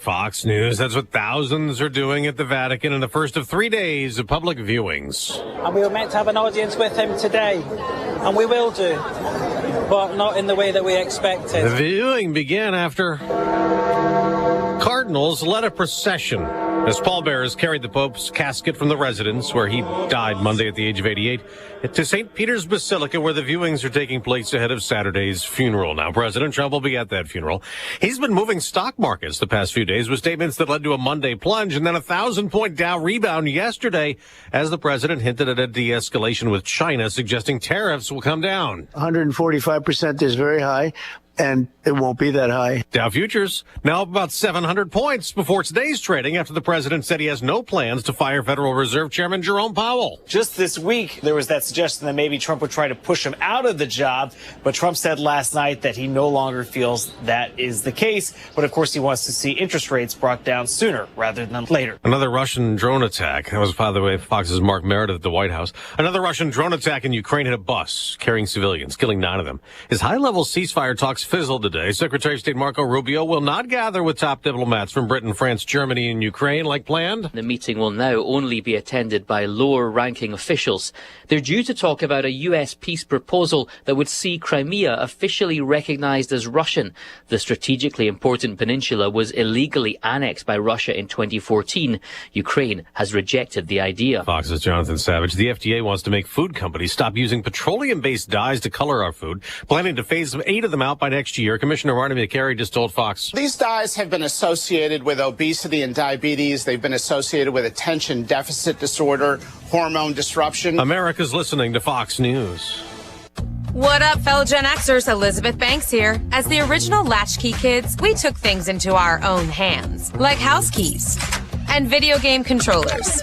Fox News. That's what thousands are doing at the Vatican in the first of 3 days of public viewings. And we were meant to have an audience with him today, and we will do, but not in the way that we expected. The viewing began after cardinals led a procession as pallbearers carried the Pope's casket from the residence, where he died Monday at the age of 88, to St. Peter's Basilica, where the viewings are taking place ahead of Saturday's funeral. Now, President Trump will be at that funeral. He's been moving stock markets the past few days with statements that led to a Monday plunge and then a 1,000-point Dow rebound yesterday as the president hinted at a de-escalation with China, suggesting tariffs will come down. 145% is very high, and it won't be that high. Dow futures now up about 700 points before today's trading after the president said he has no plans to fire Federal Reserve Chairman Jerome Powell. Just this week, there was that suggestion that maybe Trump would try to push him out of the job. But Trump said last night that he no longer feels that is the case. But of course, he wants to see interest rates brought down sooner rather than later. Another Russian drone attack. That was, by the way, Fox's Mark Meredith at the White House. Another Russian drone attack in Ukraine hit a bus carrying civilians, killing 9 of them. His high-level ceasefire talks fizzled today. Secretary of State Marco Rubio will not gather with top diplomats from Britain, France, Germany, and Ukraine like planned. The meeting will now only be attended by lower-ranking officials. They're due to talk about a U.S. peace proposal that would see Crimea officially recognized as Russian. The strategically important peninsula was illegally annexed by Russia in 2014. Ukraine has rejected the idea. Fox's Jonathan Savage. The FDA wants to make food companies stop using petroleum-based dyes to color our food, planning to phase 8 of them out by next year. Commissioner Martin McCary just told Fox. These dyes have been associated with obesity and diabetes. They've been associated with attention deficit disorder, hormone disruption. America's listening to Fox News. What up, fellow Gen Xers? Elizabeth Banks here. As the original Latchkey kids, we took things into our own hands, like house keys and video game controllers.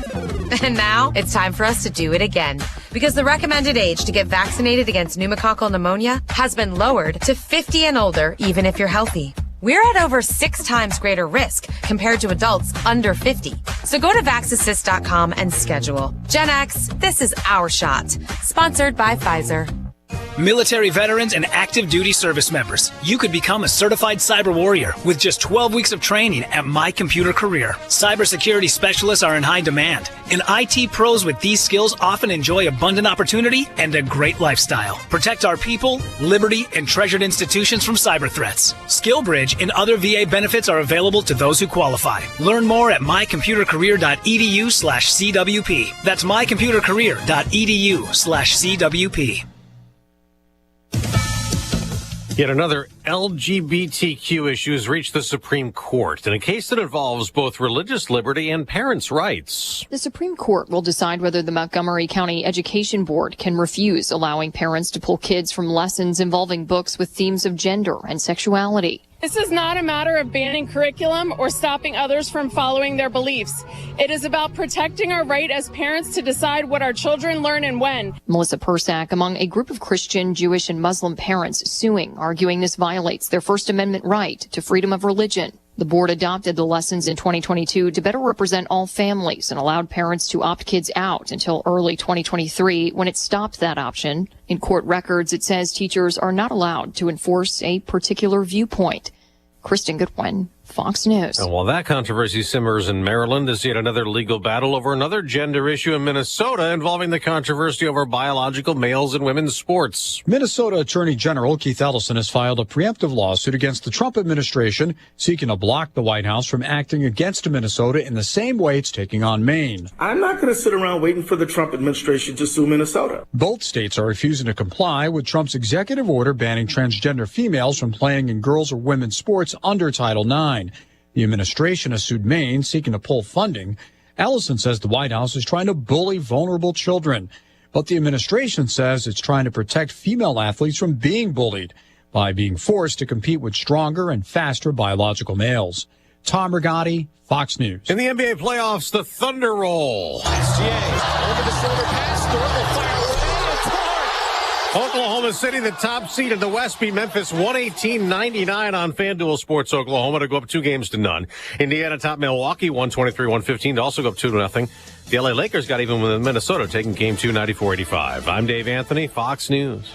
And now it's time for us to do it again, because the recommended age to get vaccinated against pneumococcal pneumonia has been lowered to 50 and older, even if you're healthy. We're at over 6 times greater risk compared to adults under 50. So go to vaxassist.com and schedule. Gen X, this is our shot. Sponsored by Pfizer. Military veterans and active duty service members, you could become a certified cyber warrior with just 12 weeks of training at My Computer Career. Cybersecurity specialists are in high demand, and IT pros with these skills often enjoy abundant opportunity and a great lifestyle. Protect our people, liberty, and treasured institutions from cyber threats. SkillBridge and other VA benefits are available to those who qualify. Learn more at mycomputercareer.edu/CWP. That's mycomputercareer.edu/CWP. Yet another LGBTQ issue has reached the Supreme Court in a case that involves both religious liberty and parents' rights. The Supreme Court will decide whether the Montgomery County Education Board can refuse allowing parents to pull kids from lessons involving books with themes of gender and sexuality. This is not a matter of banning curriculum or stopping others from following their beliefs. It is about protecting our right as parents to decide what our children learn and when. Melissa Persak among a group of Christian, Jewish, and Muslim parents suing, arguing this violates their First Amendment right to freedom of religion. The board adopted the lessons in 2022 to better represent all families and allowed parents to opt kids out until early 2023 when it stopped that option. In court records, it says teachers are not allowed to enforce a particular viewpoint. Kristen Goodwin, Fox News. And while that controversy simmers in Maryland, there's yet another legal battle over another gender issue in Minnesota involving the controversy over biological males in women's sports. Minnesota Attorney General Keith Ellison has filed a preemptive lawsuit against the Trump administration, seeking to block the White House from acting against Minnesota in the same way it's taking on Maine. I'm not going to sit around waiting for the Trump administration to sue Minnesota. Both states are refusing to comply with Trump's executive order banning transgender females from playing in girls' or women's sports under Title IX. The administration has sued Maine, seeking to pull funding. Ellison says the White House is trying to bully vulnerable children. But the administration says it's trying to protect female athletes from being bullied by being forced to compete with stronger and faster biological males. Tom Rigotti, Fox News. In the NBA playoffs, the Thunder roll. SGA over the shoulder pass. Durable fire away. Oklahoma City, the top seed in the West, beat Memphis 118-99 on FanDuel Sports Oklahoma to go up 2-0. Indiana top Milwaukee 123-115 to also go up 2-0. The LA Lakers got even with Minnesota, taking game 2 94-85. I'm Dave Anthony, Fox News.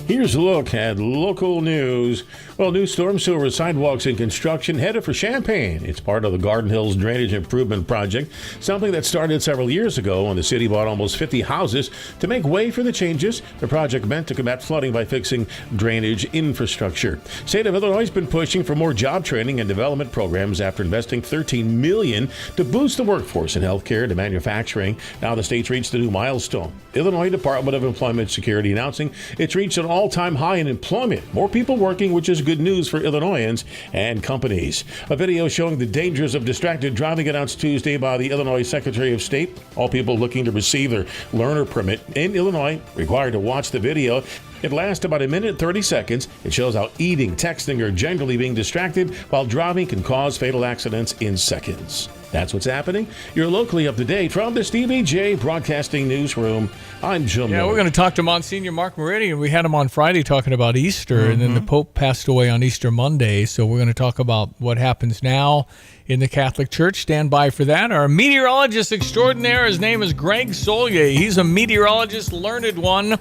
Here's a look at local news Well, new storm sewer sidewalks in construction headed for Champaign. It's part of the Garden Hills Drainage Improvement Project, something that started several years ago when the city bought almost 50 houses to make way for the changes. The project meant to combat flooding by fixing drainage infrastructure. State of Illinois has been pushing for more job training and development programs after investing $13 million to boost the workforce in healthcare to manufacturing. Now the state's reached a new milestone. Illinois Department of Employment Security announcing it's reached an all-time high in employment. More people working, which is good news for Illinoisans and companies. A video showing the dangers of distracted driving announced Tuesday by the Illinois Secretary of State. All people looking to receive their learner permit in Illinois required to watch the video. It lasts about 1 minute 30 seconds. It shows how eating, texting, or generally being distracted while driving can cause fatal accidents in seconds. That's what's happening. You're locally up to date from the Stevie J Broadcasting Newsroom. I'm Jim Miller. We're going to talk to Monsignor Mark Meridian. We had him on Friday talking about Easter, and then the Pope passed away on Easter Monday. So we're going to talk about what happens now in the Catholic Church. Stand by for that. Our meteorologist extraordinaire, his name is Greg Solye. He's a meteorologist, learned one.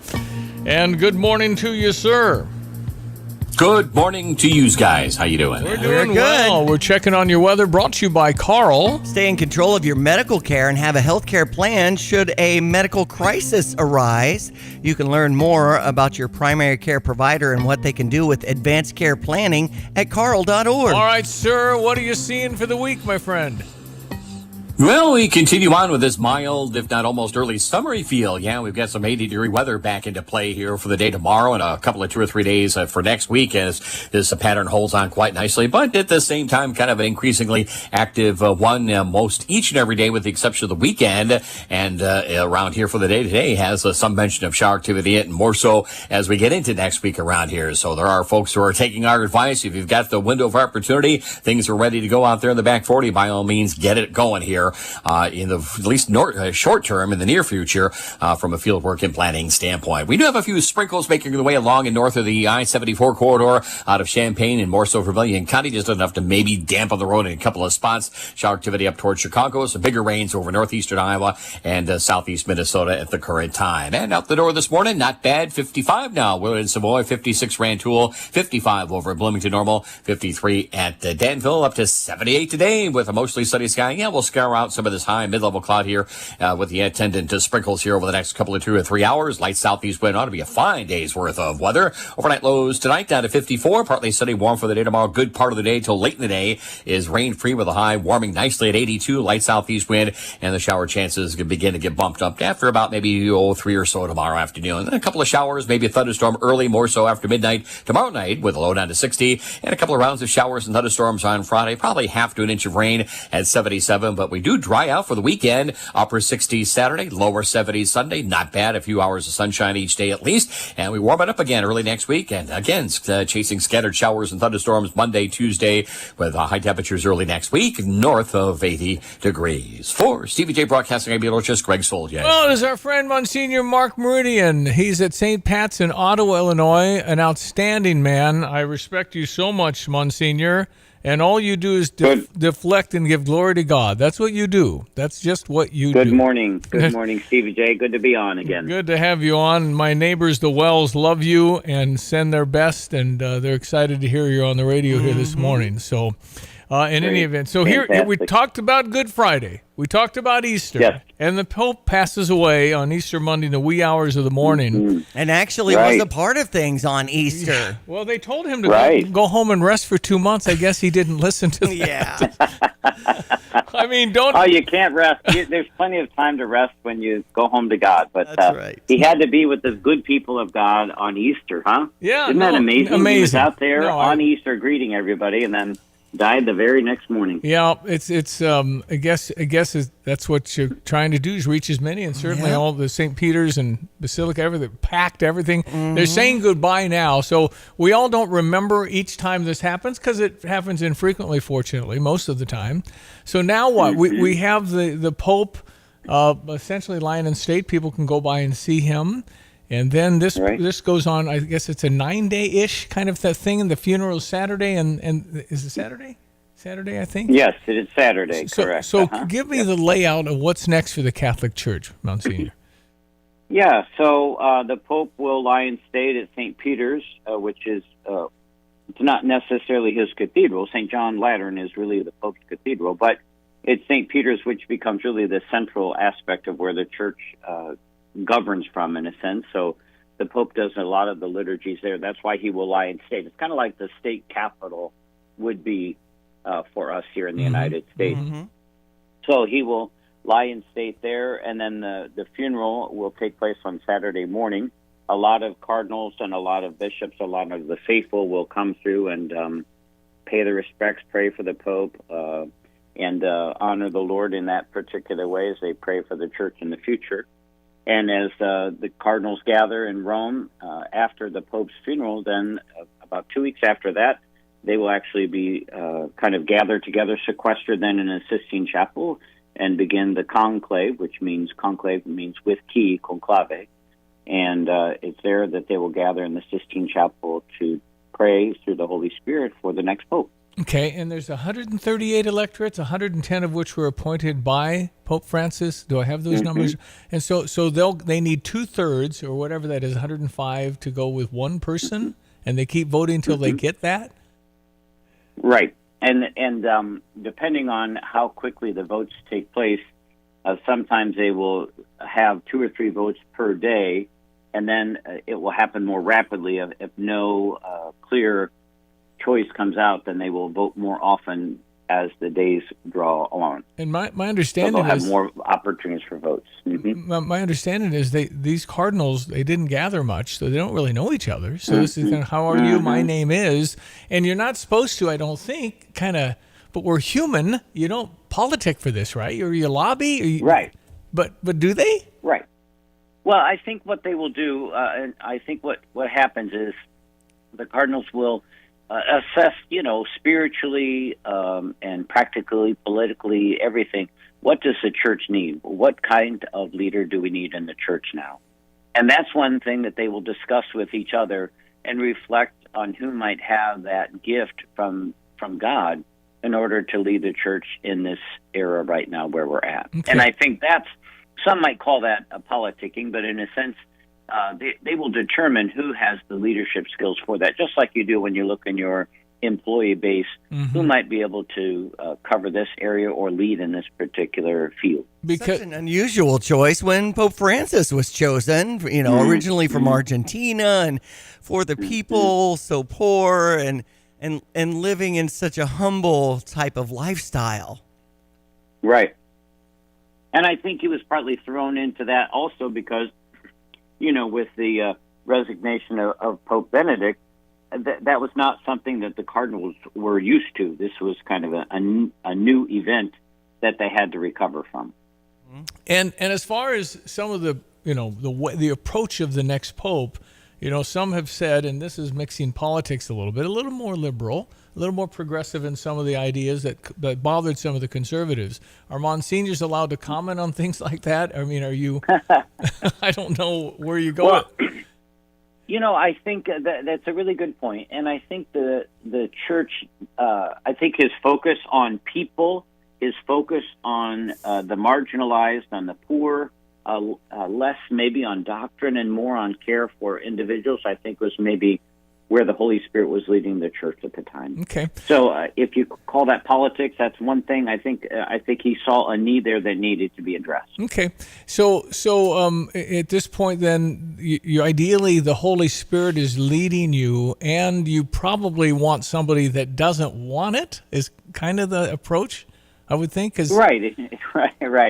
And good morning to you, sir. Good morning to you guys. How you doing? We're doing well. We're checking on your weather. Brought to you by Carl. Stay in control of your medical care and have a health care plan should a medical crisis arise. You can learn more about your primary care provider and what they can do with advanced care planning at carl.org. All right, sir. What are you seeing for the week, my friend? Well, we continue on with this mild, if not almost early summery feel. Yeah, we've got some 80-degree weather back into play here for the day tomorrow and a couple of 2 or 3 days for next week as this pattern holds on quite nicely. But at the same time, kind of an increasingly active one most each and every day with the exception of the weekend. And around here for the day today has some mention of shower activity and more so as we get into next week around here. So there are folks who are taking our advice. If you've got the window of opportunity, things are ready to go out there in the back 40, by all means, get it going here. In the at least short term, in the near future, from a field work and planning standpoint. We do have a few sprinkles making their way along and north of the I-74 corridor out of Champaign and more so for Vermilion County, just enough to maybe dampen the road in a couple of spots. Shower activity up towards Chicago, some bigger rains over northeastern Iowa and southeast Minnesota at the current time. And out the door this morning, not bad, 55 now. Willard and Savoy, 56 Rantoul, 55 over at Bloomington Normal, 53 at Danville, up to 78 today with a mostly sunny sky. Yeah, we'll scour out some of this high mid-level cloud here with the attendant sprinkles here over the next couple of 2 or 3 hours. Light southeast wind ought to be a fine day's worth of weather. Overnight lows tonight down to 54. Partly sunny, warm for the day tomorrow. Good part of the day till late in the day is rain-free with a high warming nicely at 82. Light southeast wind and the shower chances begin to get bumped up after about maybe 3 or so tomorrow afternoon. Then a couple of showers, maybe a thunderstorm early, more so after midnight tomorrow night with a low down to 60. And a couple of rounds of showers and thunderstorms on Friday. Probably half to an inch of rain at 77. But we do dry out for the weekend. Upper 60s Saturday, lower 70s Sunday. Not bad. A few hours of sunshine each day at least. And we warm it up again early next week. And again, chasing scattered showers and thunderstorms Monday, Tuesday with high temperatures early next week, north of 80 degrees. For Stevie J Broadcasting, I'm meteorologist Greg Solje. Well, there's our friend Monsignor Mark Meridian. He's at St. Pat's in Ottawa, Illinois. An outstanding man. I respect you so much, Monsignor. And all you do is deflect and give glory to God. That's what you do. That's just what you do. Good morning. Good morning, Stevie J. Good to be on again. Good to have you on. My neighbors, the Wells, love you and send their best, and they're excited to hear you on the radio here this morning. So, in any event, so Fantastic. Here we talked about Good Friday. We talked about Easter. Yes. And the Pope passes away on Easter Monday in the wee hours of the morning. And actually was a part of things on Easter. Yeah. Well, they told him to go home and rest for 2 months. I guess he didn't listen to that. Yeah. I mean, don't... Oh, you can't rest. There's plenty of time to rest when you go home to God. But That's right. He had to be with the good people of God on Easter, huh? Yeah. Isn't that amazing? He was out there on Easter greeting everybody and then died the very next morning. Yeah, it's I guess that's what you're trying to do is reach as many, and certainly all the St. Peter's and Basilica, everything packed, everything. They're saying goodbye now, so we all don't remember each time this happens because it happens infrequently, fortunately, most of the time. So now what? We have the Pope essentially lying in state. People can go by and see him. And then this goes on, I guess it's a 9-day-ish kind of thing, and the funeral is Saturday, and is it Saturday? Saturday, I think? Yes, it is Saturday, correct. So give me the layout of what's next for the Catholic Church, Monsignor. Yeah, so the Pope will lie in state at St. Peter's, which is it's not necessarily his cathedral. St. John Lateran is really the Pope's cathedral, but it's St. Peter's, which becomes really the central aspect of where the church governs from, in a sense. So the Pope does a lot of the liturgies there. That's why he will lie in state. It's kind of like the state capital would be for us here in the United States. So he will lie in state there, and then the funeral will take place on Saturday morning. A lot of cardinals and a lot of bishops, a lot of the faithful will come through and pay their respects, pray for the Pope, and honor the Lord in that particular way as they pray for the church in the future. And as the cardinals gather in Rome after the Pope's funeral, then about 2 weeks after that, they will actually be kind of gathered together, sequestered then in a Sistine Chapel, and begin the conclave, which means conclave means with key, conclave. And it's there that they will gather in the Sistine Chapel to pray through the Holy Spirit for the next Pope. Okay, and there's 138 electorates, 110 of which were appointed by Pope Francis. Do I have those numbers? And so they need 2/3 or whatever that is, 105 to go with one person, and they keep voting until they get that. Right, and depending on how quickly the votes take place, sometimes they will have 2 or 3 votes per day, and then it will happen more rapidly. If no clear choice comes out, then they will vote more often as the days draw along. And my understanding so they'll is have more opportunities for votes. My understanding is these cardinals, they didn't gather much, so they don't really know each other. So this is kind of, how are you? My name is, and you're not supposed to, I don't think, but we're human. You don't politic for this, right? Or you lobby, right? But do they? Right. Well, I think what they will do, and I think what happens is the cardinals will assess, spiritually and practically, politically, everything. What does the church need? What kind of leader do we need in the church now? And that's one thing that they will discuss with each other and reflect on who might have that gift from God in order to lead the church in this era right now where we're at. Okay. And I think some might call that a politicking, but in a sense, they will determine who has the leadership skills for that, just like you do when you look in your employee base, who might be able to cover this area or lead in this particular field. Such an unusual choice when Pope Francis was chosen, originally from Argentina and for the people, so poor and living in such a humble type of lifestyle. Right. And I think he was partly thrown into that also because, with the resignation of Pope Benedict, that was not something that the cardinals were used to. This was kind of a new event that they had to recover from. And as far as some of the approach of the next pope, some have said, and this is mixing politics a little more liberal, a little more progressive in some of the ideas that bothered some of the conservatives. Are monsignors allowed to comment on things like that? I mean, are you? I don't know where you go. Well, I think that's a really good point, and I think the church, I think his focus on people, his focus on the marginalized, on the poor, less maybe on doctrine and more on care for individuals, I think was maybe where the Holy Spirit was leading the church at the time. Okay. So if you call that politics, that's one thing. I think he saw a need there that needed to be addressed. Okay. So at this point, then, you ideally the Holy Spirit is leading you, and you probably want somebody that doesn't want it. Is kind of the approach, I would think. Right.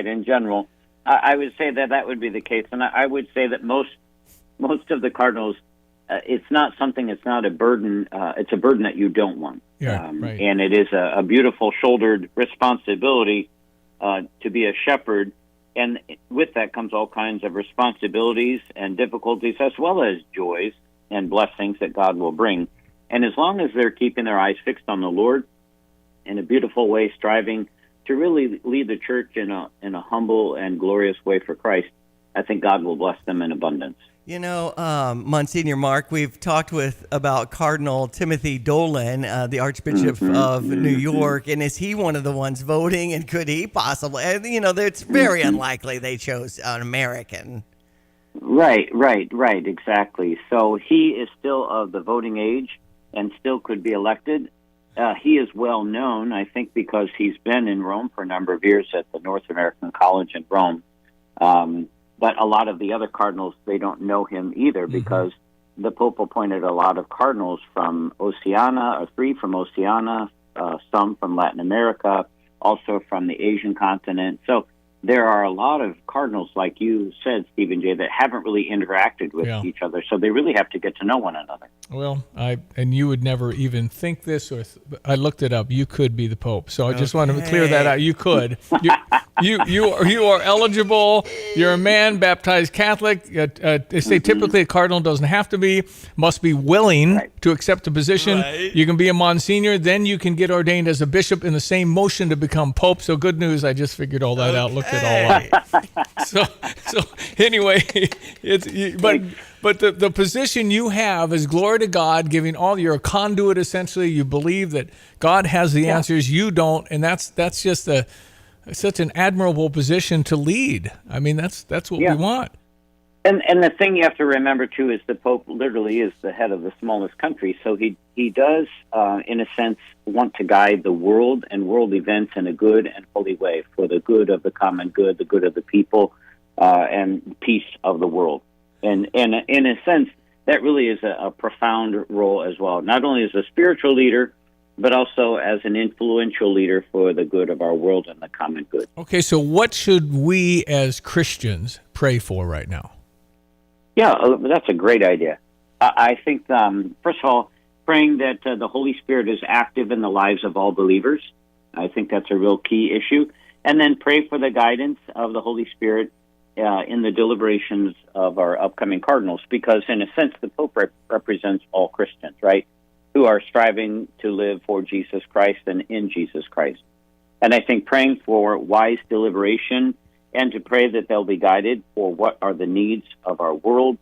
In general, I would say that would be the case, and I would say that most of the cardinals. It's not something. It's not a burden. It's a burden that you don't want. Yeah, right. And it is a beautiful shouldered responsibility to be a shepherd. And with that comes all kinds of responsibilities and difficulties, as well as joys and blessings that God will bring. And as long as they're keeping their eyes fixed on the Lord in a beautiful way, striving to really lead the church in a humble and glorious way for Christ, I think God will bless them in abundance. Monsignor Mark, we've talked about Cardinal Timothy Dolan, the Archbishop of New York, and is he one of the ones voting? And could he possibly? It's very unlikely they chose an American. Right, exactly. So he is still of the voting age, and still could be elected. He is well known, I think, because he's been in Rome for a number of years at the North American College in Rome. But a lot of the other cardinals, they don't know him either because the Pope appointed a lot of cardinals from Oceania, 3 from Oceania, some from Latin America, also from the Asian continent. So there are a lot of cardinals, like you said, Stephen J., that haven't really interacted with each other. So they really have to get to know one another. Well, and you would never even think this, or I looked it up. You could be the Pope, so I just wanted to clear that out. You could. You are eligible. You're a man, baptized Catholic. They say typically a cardinal doesn't have to be, must be willing to accept a position. Right. You can be a Monsignor, then you can get ordained as a bishop in the same motion to become Pope. So good news, I just figured all that out, looked it all up. So anyway, But the position you have is glory to God, giving you're a conduit essentially. You believe that God has the answers, you don't, and that's just such an admirable position to lead. I mean, that's what we want. And the thing you have to remember too is the Pope literally is the head of the smallest country, so he does in a sense want to guide the world and world events in a good and holy way for the good of the common good, the good of the people, and peace of the world. And in a sense, that really is a profound role as well, not only as a spiritual leader, but also as an influential leader for the good of our world and the common good. Okay, so what should we as Christians pray for right now? Yeah, that's a great idea. I think, first of all, praying that the Holy Spirit is active in the lives of all believers. I think that's a real key issue. And then pray for the guidance of the Holy Spirit in the deliberations of our upcoming cardinals, because in a sense, the Pope represents all Christians, right, who are striving to live for Jesus Christ and in Jesus Christ. And I think praying for wise deliberation and to pray that they'll be guided for what are the needs of our world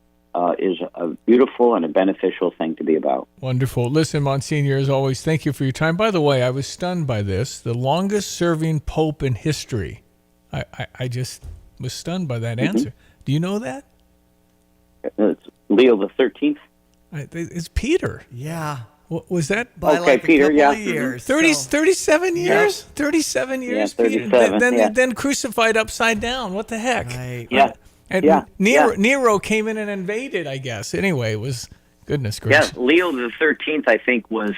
is a beautiful and a beneficial thing to be about. Wonderful. Listen, Monsignor, as always, thank you for your time. By the way, I was stunned by this. The longest-serving Pope in history. I just was stunned by that answer. Do you know that? It's Leo the 13th. It's Peter. Yeah. What was that? By like Peter, a couple of years. 37 years? 37 years, Peter. 37, then crucified upside down. What the heck? Right. Yeah. And Nero came in and invaded, I guess. Anyway, it was, goodness gracious. Yeah, Leo the 13th, I think, was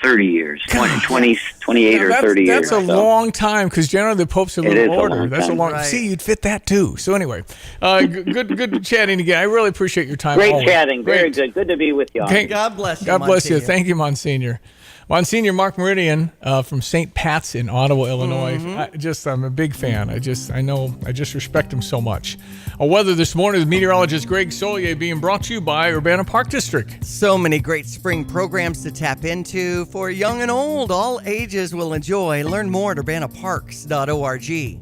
30 years, 28 or 30 years. That's a long time, because generally the Pope's a little older. That's a long Right. See, you'd fit that too. So anyway, good chatting again. I really appreciate your time. Great always. chatting. Very good. Good to be with you all. Okay. God bless you, God bless you. Monsignor. Thank you, Monsignor. Monsignor Mark Meridian from St. Pat's in Ottawa, Illinois. I'm a big fan. I just respect him so much. Weather this morning with meteorologist Greg Solier, being brought to you by Urbana Park District. So many great spring programs to tap into for young and old. All ages will enjoy. Learn more at urbanaparks.org.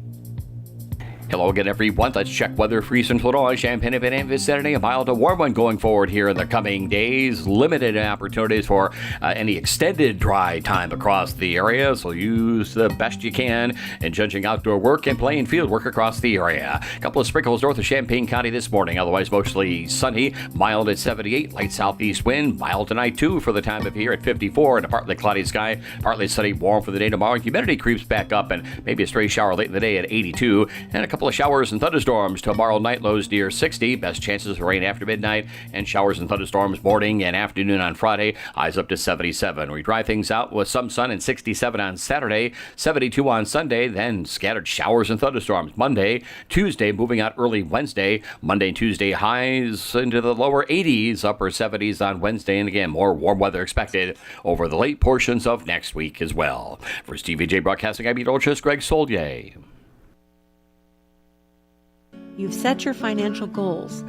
Hello again, everyone. Let's check weather for Eastern Illinois. Champaign and vicinity, a mild to warm one going forward here in the coming days. Limited opportunities for any extended dry time across the area, so use the best you can in judging outdoor work and playing field work across the area. A couple of sprinkles north of Champaign County this morning, otherwise mostly sunny. Mild at 78, light southeast wind. Mild tonight, too, for the time of year at 54, and a partly cloudy sky. Partly sunny, warm for the day tomorrow. Humidity creeps back up, and maybe a stray shower late in the day at 82, and a couple of showers and thunderstorms tomorrow night, lows near 60. Best chances of rain after midnight, and showers and thunderstorms morning and afternoon on Friday. Highs up to 77. We dry things out with some sun and 67 on Saturday, 72 on Sunday, then scattered showers and thunderstorms Monday. Tuesday moving out early Wednesday. Monday and Tuesday highs into the lower 80s, upper 70s on Wednesday, and again more warm weather expected over the late portions of next week as well. For Stevie J Broadcasting, I'm meteorologist Greg Solier. You've set your financial goals.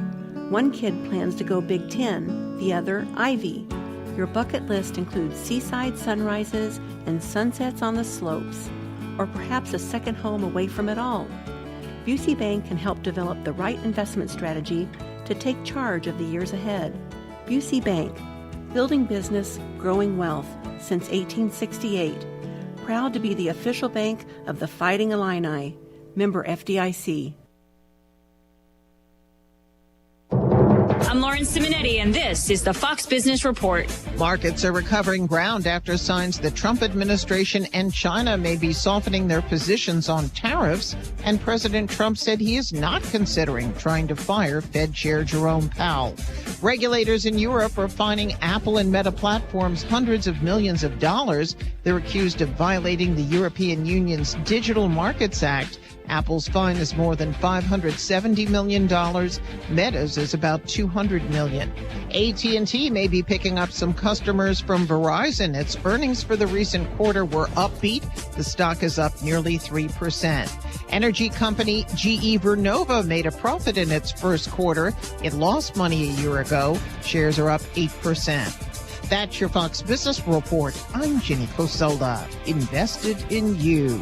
One kid plans to go Big Ten, the other Ivy. Your bucket list includes seaside sunrises and sunsets on the slopes, or perhaps a second home away from it all. Busey Bank can help develop the right investment strategy to take charge of the years ahead. Busey Bank, building business, growing wealth since 1868. Proud to be the official bank of the Fighting Illini. Member FDIC. I'm Lauren Simonetti, and this is the Fox Business Report. Markets are recovering ground after signs the Trump administration and China may be softening their positions on tariffs, and President Trump said he is not considering trying to fire Fed Chair Jerome Powell. Regulators in Europe are fining Apple and Meta platforms hundreds of millions of dollars. They're accused of violating the European Union's Digital Markets Act. Apple's fine is more than $570 million. Meta's is about $200 million. AT&T may be picking up some customers from Verizon. Its earnings for the recent quarter were upbeat. The stock is up nearly 3%. Energy company GE Vernova made a profit in its first quarter. It lost money a year ago. Shares are up 8%. That's your Fox Business Report. I'm Ginny Cosola. Invested in you.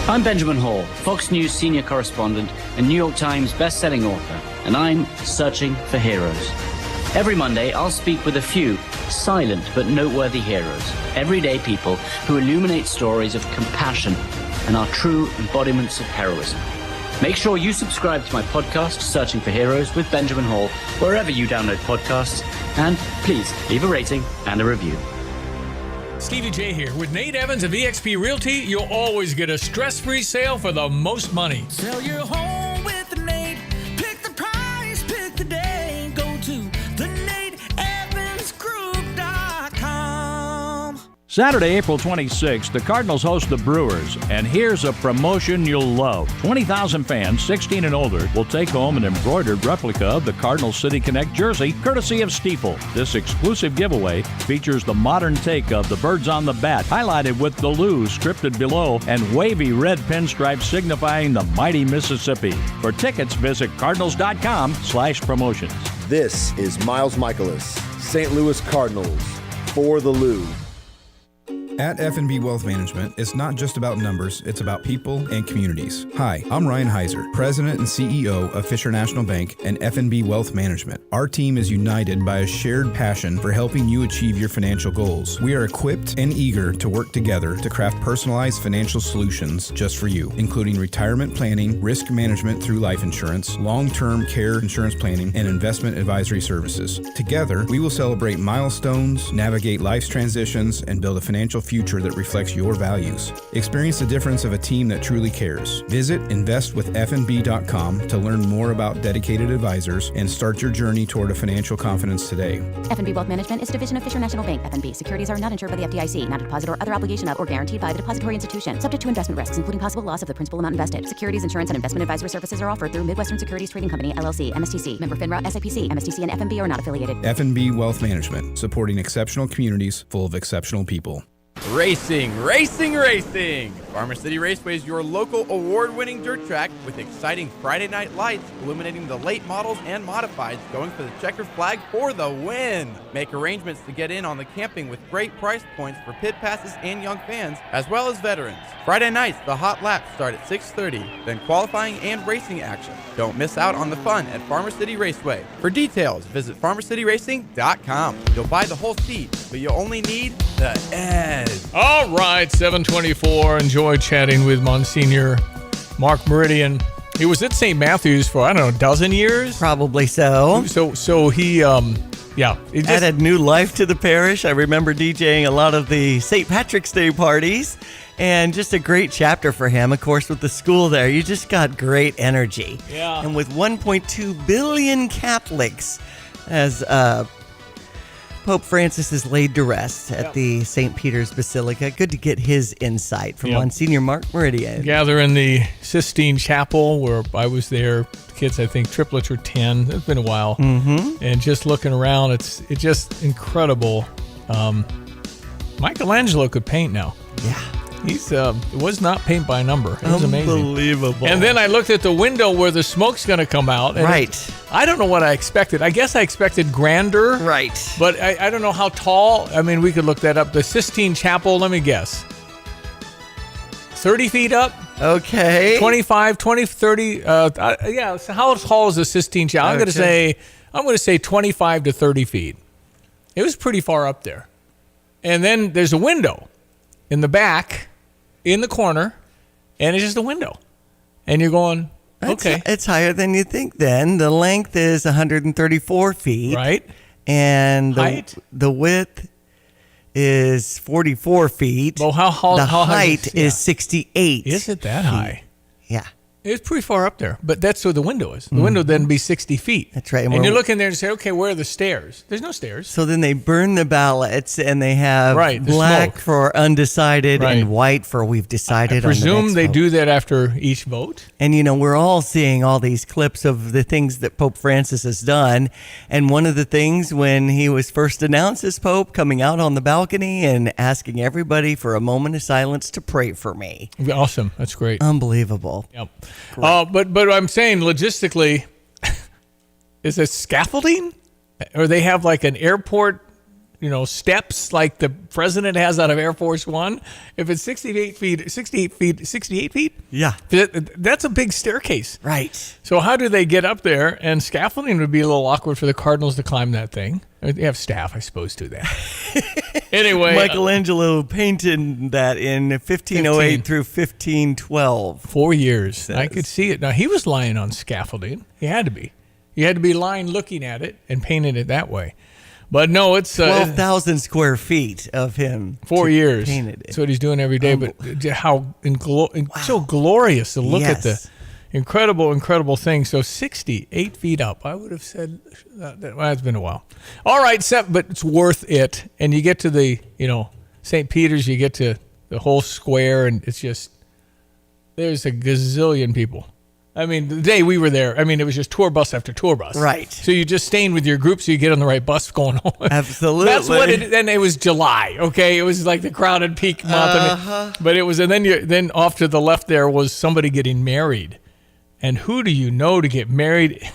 I'm Benjamin Hall, Fox News senior correspondent and New York Times best-selling author, and I'm searching for heroes. Every Monday, I'll speak with a few silent but noteworthy heroes, everyday people who illuminate stories of compassion and are true embodiments of heroism. Make sure you subscribe to my podcast, Searching for Heroes with Benjamin Hall, wherever you download podcasts, and please leave a rating and a review. Stevie J here. With Nate Evans of eXp Realty, you'll always get a stress-free sale for the most money. Sell your home with Nate. Pick the price, pick the day. Go to theNateEvansGroup.com. Saturday, April 26th, the Cardinals host the Brewers, and here's a promotion you'll love. 20,000 fans, 16 and older, will take home an embroidered replica of the Cardinals City Connect jersey, courtesy of Stiefel. This exclusive giveaway features the modern take of the birds on the bat, highlighted with the Lou scripted below, and wavy red pinstripes signifying the mighty Mississippi. For tickets, visit cardinals.com/promotions. This is Miles Michaelis, St. Louis Cardinals, for the Lou. At F&B Wealth Management, it's not just about numbers, it's about people and communities. Hi, I'm Ryan Heiser, President and CEO of Fisher National Bank and F&B Wealth Management. Our team is united by a shared passion for helping you achieve your financial goals. We are equipped and eager to work together to craft personalized financial solutions just for you, including retirement planning, risk management through life insurance, long-term care insurance planning, and investment advisory services. Together, we will celebrate milestones, navigate life's transitions, and build a financial future that reflects your values. Experience the difference of a team that truly cares. Visit investwithfnb.com to learn more about dedicated advisors and start your journey toward a financial confidence today. F&B Wealth Management is a division of Fisher National Bank. F&B securities are not insured by the FDIC, not a deposit or other obligation of or guaranteed by the depository institution, subject to investment risks, including possible loss of the principal amount invested. Securities, insurance, and investment advisory services are offered through Midwestern Securities Trading Company, LLC, MSTC, member FINRA, SIPC. MSTC and F&B are not affiliated. F&B Wealth Management, supporting exceptional communities full of exceptional people. Racing, racing, racing! Farmer City Raceway is your local award-winning dirt track with exciting Friday night lights illuminating the late models and modifieds going for the checkered flag for the win. Make arrangements to get in on the camping with great price points for pit passes and young fans, as well as veterans. Friday nights, the hot laps start at 6:30, then qualifying and racing action. Don't miss out on the fun at Farmer City Raceway. For details, visit farmercityracing.com. You'll buy the whole seat, but you'll only need the edge. All right, 724. Enjoy chatting with Monsignor Mark Meridian. He was at St. Matthew's for, I don't know, a dozen years? Probably so. So he, yeah. It added new life to the parish. I remember DJing a lot of the St. Patrick's Day parties. And just a great chapter for him. Of course, with the school there, you just got great energy. Yeah. And with 1.2 billion Catholics, as Pope Francis is laid to rest at the St. Peter's Basilica. Good to get his insight from Monsignor Mark Meridian. Gather in the Sistine Chapel where I was there. Kids, I think triplets were 10. It's been a while. Mm-hmm. And just looking around, it's just incredible. Michelangelo could paint now. Yeah. He's was not paint by number. It was amazing. Unbelievable. And then I looked at the window where the smoke's going to come out. And right. I don't know what I expected. I guess I expected grander. Right. But I don't know how tall. I mean, we could look that up. The Sistine Chapel, let me guess. 30 feet up? Okay. 25, 20, 30. Yeah, so how tall is the Sistine Chapel? I'm going to say 25 to 30 feet. It was pretty far up there. And then there's a window in the back. in the corner, and it's just a window. And you're going, okay. It's higher than you think then. The length is 134 feet. Right. And Height? the width is 44 feet. Well, how high height is 68. Is it that high? Yeah. It's pretty far up there, but that's where the window is. The window then be 60 feet. That's right. And you look in there and say, okay, where are the stairs? There's no stairs. So then they burn the ballots, and they have the black smoke. for undecided Right. and white for we've decided. I presume on the next they vote. do that after each vote. And, we're all seeing all these clips of the things that Pope Francis has done. And one of the things when he was first announced as Pope, coming out on the balcony and asking everybody for a moment of silence to pray for me. Awesome. That's great. Unbelievable. Yep. But I'm saying logistically, is it scaffolding? Or they have like an airport, steps like the president has out of Air Force One? If it's 68 feet? Yeah. That's a big staircase. Right. So how do they get up there? And scaffolding would be a little awkward for the Cardinals to climb that thing. They have staff, I suppose, do that. Anyway. Michelangelo painted that in 1508 through 1512. 4 years. I could see it. Now, he was lying on scaffolding. He had to be. You had to be lying looking at it and painting it that way. But no, it's 12,000 square feet of him. 4 years. Painted it. That's what he's doing every day. But how so glorious to look at the incredible thing. So 68 feet up. I would have said it's been a while. All right, but it's worth it. And you get to the St. Peter's. You get to the whole square, and it's just there's a gazillion people. I mean, the day we were there, it was just tour bus after tour bus. Right. So you just staying with your group so you get on the right bus going home. Absolutely. That's what then it was July, okay? It was like the crowded peak month. But it was, and then off to the left there was somebody getting married. And who do you know to get married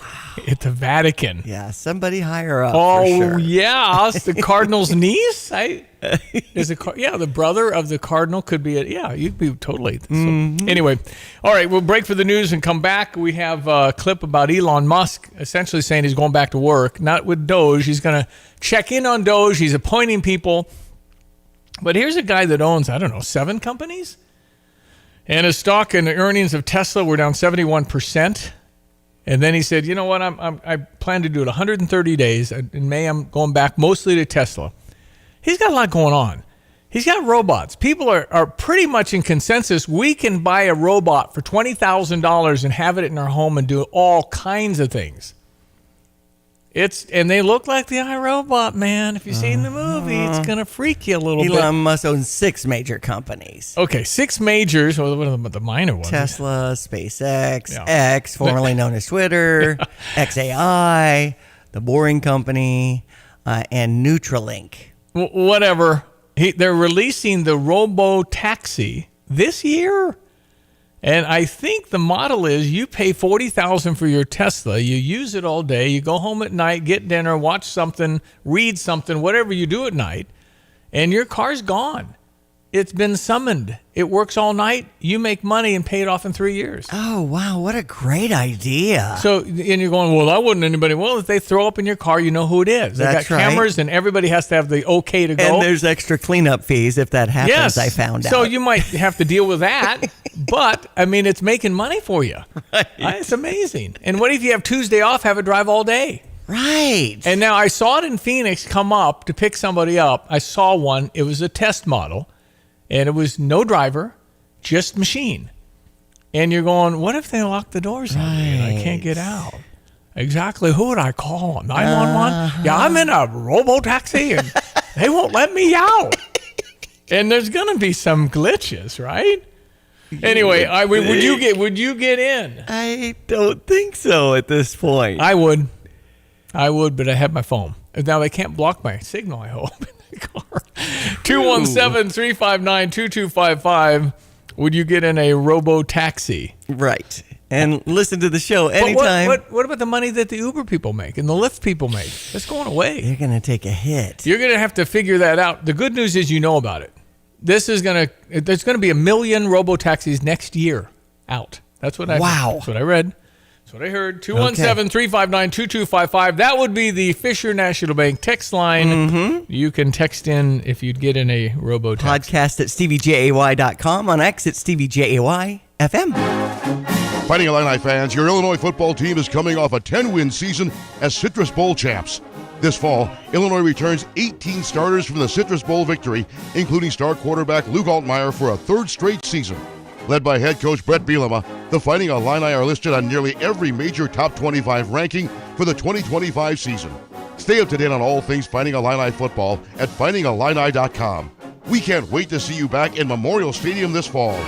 at the Vatican? Yeah, somebody higher up. Oh, for sure. yeah, it's the Cardinal's niece. The brother of the Cardinal could be you'd be totally. So, Anyway, all right, we'll break for the news and come back. We have a clip about Elon Musk essentially saying he's going back to work, not with Doge. He's going to check in on Doge. He's appointing people. But here's a guy that owns, 7 companies. And his stock and the earnings of Tesla were down 71%. And then he said, you know what, I plan to do it 130 days. In May, I'm going back mostly to Tesla. He's got a lot going on. He's got robots. People are pretty much in consensus. We can buy a robot for $20,000 and have it in our home and do all kinds of things. And they look like the iRobot, man. If you've seen the movie, it's going to freak you a little bit. Elon Musk owns 6 major companies. Okay, 6 majors. Well, what are the minor ones? Tesla, SpaceX, X, formerly known as Twitter, XAI, The Boring Company, and Neuralink. Whatever. They're releasing the robo-taxi this year. And I think the model is you pay $40,000 for your Tesla. You use it all day. You go home at night, get dinner, watch something, read something, whatever you do at night, and your car's gone. It's been summoned. It works all night. You make money and pay it off in 3 years. Oh, wow. What a great idea. So, and you're going, well, that wouldn't anybody. Well, if they throw up in your car, you know who it is. They've got cameras, and everybody has to have the okay to go. And there's extra cleanup fees if that happens, yes. I found out. So you might have to deal with that. But, it's making money for you. Right. It's amazing. And what if you have Tuesday off, have it drive all day? Right. And now I saw it in Phoenix come up to pick somebody up. I saw one. It was a test model. And it was no driver, just machine. And you're going, what if they lock the doors on me and I can't get out? Exactly. Who would I call? 911? Yeah, I'm in a robo-taxi and they won't let me out. And there's going to be some glitches, right? Anyway, would you get in? I don't think so at this point. I would, but I have my phone. Now they can't block my signal, I hope. 217-359-2255. Would you get in a robo-taxi? Right. And listen to the show anytime. What about the money that the Uber people make and the Lyft people make? That's going away. You're going to take a hit. You're going to have to figure that out. The good news is you know about it. There's going to be 1 million robo-taxis next year out. That's what I read. That's what I heard. 217-359-2255. That would be the Fisher National Bank text line. Mm-hmm. You can text in if you'd get in a robo-text. Podcast at StevieJay.com, on X at StevieJay FM. Fighting Illini fans, your Illinois football team is coming off a 10-win season as Citrus Bowl champs. This fall, Illinois returns 18 starters from the Citrus Bowl victory, including star quarterback Luke Altmaier for a third straight season. Led by head coach Brett Bielema, the Fighting Illini are listed on nearly every major top 25 ranking for the 2025 season. Stay up to date on all things Fighting Illini football at fightingillini.com. We can't wait to see you back in Memorial Stadium this fall.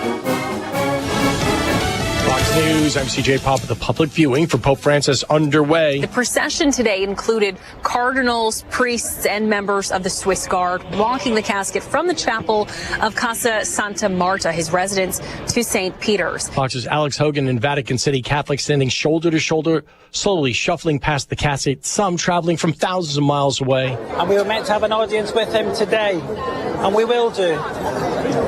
Fox News, I'm CJ Pop with the public viewing for Pope Francis underway. The procession today included cardinals, priests, and members of the Swiss Guard walking the casket from the chapel of Casa Santa Marta, his residence, to St. Peter's. Fox's Alex Hogan in Vatican City Catholics standing shoulder to shoulder, slowly shuffling past the casket, some traveling from thousands of miles away. And we were meant to have an audience with him today, and we will do,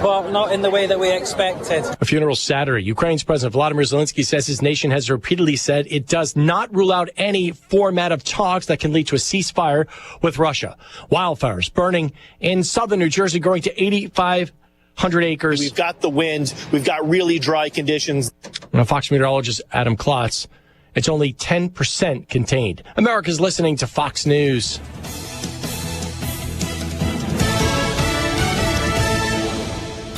but not in the way that we expected. A funeral Saturday. Ukraine's President Volodymyr Zelensky says his nation has repeatedly said it does not rule out any format of talks that can lead to a ceasefire with Russia. Wildfires burning in southern New Jersey, growing to 8,500 acres. We've got the wind. We've got really dry conditions. Now, Fox meteorologist Adam Klotz, it's only 10% contained. America's listening to Fox News.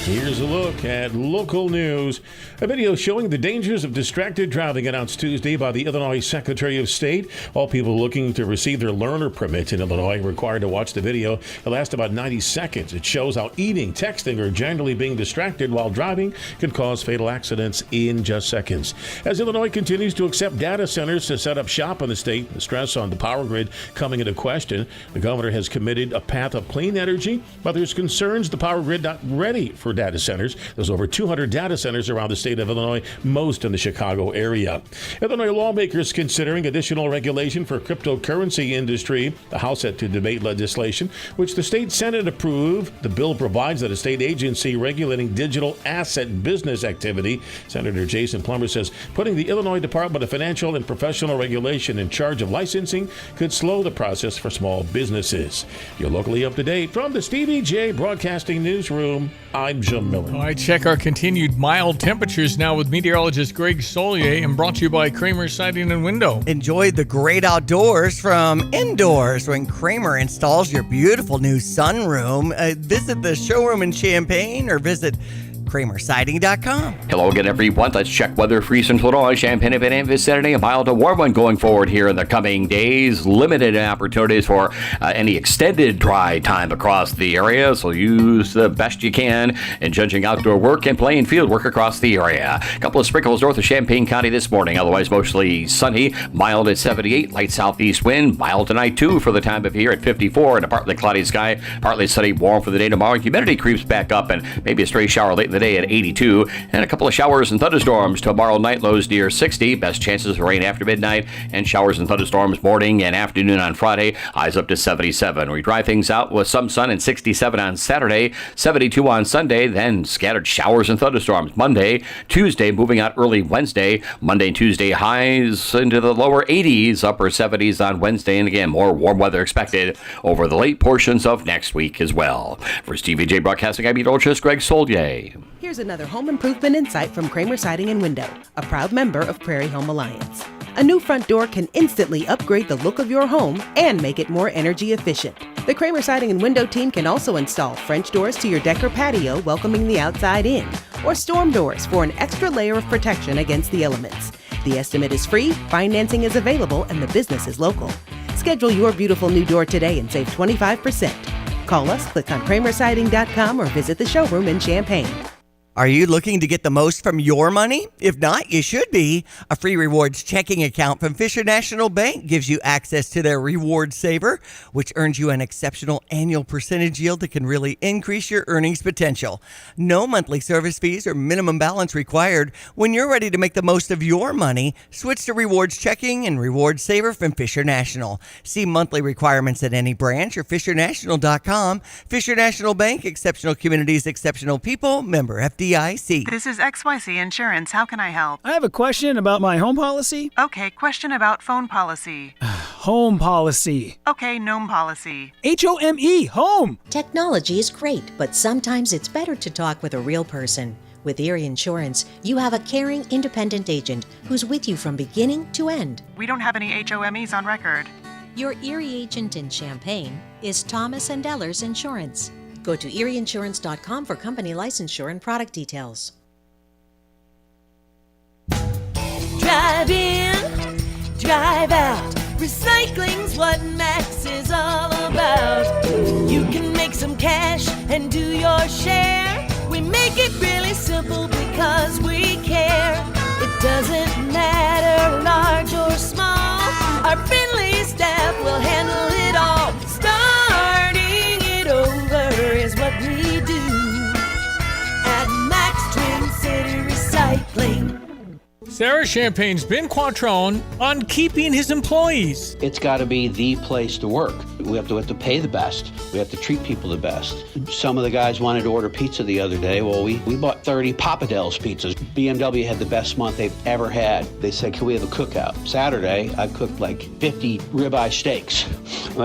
Here's a look at local news. A video showing the dangers of distracted driving announced Tuesday by the Illinois Secretary of State. All people looking to receive their learner permit in Illinois are required to watch the video. It lasts about 90 seconds. It shows how eating, texting, or generally being distracted while driving can cause fatal accidents in just seconds. As Illinois continues to accept data centers to set up shop in the state, the stress on the power grid coming into question, the governor has committed a path of clean energy, but there's concerns the power grid not ready for data centers. There's over 200 data centers around the state of Illinois, most in the Chicago area. Illinois lawmakers considering additional regulation for cryptocurrency industry. The House set to debate legislation, which the state Senate approved. The bill provides that a state agency regulating digital asset business activity. Senator Jason Plummer says putting the Illinois Department of Financial and Professional Regulation in charge of licensing could slow the process for small businesses. You're locally up to date from the Stevie J Broadcasting Newsroom. I'm Jim Miller. All right, check our continued mild temperatures now with meteorologist Greg Solier, and brought to you by Kramer Siding and Window. Enjoy the great outdoors from indoors when Kramer installs your beautiful new sunroom. Visit the showroom in Champaign or visit KramerSiding.com. Hello again, everyone. Let's check weather for Eastern Illinois. Champaign event this Saturday. A mild to warm one going forward here in the coming days. Limited opportunities for any extended dry time across the area, so use the best you can in judging outdoor work and playing field work across the area. A couple of sprinkles north of Champaign County this morning. Otherwise, mostly sunny. Mild at 78. Light southeast wind. Mild tonight, too, for the time of year at 54. And a partly cloudy sky. Partly sunny, warm for the day tomorrow. Humidity creeps back up, and maybe a stray shower late in the day at 82, and a couple of showers and thunderstorms tomorrow night, lows near 60. Best chances of rain after midnight, and showers and thunderstorms morning and afternoon on Friday, highs up to 77. We dry things out with some sun and 67 on Saturday, 72 on Sunday, then scattered showers and thunderstorms Monday, Tuesday, moving out early Wednesday, Monday and Tuesday highs into the lower 80s, upper 70s on Wednesday, and again, more warm weather expected over the late portions of next week as well. For Stevie J Broadcasting, I'm meteorologist Greg Solier. Here's another home improvement insight from Kramer Siding and Window, a proud member of Prairie Home Alliance. A new front door can instantly upgrade the look of your home and make it more energy efficient. The Kramer Siding and Window team can also install French doors to your deck or patio, welcoming the outside in, or storm doors for an extra layer of protection against the elements. The estimate is free, financing is available, and the business is local. Schedule your beautiful new door today and save 25%. Call us, click on KramerSiding.com, or visit the showroom in Champaign. Are you looking to get the most from your money? If not, you should be. A free rewards checking account from Fisher National Bank gives you access to their Reward Saver, which earns you an exceptional annual percentage yield that can really increase your earnings potential. No monthly service fees or minimum balance required. When you're ready to make the most of your money, switch to rewards checking and Reward Saver from Fisher National. See monthly requirements at any branch or FisherNational.com. Fisher National Bank, exceptional communities, exceptional people, member FDIC. FDIC. This is XYZ Insurance. How can I help? I have a question about my home policy. Okay, question about phone policy. Home policy. Okay, gnome policy. HOME, home. Technology is great, but sometimes it's better to talk with a real person. With Erie Insurance, you have a caring, independent agent who's with you from beginning to end. We don't have any HOMEs on record. Your Erie agent in Champaign is Thomas & Ellers Insurance. Go to erieinsurance.com for company licensure and product details. Drive in, drive out. Recycling's what Max is all about. You can make some cash and do your share. We make it really simple because we care. It doesn't matter large or small. Our friendly staff will handle it all. Starting it over is what we do at Max Twin City Recycling. Sarah Champagne's been Quattrone on keeping his employees. It's got to be the place to work. We have to pay the best. We have to treat people the best. Some of the guys wanted to order pizza the other day. Well, we bought 30 Papa Del's pizzas. BMW had the best month they've ever had. They said, can we have a cookout? Saturday, I cooked like 50 ribeye steaks. And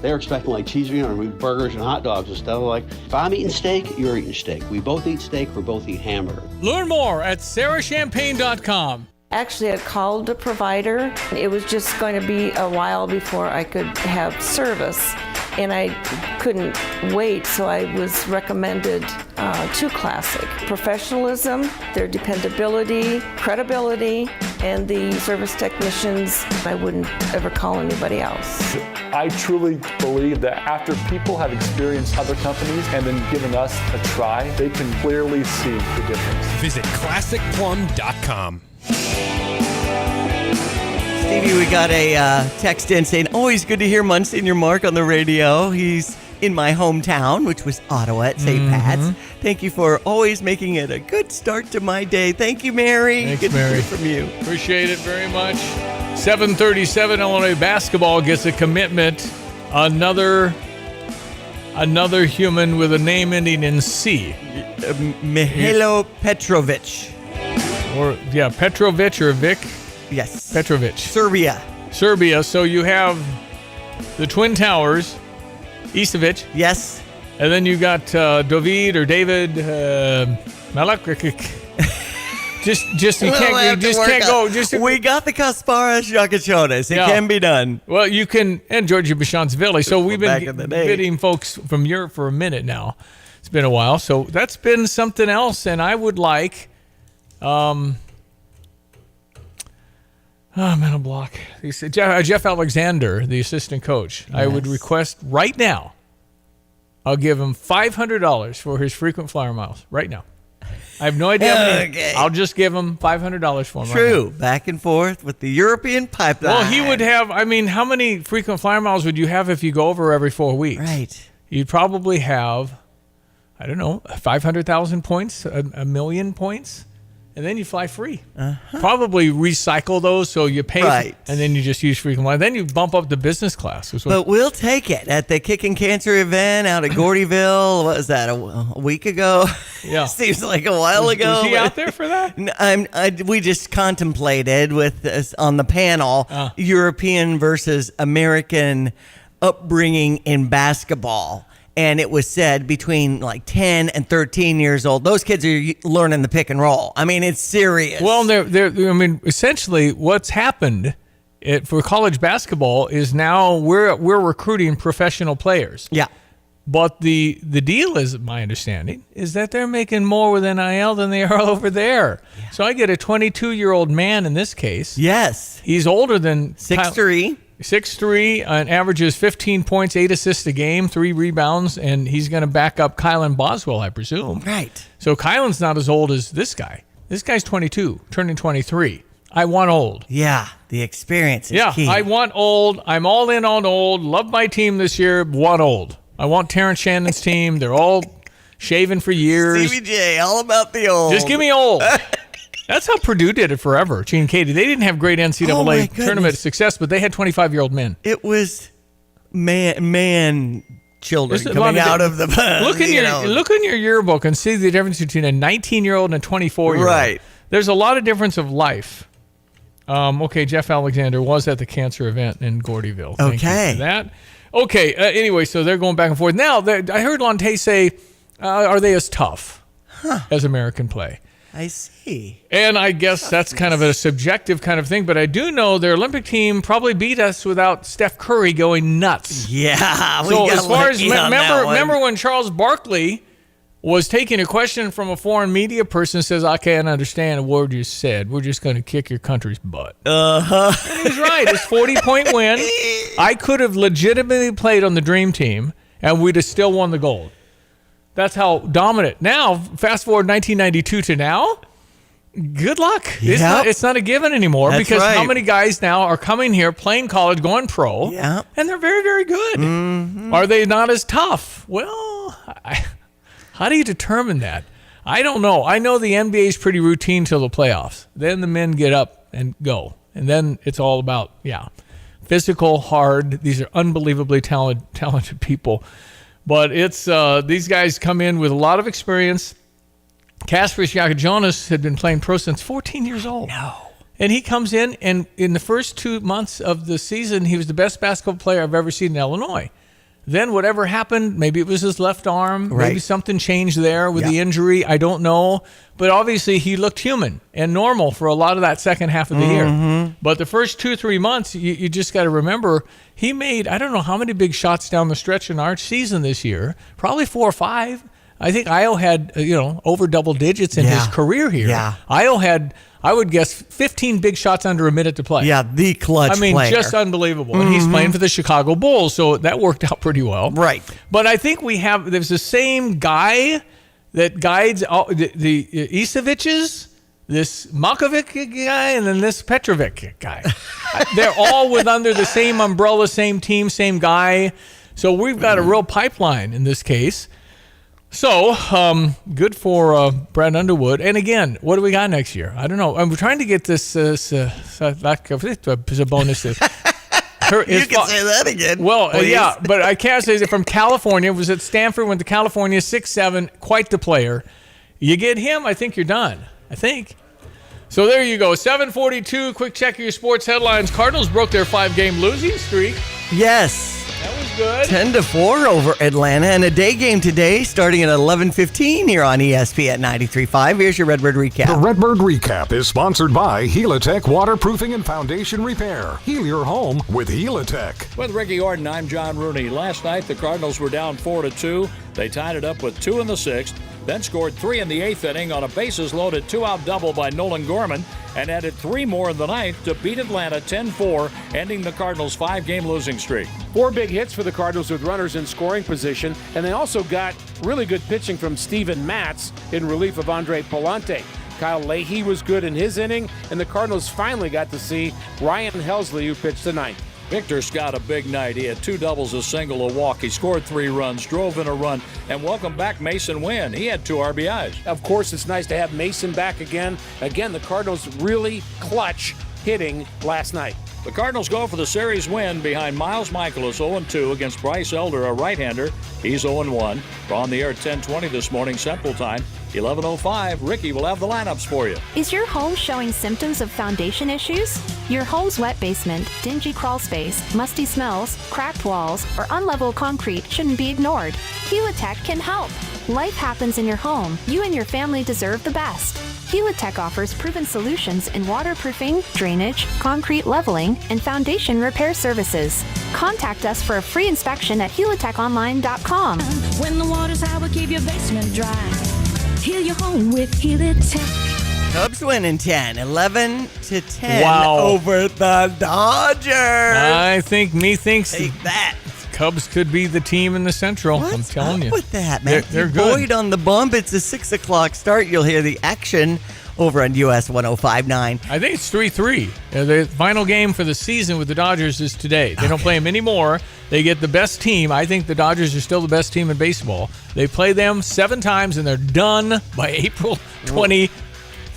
they were expecting like cheese, burgers and hot dogs and stuff. Like, if I'm eating steak, you're eating steak. We both eat steak, we both eat hamburger. Learn more at sarahchampagne.com. Actually, I called the provider. It was just going to be a while before I could have service, and I couldn't wait, so I was recommended to Classic. Professionalism, their dependability, credibility, and the service technicians, I wouldn't ever call anybody else. I truly believe that after people have experienced other companies and then given us a try, they can clearly see the difference. Visit ClassicPlum.com. Stevie, we got a text in saying, always good to hear Monsignor Mark on the radio. He's in my hometown, which was Ottawa at St. Pat's. Thank you for always making it a good start to my day. Thank you, Mary. Thanks, good Mary. to hear from you. Appreciate it very much. 7:37, Illinois basketball gets a commitment. Another human with a name ending in C. Mihailo Petrovic. Petrovic or Vic? Yes. Petrovic. Serbia. So you have the Twin Towers, Istovic. Yes. And then you got David Malak. Just you can't go. We got the Kasparas Jakachonis. It can be done. Well, you can, and Georgia Bashantashvili. So we've been getting folks from Europe for a minute now. It's been a while. So that's been something else, and I would like mental block. Jeff Alexander, the assistant coach. Yes. I would request right now, I'll give him $500 for his frequent flyer miles right now. I have no idea. Okay. I'll just give him $500 for him. True. Right now. Back and forth with the European pipeline. Well, he would have, how many frequent flyer miles would you have if you go over every 4 weeks? Right. You'd probably have, 500,000 points, a million points. And then you fly free. Probably recycle those so you pay, and then you just use frequent flyer. Then you bump up to business class. But we'll take it at the Kicking Cancer event out at Gordyville. What was that, a week ago? Yeah. Seems like a while ago. Was he out there for that? We just contemplated with us on the panel European versus American upbringing in basketball. And it was said between like 10 and 13 years old, those kids are learning the pick and roll. It's serious. Well, essentially what's happened for college basketball is now we're recruiting professional players. Yeah. But the deal is, my understanding, is that they're making more with NIL than they are over there. Yeah. So I get a 22-year-old man in this case. Yes. He's older than 6'3". 6'3", and averages 15 points, 8 assists a game, 3 rebounds, and he's going to back up Kylan Boswell, I presume. Right. So Kylan's not as old as this guy. This guy's 22, turning 23. I want old. Yeah, the experience is key. Yeah, I want old. I'm all in on old. Love my team this year. Want old. I want Terrence Shannon's team. They're all shaving for years. Stevie J, all about the old. Just give me old. That's how Purdue did it forever. Gene Katie. They didn't have great NCAA tournament success, but they had 25-year-old men. It was man children There's coming out of the look in your yearbook and see the difference between a 19-year-old and a 24-year-old. Right. There's a lot of difference of life. Okay, Jeff Alexander was at the cancer event in Gordyville. Thank you for that. Okay, anyway, so they're going back and forth. Now, I heard Lonte say, are they as tough as American play? I see. And I guess that's kind of a subjective kind of thing, but I do know their Olympic team probably beat us without Steph Curry going nuts. Yeah. So as far as remember when Charles Barkley was taking a question from a foreign media person and says, I can't understand a word you said. We're just going to kick your country's butt. Uh-huh. And he's right. It's 40-point win. I could have legitimately played on the Dream Team, and we'd have still won the gold. That's how dominant. Now, fast forward 1992 to now, good luck. Yep. It's not a given anymore. That's because right. how many guys now are coming here, playing college, going pro, Yep. and they're very, very good. Mm-hmm. Are they not as tough? Well, how do you determine that? I don't know. I know the NBA is pretty routine till the playoffs. Then the men get up and go. And then it's all about, physical, hard. These are unbelievably talented people. But it's these guys come in with a lot of experience. Kasper Jonas had been playing pro since 14 years old. No. And he comes in, and in the first 2 months of the season, he was the best basketball player I've ever seen in Illinois. Then whatever happened, maybe it was his left arm, maybe something changed there with the injury, I don't know. But obviously he looked human and normal for a lot of that second half of the year. But the first 2-3 months, you just got to remember, he made, I don't know how many big shots down the stretch in our season this year, probably 4 or 5. I think Io had, over double digits in his career here. Yeah. Io had, I would guess, 15 big shots under a minute to play. Yeah, the clutch player. Just unbelievable. And he's playing for the Chicago Bulls, so that worked out pretty well. Right. But I think there's the same guy that guides the Isaviches, this Makovic guy, and then this Petrovic guy. They're all under the same umbrella, same team, same guy. So we've got a real pipeline in this case. So, good for Brad Underwood. And again, what do we got next year? I don't know. I'm trying to get this bonus. You can say that again. Well, please. but I can't say that from California. Was at Stanford, went to California, 6'7", quite the player. You get him, I think you're done. I think. So there you go. 7:42. Quick check of your sports headlines. Cardinals broke their 5-game losing streak. Yes. That was good. 10-4 over Atlanta, and a day game today starting at 11:15 here on ESPN 93.5. Here's your Redbird Recap. The Redbird Recap is sponsored by Helitech Waterproofing and Foundation Repair. Heal your home with Helitech. With Ricky Orton, I'm John Rooney. Last night, the Cardinals were down 4-2. They tied it up with 2 in the 6th, then scored 3 in the 8th inning on a bases-loaded 2-out double by Nolan Gorman, and added 3 more in the 9th to beat Atlanta 10-4, ending the Cardinals' 5-game losing streak. 4 big hits for the Cardinals with runners in scoring position, and they also got really good pitching from Steven Matz in relief of Andre Palante. Kyle Leahy was good in his inning, and the Cardinals finally got to see Ryan Helsley, who pitched the 9th. Victor Scott, a big night. He had 2 doubles, a single, a walk. He scored 3 runs, drove in a run, and welcome back Mason Wynn. He had 2 RBIs. Of course, it's nice to have Mason back again. Again, the Cardinals really clutch hitting last night. The Cardinals go for the series win behind Miles Michaelis, 0-2 against Bryce Elder, a right-hander. He's 0-1. We're on the air at 10:20 this morning Central Time. 11:05, Ricky will have the lineups for you. Is your home showing symptoms of foundation issues? Your home's wet basement, dingy crawl space, musty smells, cracked walls, or unlevel concrete shouldn't be ignored. Helitech can help. Life happens in your home. You and your family deserve the best. Helitech offers proven solutions in waterproofing, drainage, concrete leveling, and foundation repair services. Contact us for a free inspection at helitechonline.com. When the water's high, we'll keep your basement dry. Heal your home with Helitech. Cubs winning 11-10 Wow. over the Dodgers. I think Take that. Cubs could be the team in the Central. What's I'm telling up you. with that, man? They're good. Boyd on the bump. It's a 6 o'clock start. You'll hear the action over on US 105.9. I think it's 3-3. The final game for the season with the Dodgers is today. They don't play them anymore. They get the best team. I think the Dodgers are still the best team in baseball. They play them 7 times, and they're done by April 23rd.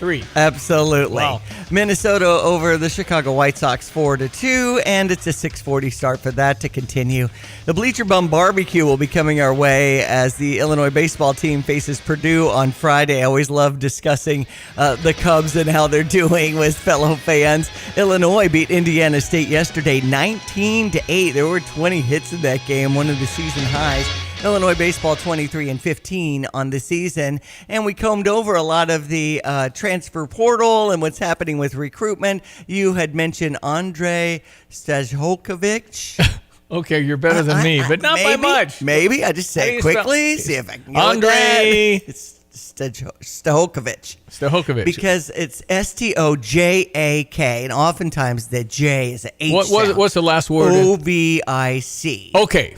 3. Absolutely. Wow. Minnesota over the Chicago White Sox 4-2, and it's a 6:40 start for that to continue. The Bleacher Bum Barbecue will be coming our way as the Illinois baseball team faces Purdue on Friday. I always love discussing the Cubs and how they're doing with fellow fans. Illinois beat Indiana State yesterday 19-8. There were 20 hits in that game, one of the season highs. Illinois baseball 23-15 on the season, and we combed over a lot of the transfer portal and what's happening with recruitment. You had mentioned Andre Stajhokovic. Okay, you're better than me, but not by much. Maybe I just say it quickly, see if I can go with that. It's Stajhokovic. Stajhokovic. Because it's Stojak, and oftentimes the J is an H sound. What's the last word? Ovic. Okay.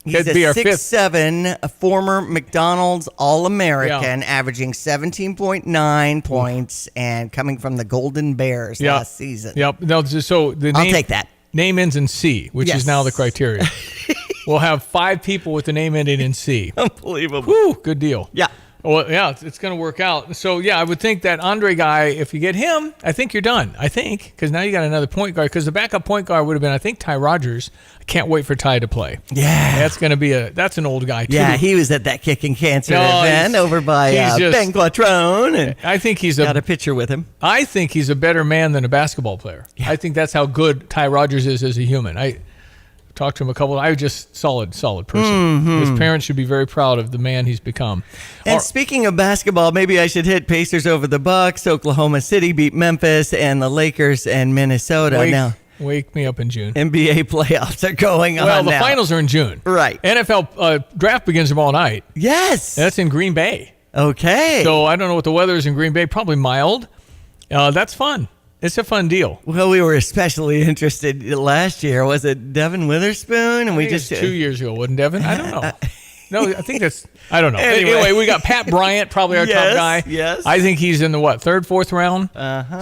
He's a 6'7", a former McDonald's All-American, averaging 17.9 points and coming from the Golden Bears last season. Yep. No, so the name, I'll take that. Name ends in C, which is now the criteria. We'll have 5 people with the name ending in C. Unbelievable. Whew, good deal. Yeah. Well, yeah, it's going to work out. So, yeah, I would think that Andre guy, if you get him, I think you're done. I think, because now you got another point guard. Because the backup point guard would have been, I think, Ty Rogers. I can't wait for Ty to play. Yeah. That's going to be that's an old guy, too. Yeah, he was at that Kicking Cancer event over by Ben Quattrone. And I think he's got a picture with him. I think he's a better man than a basketball player. Yeah. I think that's how good Ty Rogers is as a human. I talked to him a couple. I was just solid person. Mm-hmm. His parents should be very proud of the man he's become. And speaking of basketball, maybe I should hit Pacers over the Bucks. Oklahoma City beat Memphis, and the Lakers and Minnesota. Wake me up in June. NBA playoffs are going on now. Well, the finals are in June. Right. NFL draft begins tomorrow night. Yes. That's in Green Bay. Okay. So I don't know what the weather is in Green Bay. Probably mild. That's fun. It's a fun deal. Well, we were especially interested last year. Was it Devin Witherspoon? And we just 2 years ago, wasn't Devin? I don't know. No, I think I don't know. Anyway, we got Pat Bryant, probably our top guy. Yes. I think he's in the 3rd, 4th round,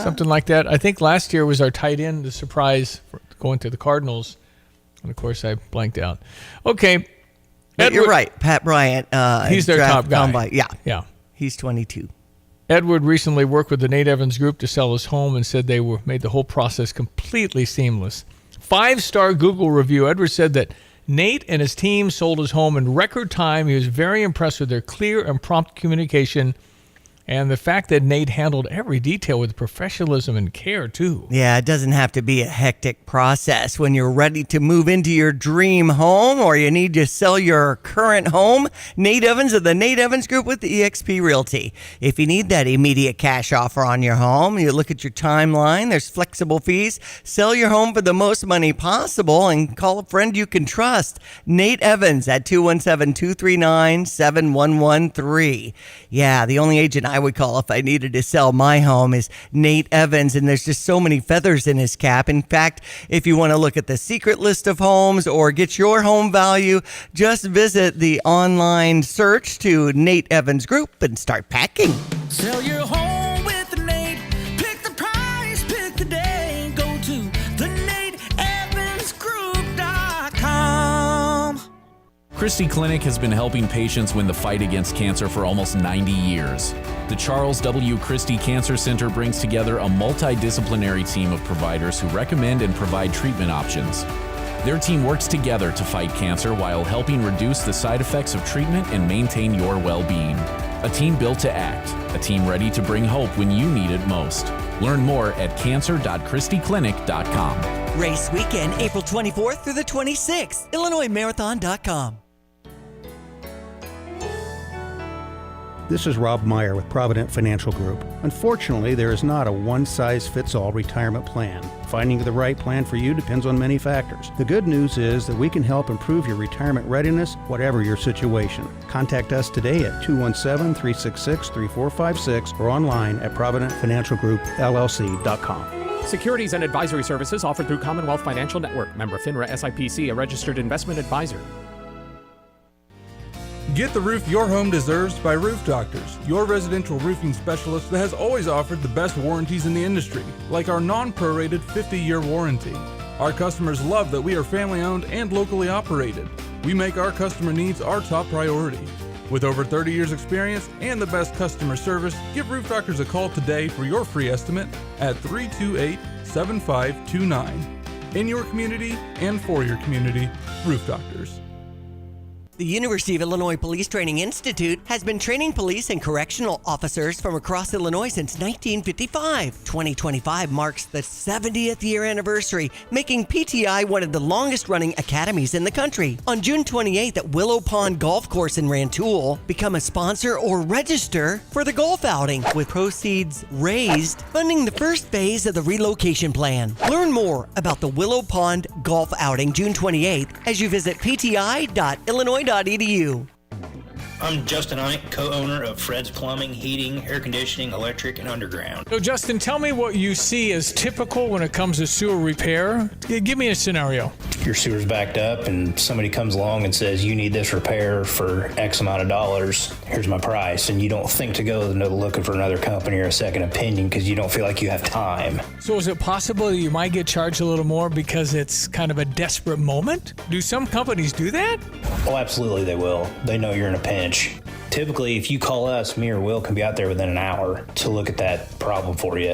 something like that. I think last year was our tight end, the surprise for going to the Cardinals. And of course, I blanked out. Okay. You're right. Pat Bryant. He's their top guy. Combine. Yeah. Yeah. He's 22. Edward recently worked with the Nate Evans Group to sell his home and said they made the whole process completely seamless. 5-star Google review. Edward said that Nate and his team sold his home in record time. He was very impressed with their clear and prompt communication and the fact that Nate handled every detail with professionalism and care, too. Yeah, it doesn't have to be a hectic process. When you're ready to move into your dream home or you need to sell your current home, Nate Evans of the Nate Evans Group with the eXp Realty. If you need that immediate cash offer on your home, you look at your timeline, there's flexible fees. Sell your home for the most money possible and call a friend you can trust. Nate Evans at 217-239-7113. Yeah, the only agent I would call if I needed to sell my home is Nate Evans, and there's just so many feathers in his cap. In fact, if you want to look at the secret list of homes or get your home value, just visit the online search to Nate Evans Group and start packing. Sell your home with Nate. Pick the price, pick the day. Go to theNateEvansGroup.com. Christie Clinic has been helping patients win the fight against cancer for almost 90 years. The Charles W. Christie Cancer Center brings together a multidisciplinary team of providers who recommend and provide treatment options. Their team works together to fight cancer while helping reduce the side effects of treatment and maintain your well-being. A team built to act, a team ready to bring hope when you need it most. Learn more at cancer.christieclinic.com. Race weekend, April 24th through the 26th, IllinoisMarathon.com. This is Rob Meyer with Provident Financial Group. Unfortunately, there is not a one-size-fits-all retirement plan. Finding the right plan for you depends on many factors. The good news is that we can help improve your retirement readiness, whatever your situation. Contact us today at 217-366-3456 or online at ProvidentFinancialGroupLLC.com. Securities and advisory services offered through Commonwealth Financial Network. Member FINRA SIPC, a registered investment advisor. Get the roof your home deserves by Roof Doctors, your residential roofing specialist that has always offered the best warranties in the industry, like our non-prorated 50-year warranty. Our customers love that we are family-owned and locally operated. We make our customer needs our top priority. With over 30 years experience and the best customer service, give Roof Doctors a call today for your free estimate at 328-7529. In your community and for your community, Roof Doctors. The University of Illinois Police Training Institute has been training police and correctional officers from across Illinois since 1955. 2025 marks the 70th year anniversary, making PTI one of the longest-running academies in the country. On June 28th at Willow Pond Golf Course in Rantoul, become a sponsor or register for the golf outing, with proceeds raised funding the first phase of the relocation plan. Learn more about the Willow Pond Golf Outing June 28th as you visit pti.illinois.edu. I'm Justin Ike, co-owner of Fred's Plumbing, Heating, Air Conditioning, Electric, and Underground. So, Justin, tell me what you see as typical when it comes to sewer repair. Give me a scenario. Your sewer's backed up and somebody comes along and says, you need this repair for X amount of dollars. Here's my price. And you don't think to go looking for another company or a second opinion because you don't feel like you have time. So is it possible that you might get charged a little more because it's kind of a desperate moment? Do some companies do that? Oh, absolutely they will. They know you're in a pinch. Typically, if you call us, me or Will can be out there within an hour to look at that problem for you.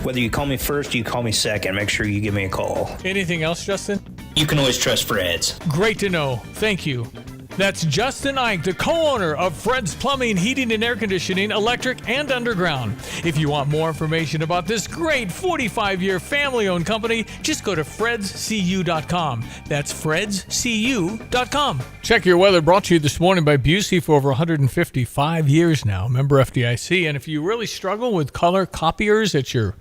Whether you call me first or you call me second, make sure you give me a call. Anything else, Justin? You can always trust Fred's. Great to know. Thank you. That's Justin Ike, the co-owner of Fred's Plumbing, Heating and Air Conditioning, Electric, and Underground. If you want more information about this great 45-year family-owned company, just go to fredscu.com. That's fredscu.com. Check your weather, brought to you this morning by Busey for over 155 years now. Member FDIC. And if you really struggle with color copiers at your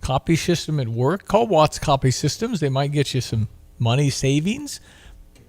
copy system at work, call Watts Copy Systems. They might get you some money savings.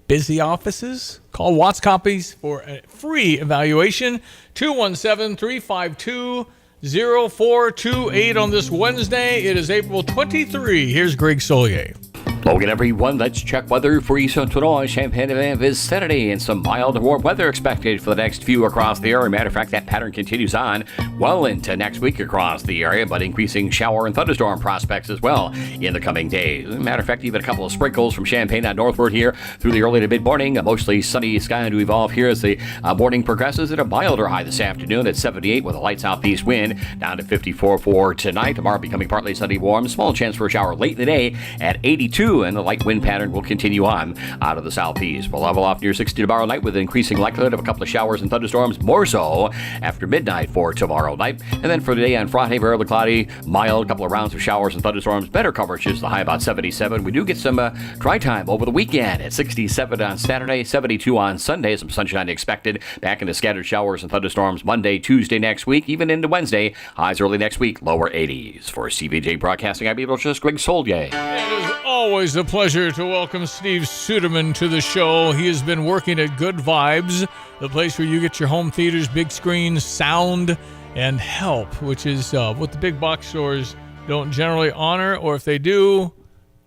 Busy offices? Call Watts Copies for a free evaluation. 217-352-0428 on this Wednesday. It is April 23. Here's Greg Solier. Logan, everyone, let's check weather for Eastern Illinois, Champaign and Vicinity, and some mild to warm weather expected for the next few across the area. Matter of fact, that pattern continues on well into next week across the area, but increasing shower and thunderstorm prospects as well in the coming days. Matter of fact, even a couple of sprinkles from Champaign on northward here through the early to mid-morning. A mostly sunny sky to evolve here as the morning progresses at a milder high this afternoon at 78 with a light southeast wind down to 54 for tonight. Tomorrow becoming partly sunny warm. Small chance for a shower late in the day at 82. And the light wind pattern will continue on out of the southeast. We'll level off near 60 tomorrow night with an increasing likelihood of a couple of showers and thunderstorms, more so after midnight for tomorrow night. And then for the day on Friday, very cloudy, mild, couple of rounds of showers and thunderstorms, better coverages, the high about 77. We do get some dry time over the weekend at 67 on Saturday, 72 on Sunday. Some sunshine expected. Back into scattered showers and thunderstorms Monday, Tuesday next week, even into Wednesday. Highs early next week, lower 80s. For CVJ Broadcasting, I'm just Greg Solier. It is always a pleasure to welcome Steve Suderman to the show. He has been working at Good Vibes, the place where you get your home theaters, big screens, sound, and help, which is what the big box stores don't generally honor, or if they do,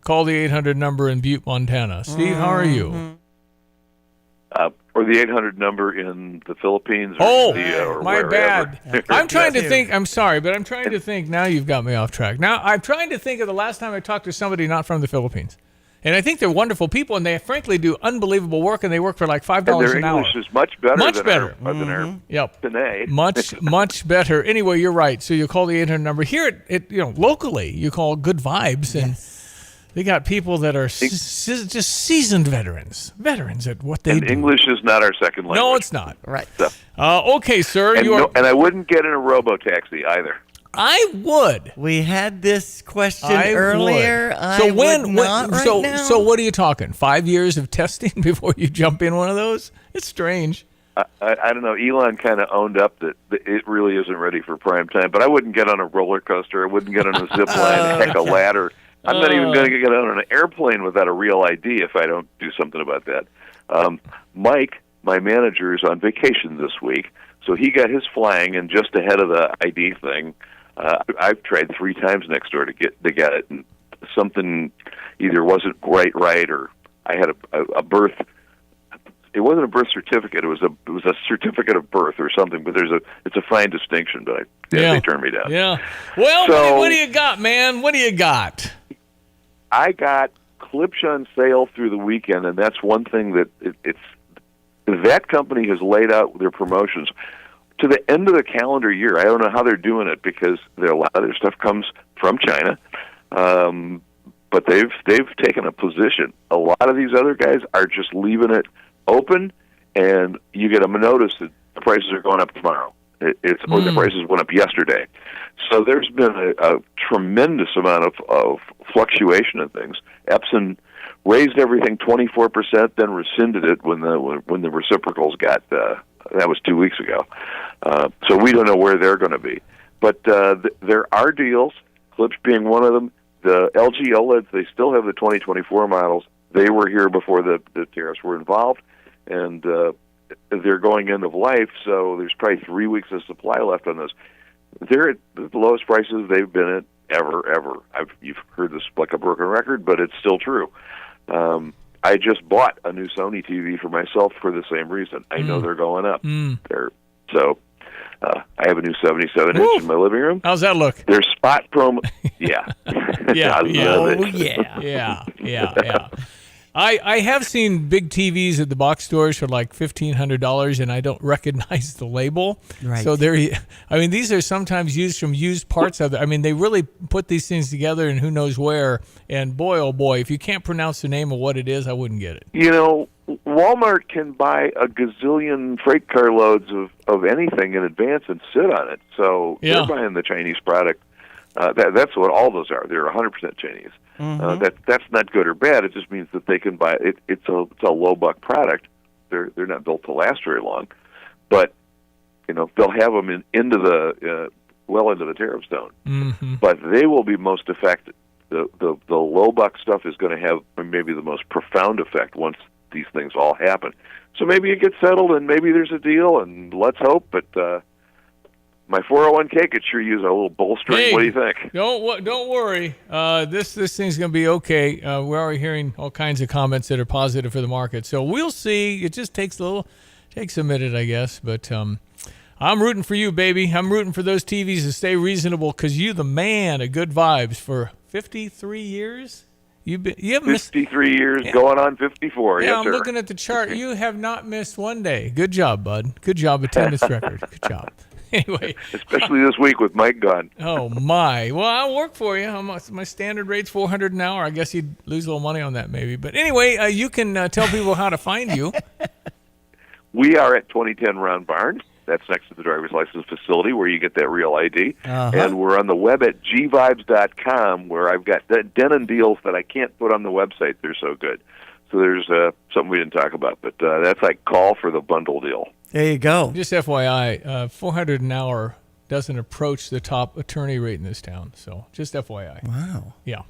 call the 800 number in Butte, Montana. Steve, how are you? Or the 800 number in the Philippines. Or or my wherever. bad. I'm trying to think. I'm sorry, but I'm trying to think. Now you've got me off track. Now I'm trying to think of the last time I talked to somebody not from the Philippines. And I think they're wonderful people, and they frankly do unbelievable work, and they work for like $5 an hour. Their English is much better Much than better. our Yep. today. Much better. Anyway, you're right. So you call the 800 number. Here, locally, you call Good Vibes, and they got people that are just seasoned veterans at what they do. English is not our second language. No, it's not. Right. So, okay, sir. and I wouldn't get in a robo-taxi either. I would. We had this question earlier. So now. what are you talking? 5 years of testing before you jump in one of those? It's strange. I don't know. Elon kind of owned up that it really isn't ready for prime time. But I wouldn't get on a roller coaster. I wouldn't get on a zip line, heck, a ladder. I'm not even going to get on an airplane without a real ID if I don't do something about that. Mike, my manager, is on vacation this week, so he got his flying, and just ahead of the ID thing, I've tried 3 times next door to get it, and something either wasn't quite right, or I had a birth. It wasn't a birth certificate; it was a certificate of birth or something. But it's a fine distinction. But they turned me down. Yeah. Well, so, what do you got, man? What do you got? I got clips on sale through the weekend, and that's one thing that that company has laid out their promotions to the end of the calendar year. I don't know how they're doing it because a lot of their stuff comes from China, but they've taken a position. A lot of these other guys are just leaving it open, and you get a notice that the prices are going up tomorrow. Or the prices went up yesterday. So there's been a tremendous amount of fluctuation in things. Epson raised everything 24%, then rescinded it when the reciprocals got. That was 2 weeks ago. So we don't know where they're going to be. But there are deals. Clips being one of them. The LG OLEDs, they still have the 2024 models. They were here before the tariffs were involved, and they're going end of life, so there's probably 3 weeks of supply left on those. They're at the lowest prices they've been at ever. You've heard this like a broken record, but it's still true. I just bought a new Sony TV for myself for the same reason. I know they're going up. I have a new 77-inch in my living room. How's that look? There's spot promo. Yeah. Yeah. I love it. I have seen big TVs at the box stores for like $1,500, and I don't recognize the label. Right. So these are sometimes used from used parts of it. I mean, they really put these things together and who knows where. And boy, oh boy, if you can't pronounce the name of what it is, I wouldn't get it. You know, Walmart can buy a gazillion freight car loads of anything in advance and sit on it. So they're buying the Chinese product. That's what all those are. They're 100% Chinese. That's not good or bad. It just means that they can buy it. It's a low buck product. They're not built to last very long, but they'll have them into the tariff zone. But they will be most affected. The low buck stuff is going to have maybe the most profound effect once these things all happen. So maybe it gets settled and maybe there's a deal, and let's hope. But my 401k could sure use a little bolstering. Hey, what do you think? Don't worry. This thing's going to be okay. We're already hearing all kinds of comments that are positive for the market. So we'll see. It just takes a minute, I guess. But I'm rooting for you, baby. I'm rooting for those TVs to stay reasonable because you're the man of good vibes for 53 years. You haven't missed 53 years, going on 54. Yeah, yes, I'm sir. looking at the chart. You have not missed one day. Good job, bud. Good job, attendance record. Good job. Anyway, especially this week with Mike gone. Oh my! Well, I'll work for you. My standard rate's $400 an hour. I guess you'd lose a little money on that, maybe. But anyway, you can tell people how to find you. We are at 2010 Round Barn. That's next to the driver's license facility where you get that real ID. And we're on the web at gvibes.com where I've got denim deals that I can't put on the website. They're so good. So there's something we didn't talk about, but that's like call for the bundle deal. There you go. Just FYI, $400 an hour doesn't approach the top attorney rate in this town. So just FYI. Wow. Yeah.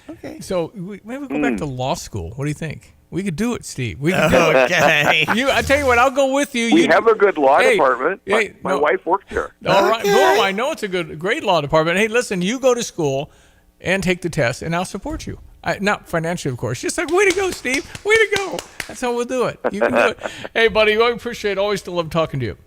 Okay. So maybe we'll go back to law school. What do you think? We could do it, Steve. We could do it. Okay. I tell you what, I'll go with you. We have a good law department. Hey, my wife worked there. All right. Boom, I know it's a great law department. Hey, listen, you go to school and take the test, and I'll support you. Not financially, of course. Just like, way to go, Steve. Way to go. That's how we'll do it. You can do it. Hey, buddy, I appreciate it. Always love talking to you.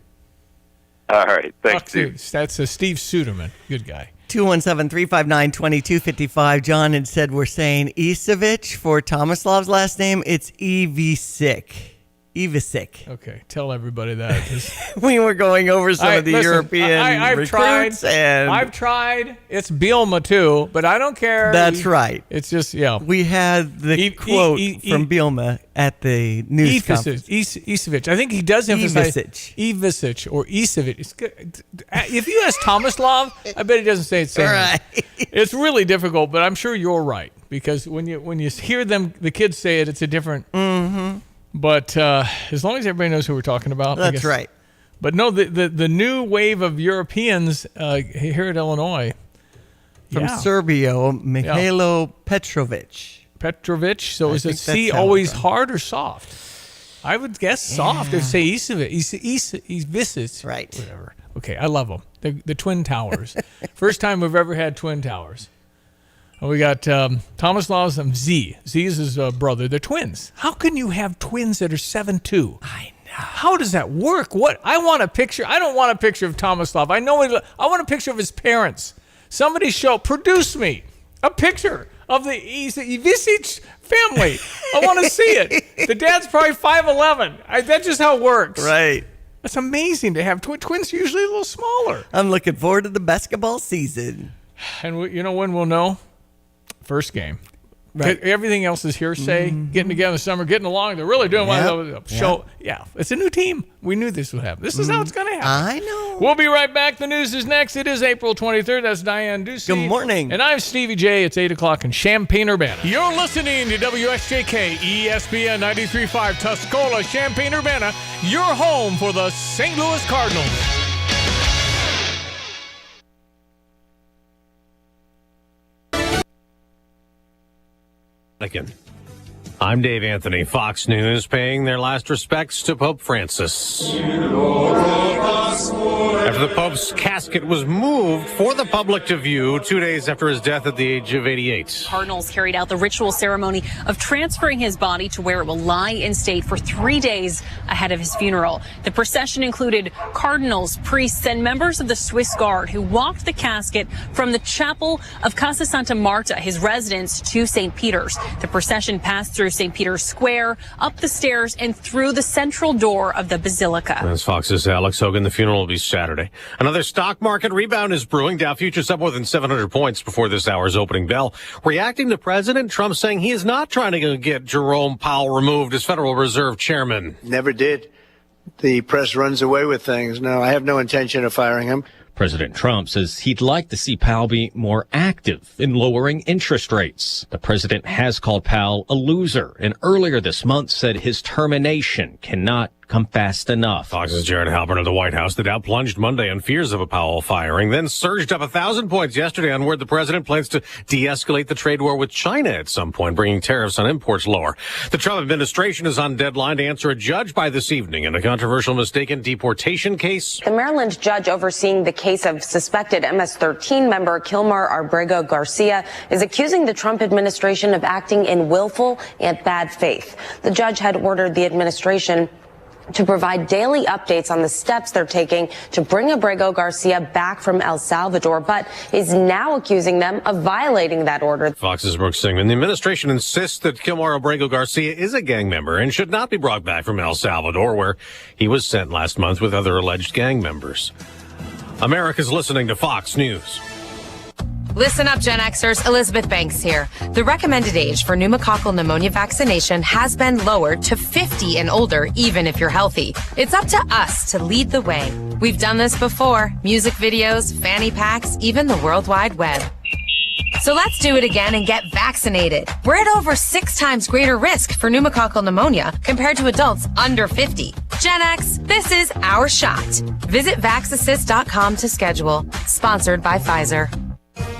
All right. Thanks, Steve. That's Steve Suderman. Good guy. 217-359-2255. John had said we're saying Isevich for Tomislav's last name. It's Ivisic. Okay, tell everybody that. We were going over some of the European recruits. I've tried. It's Bielma too, but I don't care. That's right. It's just, We had the quote from Bielma at the news conference. Isevich. I think he does emphasize Ivisic or Isevich. If you ask Tomislav, I bet he doesn't say it same. Right. It's really difficult, but I'm sure you're right because when you hear the kids say it, it's a different. Mm-hmm. But as long as everybody knows who we're talking about. That's right. But no, the new wave of Europeans here at Illinois. From Serbia, Mihailo Petrovic. So is it C always hard or soft? I would guess soft. If say Isevich. Right. Whatever. Okay, I love them. The Twin Towers. First time we've ever had Twin Towers. We got Tomislav's Z. Z is his brother. They're twins. How can you have twins that are 7'2"? I know. How does that work? What? I want a picture. I don't want a picture of Tomislav. I want a picture of his parents. Somebody produce me a picture of the Ivisic family. I want to see it. The dad's probably 5'11". That's just how it works. Right. It's amazing to have twins. Are usually a little smaller. I'm looking forward to the basketball season. And you know when we'll know? First game. Right. Everything else is hearsay. Getting together in the summer, getting along. They're really doing well. Show. Yeah, it's a new team. We knew this would happen. This is how it's going to happen. I know. We'll be right back. The news is next. It is April 23rd. That's Diane Ducey. Good morning. And I'm Stevie J. It's 8 o'clock in Champaign-Urbana. You're listening to WXJK ESPN 93.5 Tuscola, Champaign-Urbana, your home for the St. Louis Cardinals. I'm Dave Anthony. Fox News paying their last respects to Pope Francis. After the Pope's casket was moved for the public to view 2 days after his death at the age of 88. Cardinals carried out the ritual ceremony of transferring his body to where it will lie in state for 3 days ahead of his funeral. The procession included cardinals, priests, and members of the Swiss Guard who walked the casket from the chapel of Casa Santa Marta, his residence, to St. Peter's. The procession passed through St. Peter's Square, up the stairs, and through the central door of the basilica. As Fox's Alex Hogan, the funeral will be Saturday. Another stock market rebound is brewing. Dow futures up more than 700 points before this hour's opening bell, reacting to President Trump saying he is not trying to get Jerome Powell removed as Federal Reserve Chairman. Never did. The press runs away with things. No, I have no intention of firing him. President Trump says he'd like to see Powell be more active in lowering interest rates. The president has called Powell a loser, and earlier this month said his termination cannot come fast enough. Fox's Jared Halpern of the White House. The Dow plunged Monday on fears of a Powell firing, then surged up 1,000 points yesterday on word the president plans to de-escalate the trade war with China at some point, bringing tariffs on imports lower. The Trump administration is on deadline to answer a judge by this evening in a controversial mistaken deportation case. The Maryland judge overseeing the case of suspected MS-13 member Kilmar Abrego Garcia is accusing the Trump administration of acting in willful and bad faith. The judge had ordered the administration to provide daily updates on the steps they're taking to bring Abrego Garcia back from El Salvador, but is now accusing them of violating that order. Fox's Brooke Singman. The administration insists that Kilmar Abrego Garcia is a gang member and should not be brought back from El Salvador, where he was sent last month with other alleged gang members. America's listening to Fox News. Listen up, Gen Xers. Elizabeth Banks here. The recommended age for pneumococcal pneumonia vaccination has been lowered to 50 and older, even if you're healthy. It's up to us to lead the way. We've done this before. Music videos, fanny packs, even the World Wide Web. So let's do it again and get vaccinated. We're at over 6 times greater risk for pneumococcal pneumonia compared to adults under 50. Gen X, this is our shot. Visit vaxassist.com to schedule. Sponsored by Pfizer.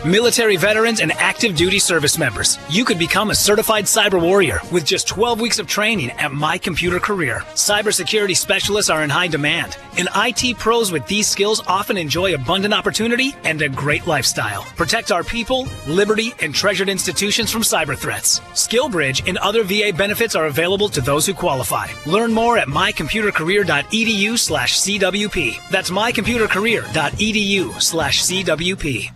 Military veterans and active duty service members, you could become a certified cyber warrior with just 12 weeks of training at My Computer Career. Cybersecurity specialists are in high demand, and IT pros with these skills often enjoy abundant opportunity and a great lifestyle. Protect our people, liberty, and treasured institutions from cyber threats. SkillBridge and other VA benefits are available to those who qualify. Learn more at mycomputercareer.edu/CWP. That's mycomputercareer.edu/CWP.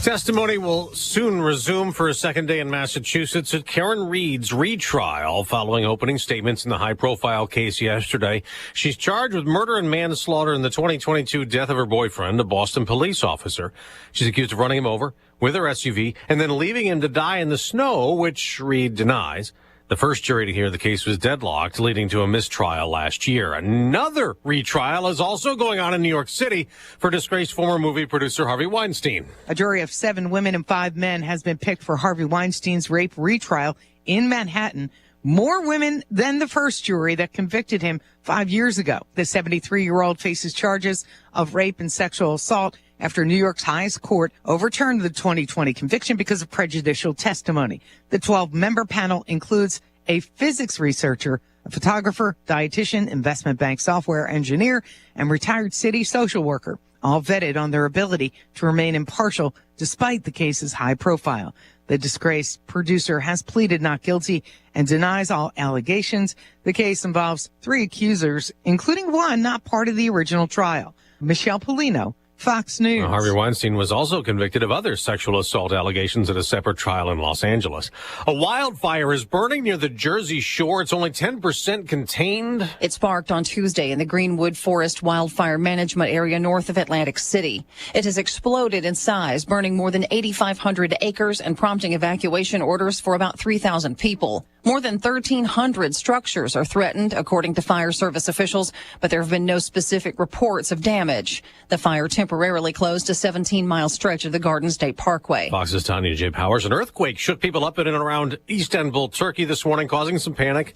Testimony will soon resume for a second day in Massachusetts at Karen Reed's retrial following opening statements in the high-profile case yesterday. She's charged with murder and manslaughter in the 2022 death of her boyfriend, a Boston police officer. She's accused of running him over with her SUV and then leaving him to die in the snow, which Reed denies. The first jury to hear the case was deadlocked, leading to a mistrial last year. Another retrial is also going on in New York City for disgraced former movie producer Harvey Weinstein. A jury of 7 women and 5 men has been picked for Harvey Weinstein's rape retrial in Manhattan. More women than the first jury that convicted him 5 years ago. The 73-year-old faces charges of rape and sexual assault after New York's highest court overturned the 2020 conviction because of prejudicial testimony. The 12-member panel includes a physics researcher, a photographer, dietitian, investment bank software engineer, and retired city social worker, all vetted on their ability to remain impartial despite the case's high profile. The disgraced producer has pleaded not guilty and denies all allegations. The case involves 3 accusers, including one not part of the original trial. Michelle Polino, Fox News. Harvey Weinstein was also convicted of other sexual assault allegations at a separate trial in Los Angeles. A wildfire is burning near the Jersey Shore. It's only 10% contained. It sparked on Tuesday in the Greenwood Forest Wildfire Management Area north of Atlantic City. It has exploded in size, burning more than 8,500 acres and prompting evacuation orders for about 3,000 people. More than 1,300 structures are threatened, according to fire service officials, but there have been no specific reports of damage. The fire temporarily closed a 17-mile stretch of the Garden State Parkway. Fox's Tanya J. Powers. An earthquake shook people up in and around Istanbul, Turkey this morning, causing some panic,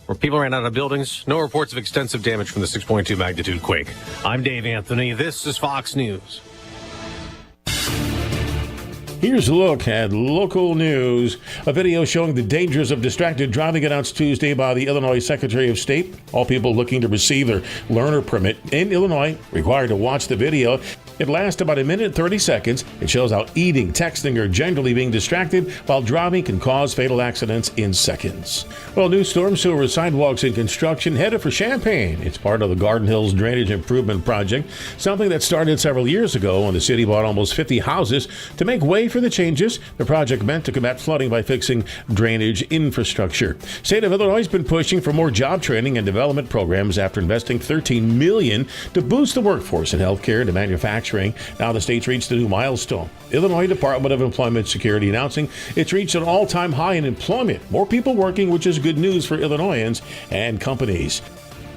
where people ran out of buildings. No reports of extensive damage from the 6.2 magnitude quake. I'm Dave Anthony. This is Fox News. Here's a look at local news. A video showing the dangers of distracted driving announced Tuesday by the Illinois Secretary of State. All people looking to receive their learner permit in Illinois required to watch the video. It lasts about a minute and 30 seconds. It shows how eating, texting, or generally being distracted while driving can cause fatal accidents in seconds. Well, new storm sewer sidewalks in construction headed for Champaign. It's part of the Garden Hills Drainage Improvement Project, something that started several years ago when the city bought almost 50 houses to make way for the changes. The project meant to combat flooding by fixing drainage infrastructure. State of Illinois has been pushing for more job training and development programs after investing $13 million to boost the workforce in healthcare and manufacturing. Now the state's reached a new milestone. Illinois Department of Employment Security announcing it's reached an all-time high in employment. More people working, which is good news for Illinoisans and companies.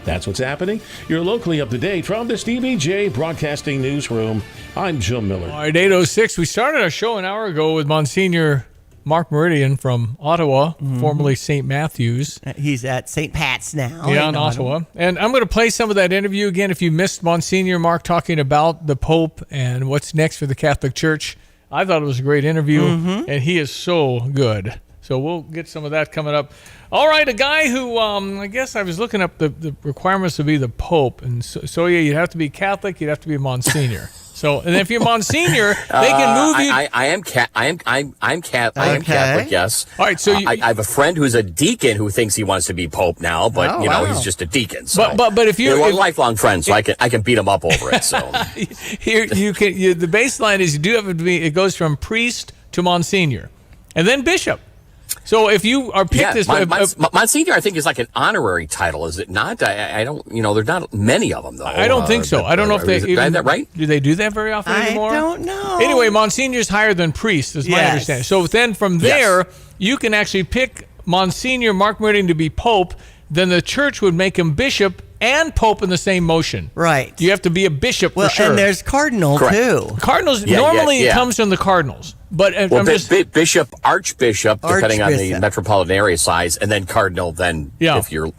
That's what's happening. You're locally up to date from the Stevie J Broadcasting Newsroom. I'm Jim Miller. All right, 8:06. We started our show an hour ago with Monsignor Mark Meridian from Ottawa, formerly St. Matthews. He's at St. Pat's now. Yeah, in Ottawa. And I'm going to play some of that interview again. If you missed Monsignor Mark talking about the Pope and what's next for the Catholic Church, I thought it was a great interview, and he is so good. So we'll get some of that coming up. All right, a guy who, I guess I was looking up the requirements to be the Pope. And so yeah, you'd have to be Catholic, you'd have to be a Monsignor. So, and if you're Monsignor, they can move you. I'm Catholic. Yes. All right. So I have a friend who's a deacon who thinks he wants to be Pope now, but he's just a deacon. So. But if we're lifelong friends, so I can beat him up over it. So here the baseline is you do have to be. It goes from priest to Monsignor, and then bishop. So if you are picked as Monsignor, I think is like an honorary title, is it not? I don't, there's not many of them though. I don't think so. I don't know if they is that right? Do they do that very often anymore? I don't know. Anyway, Monsignor is higher than priest, is my understanding. So then from there, you can actually pick Monsignor Mark Meridian to be Pope. Then the church would make him bishop and Pope in the same motion. Right. You have to be a bishop for sure. And there's cardinal too. Cardinals normally it comes from the cardinals. But bishop, archbishop, depending on the metropolitan area size, and then cardinal. Then if you're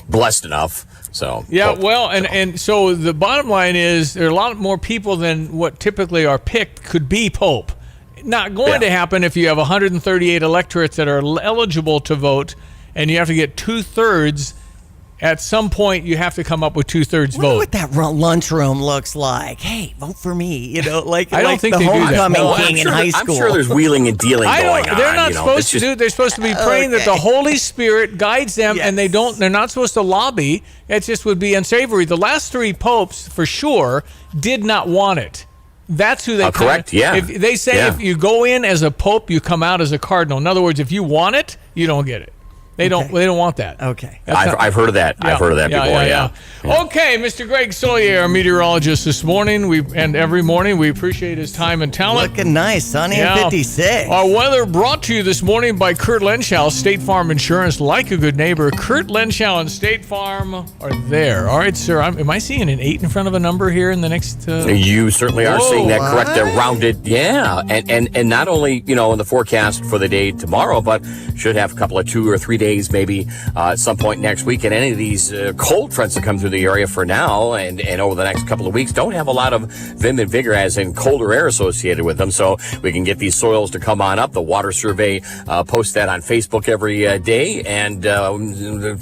blessed enough. So and so the bottom line is there are a lot more people than what typically are picked could be Pope. Not going to happen if you have 138 electorates that are eligible to vote, and you have to get 2/3. At some point, you have to come up with 2/3 vote. What that lunchroom looks like. Hey, vote for me. I don't like think the they do that. homecoming king in high school. I'm sure there's wheeling and dealing going on. They're not supposed to do. They're supposed to be praying that the Holy Spirit guides them, and they don't. They're not supposed to lobby. It just would be unsavory. The last 3 popes, for sure, did not want it. That's who they correct. Yeah. If they say if you go in as a pope, you come out as a cardinal. In other words, if you want it, you don't get it. They don't want that. Okay. I've heard of that. I've heard of that before. Yeah. Okay, Mr. Greg Solier, our meteorologist this morning. And every morning we appreciate his time and talent. Looking nice, sunny and 56. Our weather brought to you this morning by Kurt Lenschow, State Farm Insurance, like a good neighbor. Kurt Lenschow and State Farm are there. All right, sir. Am I seeing an 8 in front of a number here in the next? You certainly are seeing that correct. They're rounded. Yeah, and not only in the forecast for the day tomorrow, but should have a couple of 2 or 3 days maybe at some point next week. And any of these cold fronts that come through the area for now and over the next couple of weeks don't have a lot of vim and vigor as in colder air associated with them. So we can get these soils to come on up. The Water Survey posts that on Facebook every day. And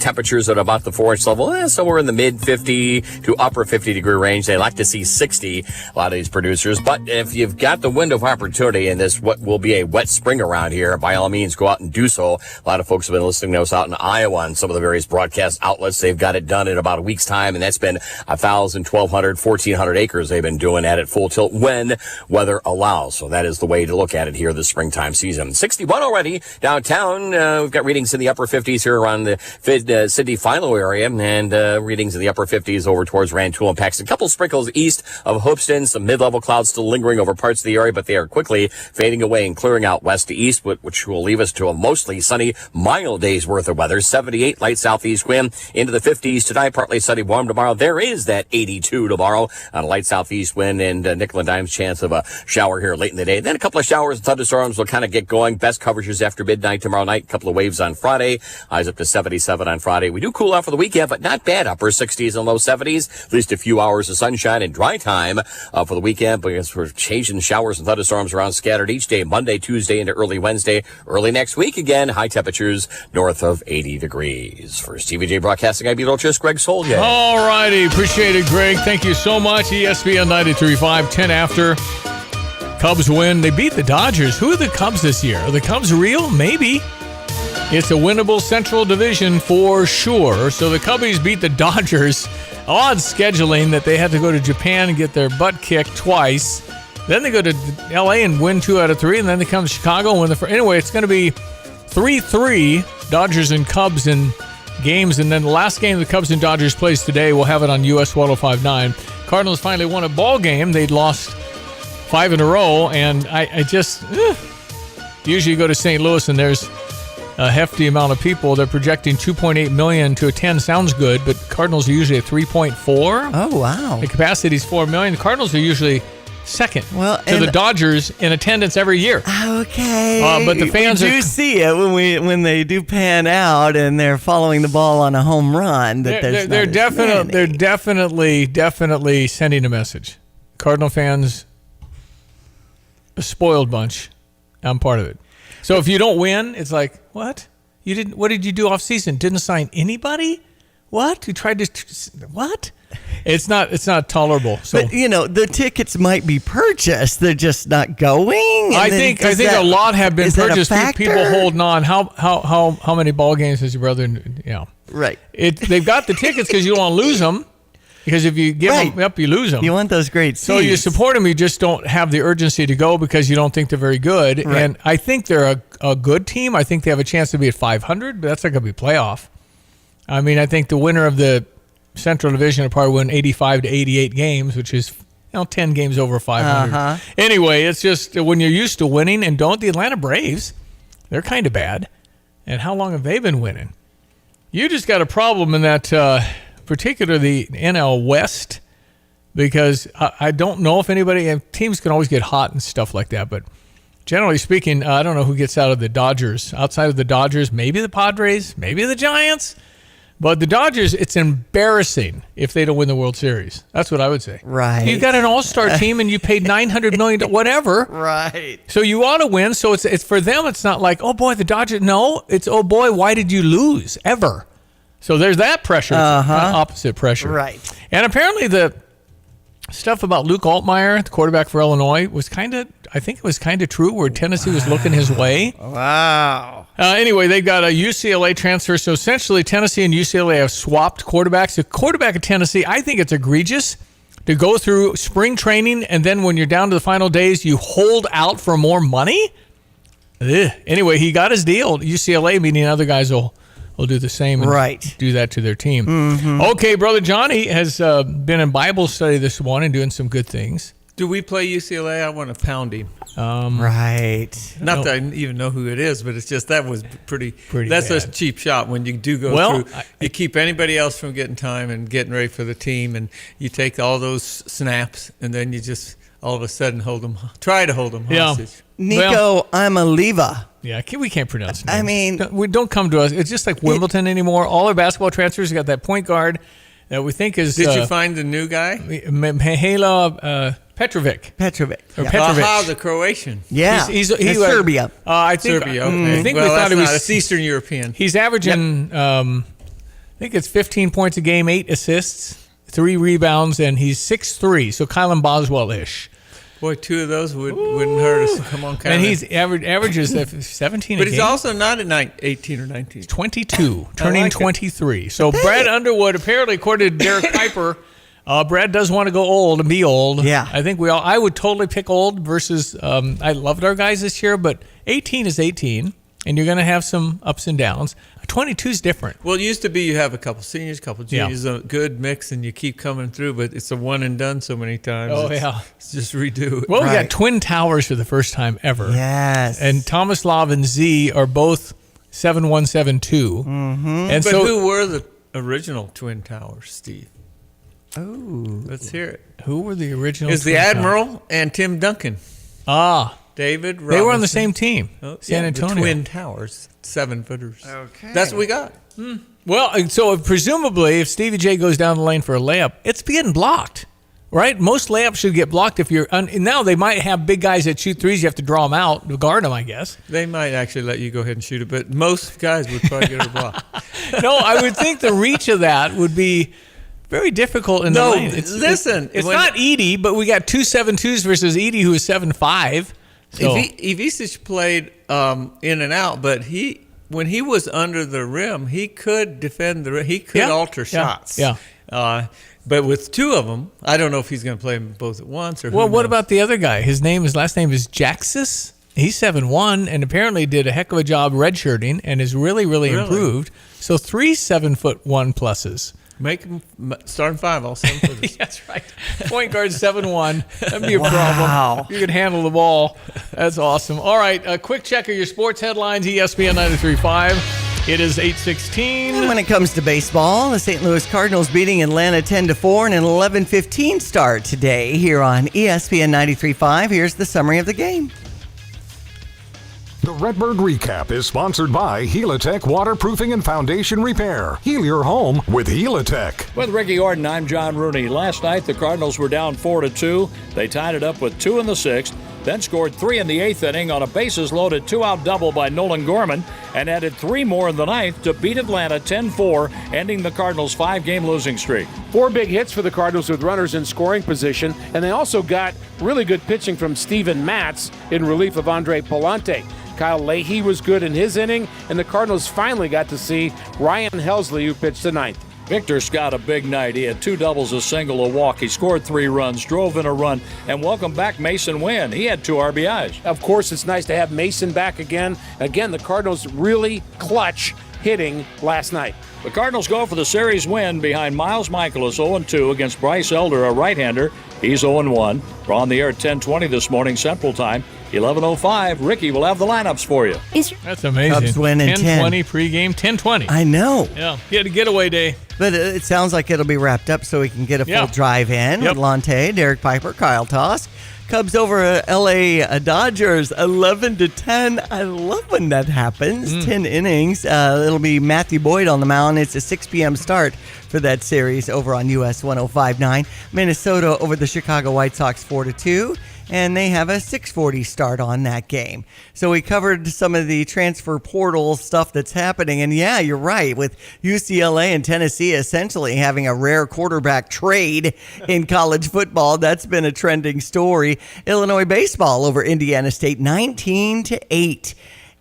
temperatures at about the 4-inch level, somewhere in the mid 50 to upper 50 degree range. They like to see 60, a lot of these producers. But if you've got the window of opportunity in this, what will be a wet spring around here, by all means, go out and do so. A lot of folks have been listening us out in Iowa on some of the various broadcast outlets. They've got it done in about a week's time, and that's been 1,000, 1,200, 1,400 acres they've been doing at it full tilt when weather allows. So that is the way to look at it here this springtime season. 61 already downtown. We've got readings in the upper 50s here around the Sydney Philo area, and readings in the upper 50s over towards Rantoul and Paxton. A couple sprinkles east of Hoopston. Some mid-level clouds still lingering over parts of the area, but they are quickly fading away and clearing out west to east, which will leave us to a mostly sunny, mild day's worth of weather. 78 light southeast wind into the 50s tonight. Partly sunny, warm tomorrow. There is that 82 tomorrow on a light southeast wind, and nickel and dime's chance of a shower here late in the day. Then a couple of showers and thunderstorms will kind of get going. Best coverages after midnight tomorrow night. A couple of waves on Friday. Highs up to 77 on Friday. We do cool off for the weekend, but not bad. Upper 60s and low 70s. At least a few hours of sunshine and dry time for the weekend, because we're changing showers and thunderstorms around scattered each day, Monday, Tuesday, into early Wednesday. Early next week, again, high temperatures north of 80 degrees. For TVJ Broadcasting, I'm meteorologist Greg Soldier. All righty. Appreciate it, Greg. Thank you so much. ESPN 93.5, 10 after. Cubs win. They beat the Dodgers. Who are the Cubs this year? Are the Cubs real? Maybe. It's a winnable Central Division for sure. So the Cubbies beat the Dodgers. Odd scheduling that they had to go to Japan and get their butt kicked twice. Then they go to L.A. and win 2 out of 3. And then they come to Chicago and win the first. Anyway, it's going to be 3-3 Dodgers and Cubs in games. And then the last game the Cubs and Dodgers plays today, we'll have it on US 105.9. Cardinals finally won a ball game. They'd lost 5 in a row. And I just usually go to St. Louis and there's a hefty amount of people. They're projecting 2.8 million to attend. Sounds good, but Cardinals are usually at 3.4. Oh, wow. The capacity is 4 million. The Cardinals are usually second to the Dodgers in attendance every year. Okay. But the fans do see it when they do pan out and they're following the ball on a home run. They're definitely sending a message. Cardinal fans, a spoiled bunch. I'm part of it. So if you don't win, it's like, what? You didn't? What did you do off season? Didn't sign anybody? What? You tried to? What? It's not tolerable. So, but the tickets might be purchased. They're just not going. I think a lot have been purchased. People holding on. How many ball games has your brother? Right. They've got the tickets because you don't want to lose them. Because if you give them up, you lose them. You want those great seats. So you support them. You just don't have the urgency to go because you don't think they're very good. Right. And I think they're a good team. I think they have a chance to be at 500, but that's not going to be playoff. I mean, I think the winner of the Central Division will probably win 85 to 88 games, which is 10 games over 500. Anyway, it's just when you're used to winning, and don't the Atlanta Braves, they're kind of bad. And how long have they been winning? You just got a problem in that particularly the NL West, because I don't know if anybody, teams can always get hot and stuff like that, but generally speaking, I don't know who gets out of the Dodgers. Outside of the Dodgers, maybe the Padres, maybe the Giants, but the Dodgers, it's embarrassing if they don't win the World Series. That's what I would say. Right. You got an all-star team and you paid $900 million, whatever. Right. So you ought to win. So it's for them, it's not like, oh boy, the Dodgers. No, it's, oh boy, why did you lose ever? So there's that pressure. It's kind of opposite pressure. Right. And apparently the stuff about Luke Altmaier, the quarterback for Illinois, was I think it was kind of true, where Tennessee was looking his way. Wow. Anyway, they've got a UCLA transfer. So essentially Tennessee and UCLA have swapped quarterbacks. The quarterback at Tennessee, I think it's egregious to go through spring training and then when you're down to the final days, you hold out for more money. Anyway, he got his deal. UCLA, meaning other guys will do the same and do that to their team. Mm-hmm. Okay, Brother Johnny has been in Bible study this morning doing some good things. Do we play UCLA? I want to pound him. Right. Not that I even know who it is, but it's just that was pretty that's bad. a cheap shot when you do go through. You keep anybody else from getting time and getting ready for the team, and you take all those snaps, and then you just all of a sudden try to hold them hostage. Nico, I'm a Leva. Yeah, we can't pronounce names. I mean, don't come to us. It's just like Wimbledon anymore. All our basketball transfers got that point guard that we think is. Did you find the new guy? Mihajlo Petrovic. Aha, the Croatian. Yeah, he's Serbia. I think Serbia. Okay. I think we thought he was it's Eastern European. He's averaging, I think it's 15 points a game, 8 assists, 3 rebounds, and he's 6'3", so Kylan Boswell-ish. Boy, 2 of those wouldn't hurt us. Come on, count. And he's averages 17 But a he's game. also not at 18 or 19. He's 22, turning like it. 23. So Brad Underwood, apparently, according to Derek Piper, Brad does want to go old and be old. Yeah. I think I would totally pick old versus, I loved our guys this year, but 18 is 18, and you're going to have some ups and downs. 22 is different. Well, it used to be you have a couple seniors, a couple juniors, a good mix, and you keep coming through, but it's a one and done so many times. Oh, It's just redo it. Well, we got Twin Towers for the first time ever. Yes. And Tomislav and Z are both 7172. And But so, who were the original Twin Towers, Steve? Oh. Let's hear it. who were the original? Is the Twin Admiral Towers? and Tim Duncan. David Robinson. They were on the same team, Oh, San yeah, Antonio. The Twin Towers, 7-footers. Okay. That's what we got. Well, so presumably, if Stevie J goes down the lane for a layup, it's getting blocked, right? Most layups should get blocked if you're. Now they might have big guys that shoot threes. You have to draw them out to guard them, I guess. They might actually let you go ahead and shoot it, but most guys would probably get a block. No, I would think the reach of that would be very difficult in the lane. Listen. It's not Edie, but we got 2 7-2s versus Edie, who is 7-5. So. Ivisic played in and out, but when he was under the rim, he could defend the rim. He could alter shots. Yeah. But with 2 of them, I don't know if he's going to play them both at once or. Well, what about the other guy? His last name is Jaxis. He's 7'1" and apparently did a heck of a job redshirting and is really, really improved. So 3 7'1" pluses. Make him starting 5, all 7-footers. That's right. Point guard 7'1". That'd be a problem. You can handle the ball. That's awesome. All right, a quick check of your sports headlines. ESPN 93.5. It is 8:16. And when it comes to baseball, the St. Louis Cardinals beating Atlanta 10-4 in an 11:15 start today here on ESPN 93.5. Here's the summary of the game. The Redbird Recap is sponsored by Helitech Waterproofing and Foundation Repair. Heal your home with Helitech. With Ricky Orton, I'm John Rooney. Last night, the Cardinals were down 4-2. They tied it up with 2 in the 6th, then scored 3 in the 8th inning on a bases-loaded 2-out double by Nolan Gorman, and added 3 more in the 9th to beat Atlanta 10-4, ending the Cardinals' 5-game losing streak. 4 big hits for the Cardinals with runners in scoring position, and they also got really good pitching from Steven Matz in relief of Andre Palante. Kyle Leahy was good in his inning, and the Cardinals finally got to see Ryan Helsley, who pitched the 9th. Victor Scott, a big night. He had 2 doubles, a single, a walk. He scored 3 runs, drove in a run, and welcome back Mason Wynn. He had 2 RBIs. Of course, it's nice to have Mason back again. Again, the Cardinals really clutch hitting last night. The Cardinals go for the series win behind Miles Michaelis 0-2 against Bryce Elder, a right-hander. He's 0-1. We're on the air at 10:20 this morning Central Time. 11:05. Ricky will have the lineups for you. That's amazing. Cubs win in 10:20 pregame, 10:20. I know. Yeah, he had a getaway day. But it sounds like it'll be wrapped up so we can get a full drive in with Lante, Derek Piper, Kyle Tosk. Cubs over LA Dodgers 11-10. I love when that happens. 10 innings. It'll be Matthew Boyd on the mound. It's a 6 p.m. start for that series over on US 105.9. Minnesota over the Chicago White Sox 4-2. And they have a 6:40 start on that game. So we covered some of the transfer portal stuff that's happening. And yeah, you're right. With UCLA and Tennessee essentially having a rare quarterback trade in college football, that's been a trending story. Illinois baseball over Indiana State 19-8.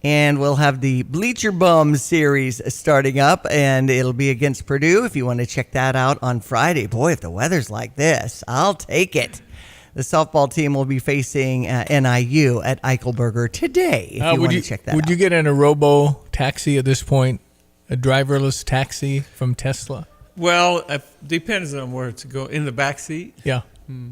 And we'll have the Bleacher Bum series starting up, and it'll be against Purdue if you want to check that out on Friday. Boy, if the weather's like this, I'll take it. The softball team will be facing NIU at Eichelberger today, if you want to check that out. Would you get in a robo-taxi at this point, a driverless taxi from Tesla? Well, it depends on where it's going. In the back seat? Yeah. No.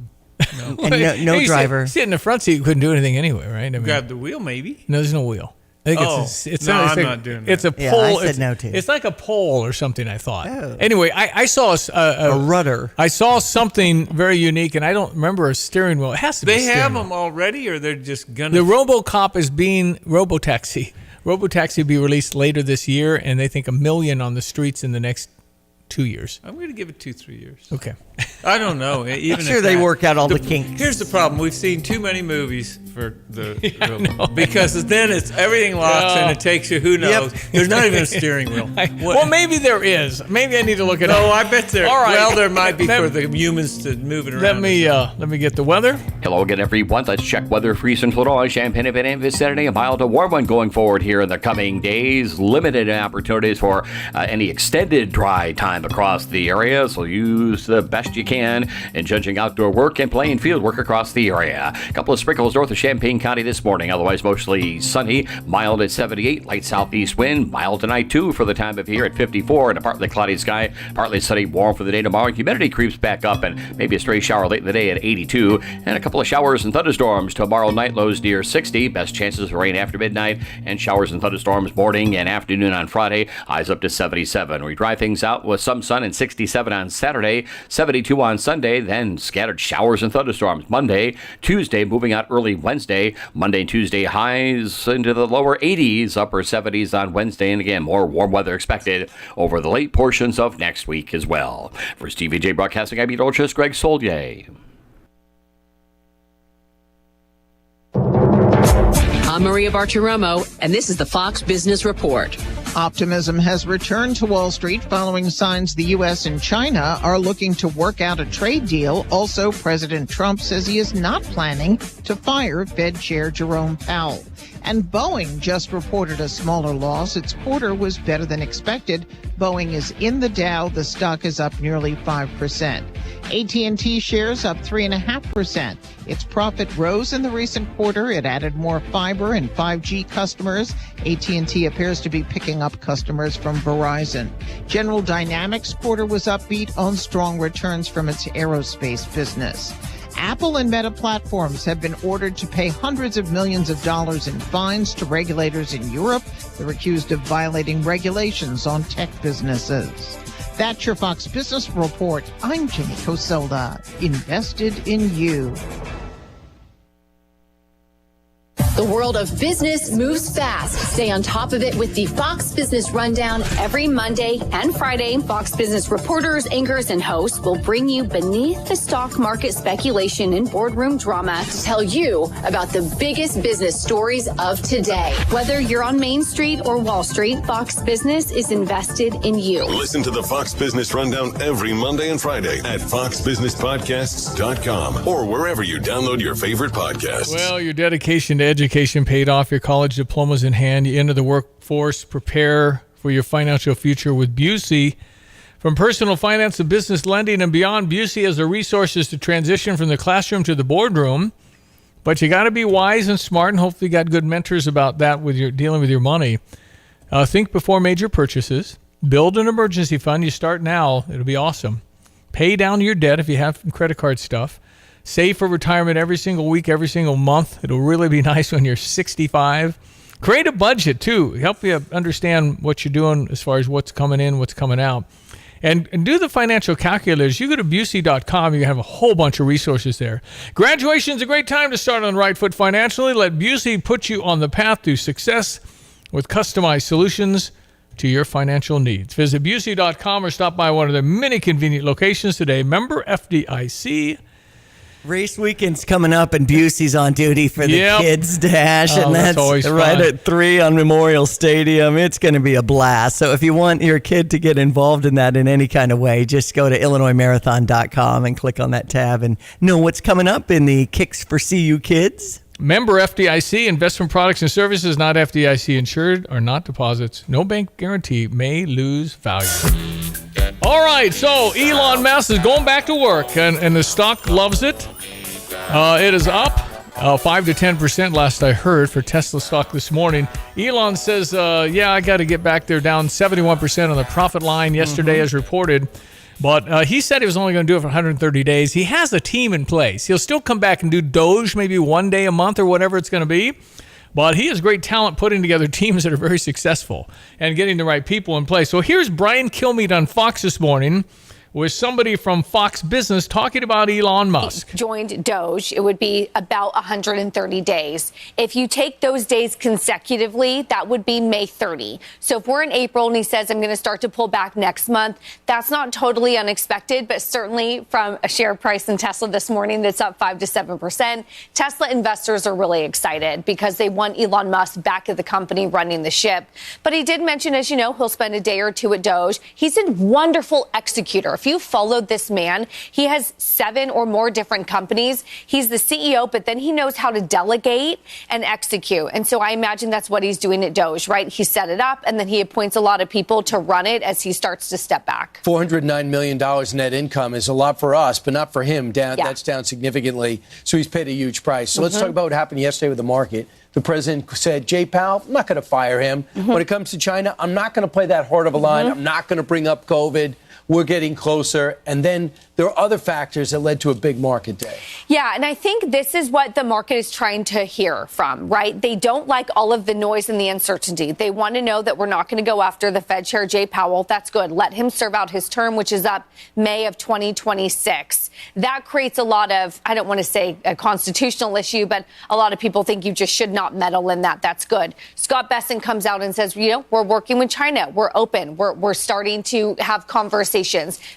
And no driver. Sit in the front seat, you couldn't do anything anyway, right? I mean, grab the wheel, maybe? No, there's no wheel. I think I'm not doing that. It's a pole. Yeah, I said no to. It's like a pole or something, I thought. Oh. Anyway, I saw a rudder. I saw something very unique, and I don't remember a steering wheel. It has to be. They have them already, or they're just gonna. The RoboCop is being RoboTaxi. RoboTaxi will be released later this year, and they think 1 million on the streets in the next 2 years. I'm going to give it 2-3 years. Okay. I don't know. Even I'm sure they work out all the kinks. Here's the problem: we've seen too many movies for because then it's everything locks and it takes you. Who knows? Yep. There's not even a steering wheel. Well, maybe there is. Maybe I need to look it up. No, I bet there. All right. Well, there might be for the humans to move it around. Let me get the weather. Hello again, everyone. Let's check weather for Eastern Illinois. Champaign and vicinity, a mild to warm one going forward here in the coming days. Limited opportunities for any extended dry time across the area, so use the best you can in judging outdoor work and playing field work across the area. A couple of sprinkles north of Champaign County this morning, otherwise mostly sunny. Mild at 78, light southeast wind. Mild tonight too for the time of year at 54, and a partly cloudy sky. Partly sunny, warm for the day tomorrow. Humidity creeps back up, and maybe a stray shower late in the day at 82, and a couple of showers and thunderstorms tomorrow night. Lows near 60. Best chances of rain after midnight, and showers and thunderstorms morning and afternoon on Friday. Highs up to 77. We dry things out with some sun and 67 on Saturday, 72 on Sunday, then scattered showers and thunderstorms Monday. Tuesday moving out early Wednesday. Monday and Tuesday highs into the lower 80s, upper 70s on Wednesday, and again more warm weather expected over the late portions of next week as well. For Stevie J Broadcasting, I'm meteorologist Greg Solier. I'm Maria Bartiromo, and this is the Fox Business Report. Optimism has returned to Wall Street following signs the U.S. and China are looking to work out a trade deal. Also, President Trump says he is not planning to fire Fed Chair Jerome Powell. And Boeing just reported a smaller loss. Its quarter was better than expected. Boeing is in the Dow. The stock is up nearly 5%. AT&T shares up 3.5%. Its profit rose in the recent quarter. It added more fiber and 5G customers. AT&T appears to be picking up customers from Verizon. General Dynamics quarter was upbeat on strong returns from its aerospace business. Apple and Meta Platforms have been ordered to pay hundreds of millions of dollars in fines to regulators in Europe. They're accused of violating regulations on tech businesses. That's your Fox Business Report. I'm Jenny Coselda. Invested in you. The world of business moves fast. Stay on top of it with the Fox Business Rundown every Monday and Friday. Fox Business reporters, anchors, and hosts will bring you beneath the stock market speculation and boardroom drama to tell you about the biggest business stories of today. Whether you're on Main Street or Wall Street, Fox Business is invested in you. Listen to the Fox Business Rundown every Monday and Friday at foxbusinesspodcasts.com or wherever you download your favorite podcasts. Well, your dedication to education paid off, your college diplomas in hand, you enter the workforce, prepare for your financial future with Busey. From personal finance to business lending and beyond, Busey has the resources to transition from the classroom to the boardroom. But you got to be wise and smart, and hopefully you got good mentors about that with your dealing with your money. Think before major purchases. Build an emergency fund. You start now. It'll be awesome. Pay down your debt if you have credit card stuff. Save for retirement every single week, every single month. It'll really be nice when you're 65. Create a budget, too. Help you understand what you're doing as far as what's coming in, what's coming out. And do the financial calculators. You go to Busey.com, you have a whole bunch of resources there. Graduation's a great time to start on the right foot financially. Let Busey put you on the path to success with customized solutions to your financial needs. Visit Busey.com or stop by one of their many convenient locations today. Member FDIC. Race weekend's coming up, and Busey's on duty for the Kids Dash, and that's right at 3 on Memorial Stadium. It's going to be a blast. So if you want your kid to get involved in that in any kind of way, just go to IllinoisMarathon.com and click on that tab and know what's coming up in the Kicks for CU Kids. Member FDIC. Investment products and services not FDIC insured are not deposits. No bank guarantee. May lose value. All right, so Elon Musk is going back to work, and the stock loves it. It is up 5 to 10% last I heard for Tesla stock this morning. Elon says, I got to get back there, down 71% on the profit line yesterday as reported. But he said he was only going to do it for 130 days. He has a team in place. He'll still come back and do Doge maybe one day a month or whatever it's going to be. But he has great talent putting together teams that are very successful and getting the right people in place. So here's Brian Kilmeade on Fox this morning with somebody from Fox Business talking about Elon Musk. Joined Doge, it would be about 130 days. If you take those days consecutively, that would be May 30. So if we're in April and he says, I'm going to start to pull back next month, that's not totally unexpected, but certainly from a share price in Tesla this morning that's up 5 to 7%. Tesla investors are really excited because they want Elon Musk back at the company running the ship. But he did mention, as you know, he'll spend a day or two at Doge. He's a wonderful executor. If you followed this man, he has 7 or more different companies. He's the CEO, but then he knows how to delegate and execute. And so I imagine that's what he's doing at Doge, right? He set it up and then he appoints a lot of people to run it as he starts to step back. $409 million net income is a lot for us, but not for him. That's down significantly. So he's paid a huge price. So let's talk about what happened yesterday with the market. The president said, Jay Powell, I'm not going to fire him. When it comes to China, I'm not going to play that hard of a line. I'm not going to bring up COVID. We're getting closer. And then there are other factors that led to a big market day. Yeah, and I think this is what the market is trying to hear from, right? They don't like all of the noise and the uncertainty. They want to know that we're not going to go after the Fed Chair, Jay Powell. That's good. Let him serve out his term, which is up May of 2026. That creates a lot of, I don't want to say a constitutional issue, but a lot of people think you just should not meddle in that. That's good. Scott Bessent comes out and says, we're working with China. We're open. We're starting to have conversations.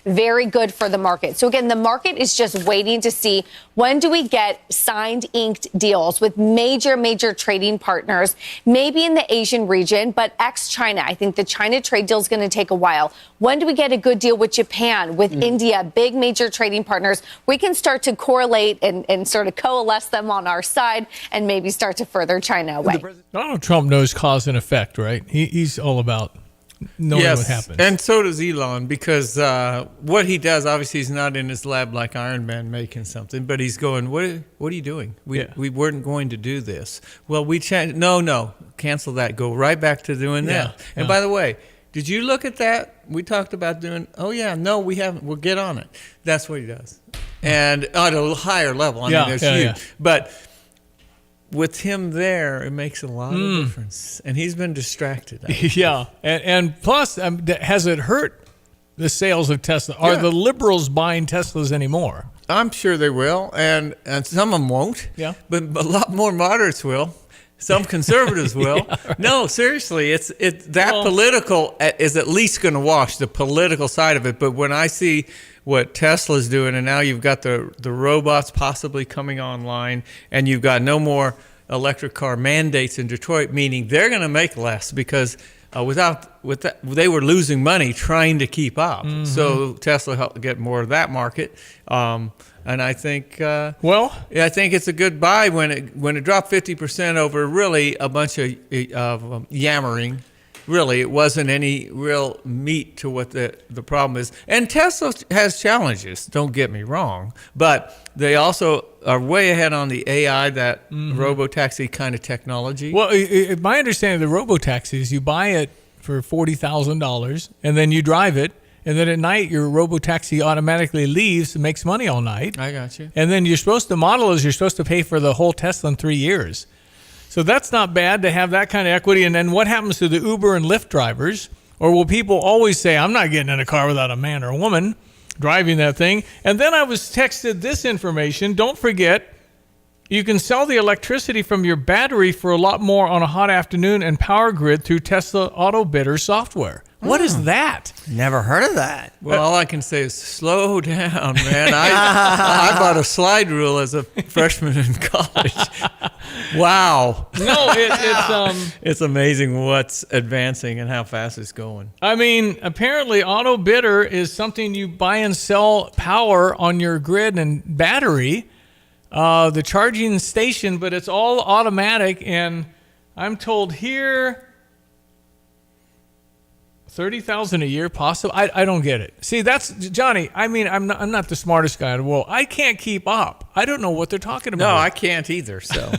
Very good for the market. So again, the market is just waiting to see when do we get signed, inked deals with major trading partners, maybe in the Asian region, but ex-China. I think the China trade deal is going to take a while. When do we get a good deal with Japan, with India, big major trading partners? We can start to correlate and sort of coalesce them on our side and maybe start to further China away. Donald Trump knows cause and effect, right? He's all about knowing what happens. And so does Elon, because what he does, obviously he's not in his lab like Iron Man making something, but he's going, what are you doing? We weren't going to do this. Well, we changed. No, cancel that. Go right back to doing that. And by the way, did you look at that? We talked about doing, no, we haven't. We'll get on it. That's what he does. And at a higher level. I mean, there's huge. But with him there, it makes a lot of difference. And he's been distracted. And plus, has it hurt the sales of Tesla? Are the liberals buying Teslas anymore? I'm sure they will, and some of them won't. Yeah. But a lot more moderates will. Some conservatives will. Right. No, seriously, political is at least going to wash the political side of it. But when I see what Tesla's doing, and now you've got the robots possibly coming online, and you've got no more electric car mandates in Detroit, meaning they're going to make less because they were losing money trying to keep up. So Tesla helped get more of that market. And I think, I think it's a good buy when it dropped 50% over really a bunch of yammering. Really, it wasn't any real meat to what the problem is. And Tesla has challenges, don't get me wrong, but they also are way ahead on the AI, that robo-taxi kind of technology. Well, my understanding of the robo-taxi is you buy it for $40,000 and then you drive it. And then at night, your robo-taxi automatically leaves and makes money all night. I got you. And then you're supposed to pay for the whole Tesla in 3 years. So that's not bad to have that kind of equity. And then what happens to the Uber and Lyft drivers? Or will people always say, I'm not getting in a car without a man or a woman driving that thing? And then I was texted this information. Don't forget, you can sell the electricity from your battery for a lot more on a hot afternoon and power grid through Tesla Auto Bidder software. What is that? Never heard of that. Well, all I can say is slow down, man. I bought a slide rule as a freshman in college. Wow. No, it's amazing what's advancing and how fast it's going. I mean, apparently Auto Bidder is something you buy and sell power on your grid and battery, the charging station, but it's all automatic. And I'm told here, $30,000 a year, possible. I don't get it. See, that's Johnny. I mean, I'm not the smartest guy in the world. I can't keep up. I don't know what they're talking about. No, I can't either. So,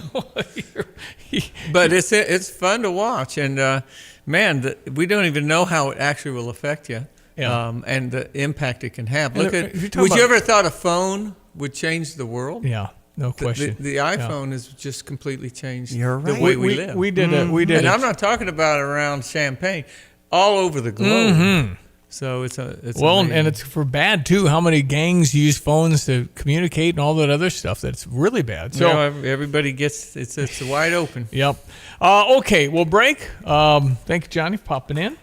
but it's fun to watch, and we don't even know how it actually will affect you, and the impact it can have. Would you ever thought a phone would change the world? Yeah. No question. The iPhone has just completely changed the way we live. We did it. And I'm not talking about around Champaign. All over the globe. So it's well, amazing. and it's for bad too. How many gangs use phones to communicate and all that other stuff? That's really bad. So everybody gets it's wide open. Yep. Okay, we'll break. Thank you, Johnny, for popping in.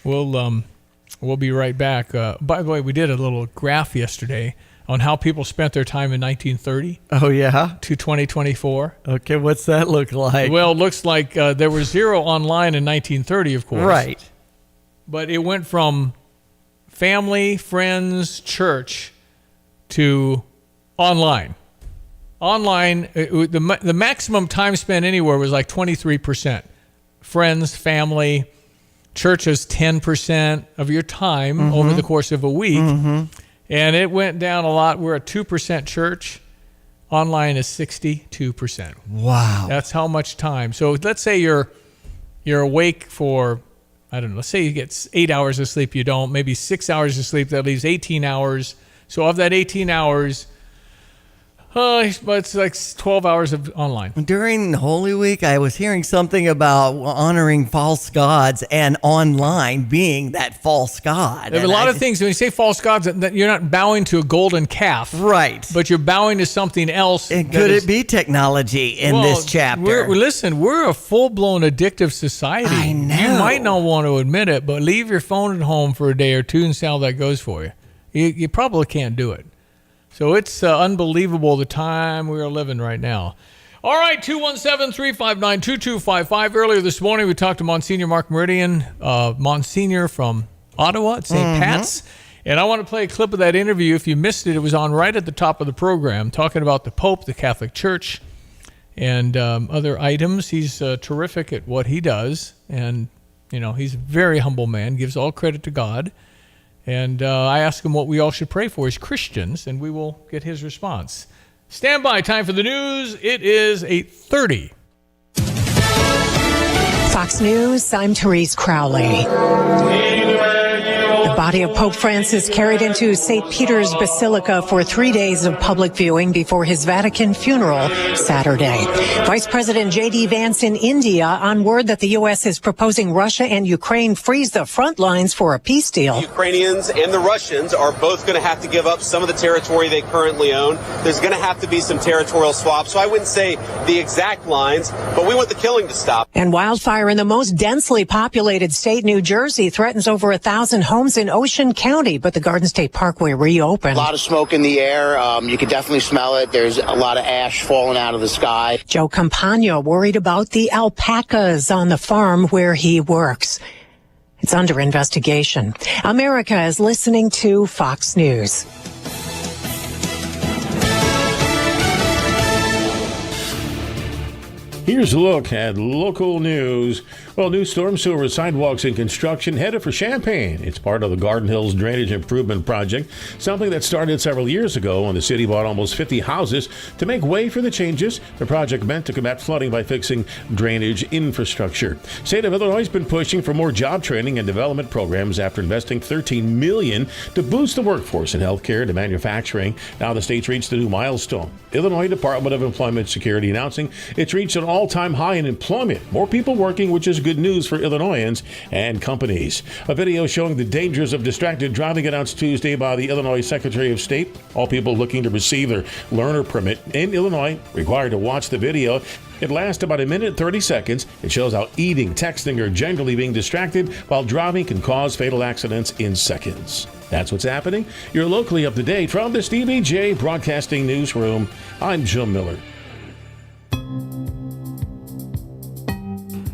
We'll be right back. By the way, we did a little graph yesterday on how people spent their time in 1930. Oh, yeah? To 2024. Okay, what's that look like? Well, it looks like there was zero online in 1930, of course. Right. But it went from family, friends, church to online. Online, the maximum time spent anywhere was like 23%. Friends, family, church is 10% of your time over the course of a week. And it went down a lot. We're a 2% church. Online is 62%. Wow. That's how much time. So let's say you're awake for, I don't know, let's say you get 8 hours of sleep. You don't. Maybe 6 hours of sleep. That leaves 18 hours. So of that 18 hours, it's like 12 hours of online. During Holy Week, I was hearing something about honoring false gods and online being that false god. There are a lot of things. When you say false gods, that you're not bowing to a golden calf. Right. But you're bowing to something else. And could it be technology in this chapter? Listen, we're a full-blown addictive society. I know. You might not want to admit it, but leave your phone at home for a day or two and see how that goes for you. You probably can't do it. So it's unbelievable the time we are living right now. All right, 217-359-2255. Earlier this morning, we talked to Monsignor Mark Meridian, Monsignor from Ottawa at St. Pat's. And I want to play a clip of that interview. If you missed it, it was on right at the top of the program, talking about the Pope, the Catholic Church, and other items. He's terrific at what he does. And, he's a very humble man, gives all credit to God. And I asked him what we all should pray for as Christians, and we will get his response. Stand by. Time for the news. It is 8:30. Fox News, I'm Therese Crowley. The body of Pope Francis carried into St. Peter's Basilica for 3 days of public viewing before his Vatican funeral Saturday. Vice President J.D. Vance in India on word that the U.S. is proposing Russia and Ukraine freeze the front lines for a peace deal. The Ukrainians and the Russians are both going to have to give up some of the territory they currently own. There's going to have to be some territorial swaps. So I wouldn't say the exact lines, but we want the killing to stop. And wildfire in the most densely populated state, New Jersey, threatens over 1,000 homes in Ocean County, but the Garden State Parkway reopened. A lot of smoke in the air. You can definitely smell it. There's a lot of ash falling out of the sky. Joe Campagna worried about the alpacas on the farm where he works. It's under investigation. America is listening to Fox News. Here's a look at local news. Well, new storm sewer sidewalks in construction headed for Champaign. It's part of the Garden Hills Drainage Improvement Project, something that started several years ago when the city bought almost 50 houses to make way for the changes. The project meant to combat flooding by fixing drainage infrastructure. State of Illinois has been pushing for more job training and development programs after investing $13 million to boost the workforce in healthcare to manufacturing. Now the state's reached a new milestone. Illinois Department of Employment Security announcing it's reached an all-time high in employment. More people working, which is good news for Illinoisans and companies. A video showing the dangers of distracted driving announced Tuesday by the Illinois Secretary of State. All people looking to receive their learner permit in Illinois required to watch the video. It lasts about 1 minute 30 seconds. It shows how eating, texting, or generally being distracted while driving can cause fatal accidents in seconds. That's what's happening. You're locally up to date from the Stevie J Broadcasting Newsroom. I'm Jim Miller.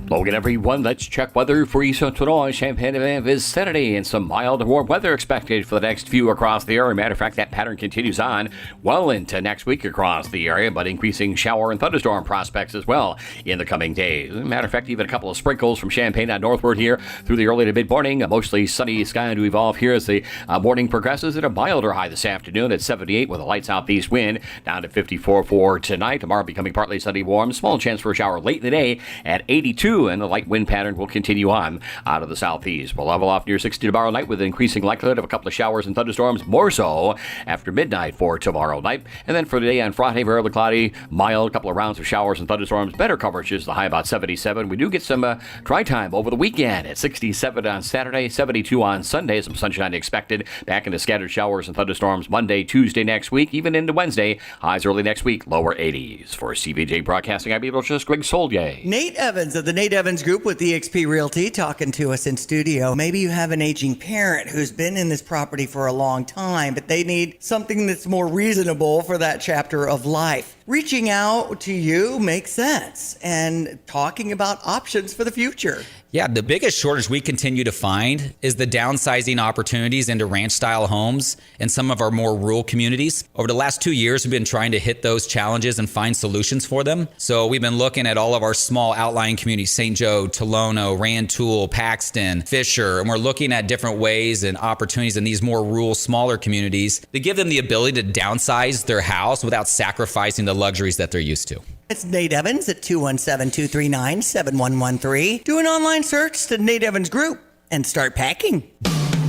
Hello again, everyone. Let's check weather for Eastern Illinois. Champaign and vicinity and some mild to warm weather expected for the next few across the area. Matter of fact, that pattern continues on well into next week across the area, but increasing shower and thunderstorm prospects as well in the coming days. Matter of fact, even a couple of sprinkles from Champaign on northward here through the early to mid-morning. A mostly sunny sky to evolve here as the morning progresses at a milder high this afternoon at 78 with a light southeast wind down to 54 for tonight. Tomorrow becoming partly sunny warm. Small chance for a shower late in the day at 82. 72, and the light wind pattern will continue on out of the southeast. We'll level off near 60 tomorrow night with an increasing likelihood of a couple of showers and thunderstorms, more so after midnight for tomorrow night. And then for the day on Friday, very cloudy, mild, couple of rounds of showers and thunderstorms, better coverages, the high about 77. We do get some dry time over the weekend at 67 on Saturday, 72 on Sunday. Some sunshine expected. Back into scattered showers and thunderstorms Monday, Tuesday next week, even into Wednesday. Highs early next week, lower 80s. For CVJ Broadcasting, I'm just Greg Soldier. Nate Evans of the Nate Evans Group with eXp Realty talking to us in studio. Maybe you have an aging parent who's been in this property for a long time, but they need something that's more reasonable for that chapter of life. Reaching out to you makes sense, and talking about options for the future. Yeah, the biggest shortage we continue to find is the downsizing opportunities into ranch-style homes in some of our more rural communities. Over the last 2 years, we've been trying to hit those challenges and find solutions for them. So we've been looking at all of our small outlying communities, St. Joe, Tolono, Rantoul, Paxton, Fisher, and we're looking at different ways and opportunities in these more rural, smaller communities to give them the ability to downsize their house without sacrificing the luxuries that they're used to. It's Nate Evans at 217-239-7113. Do an online search to Nate Evans Group and start packing.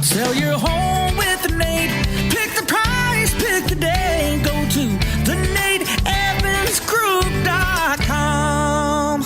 Sell your home with the Nate. Pick the price, pick the day. Go to thenateevansgroup.com.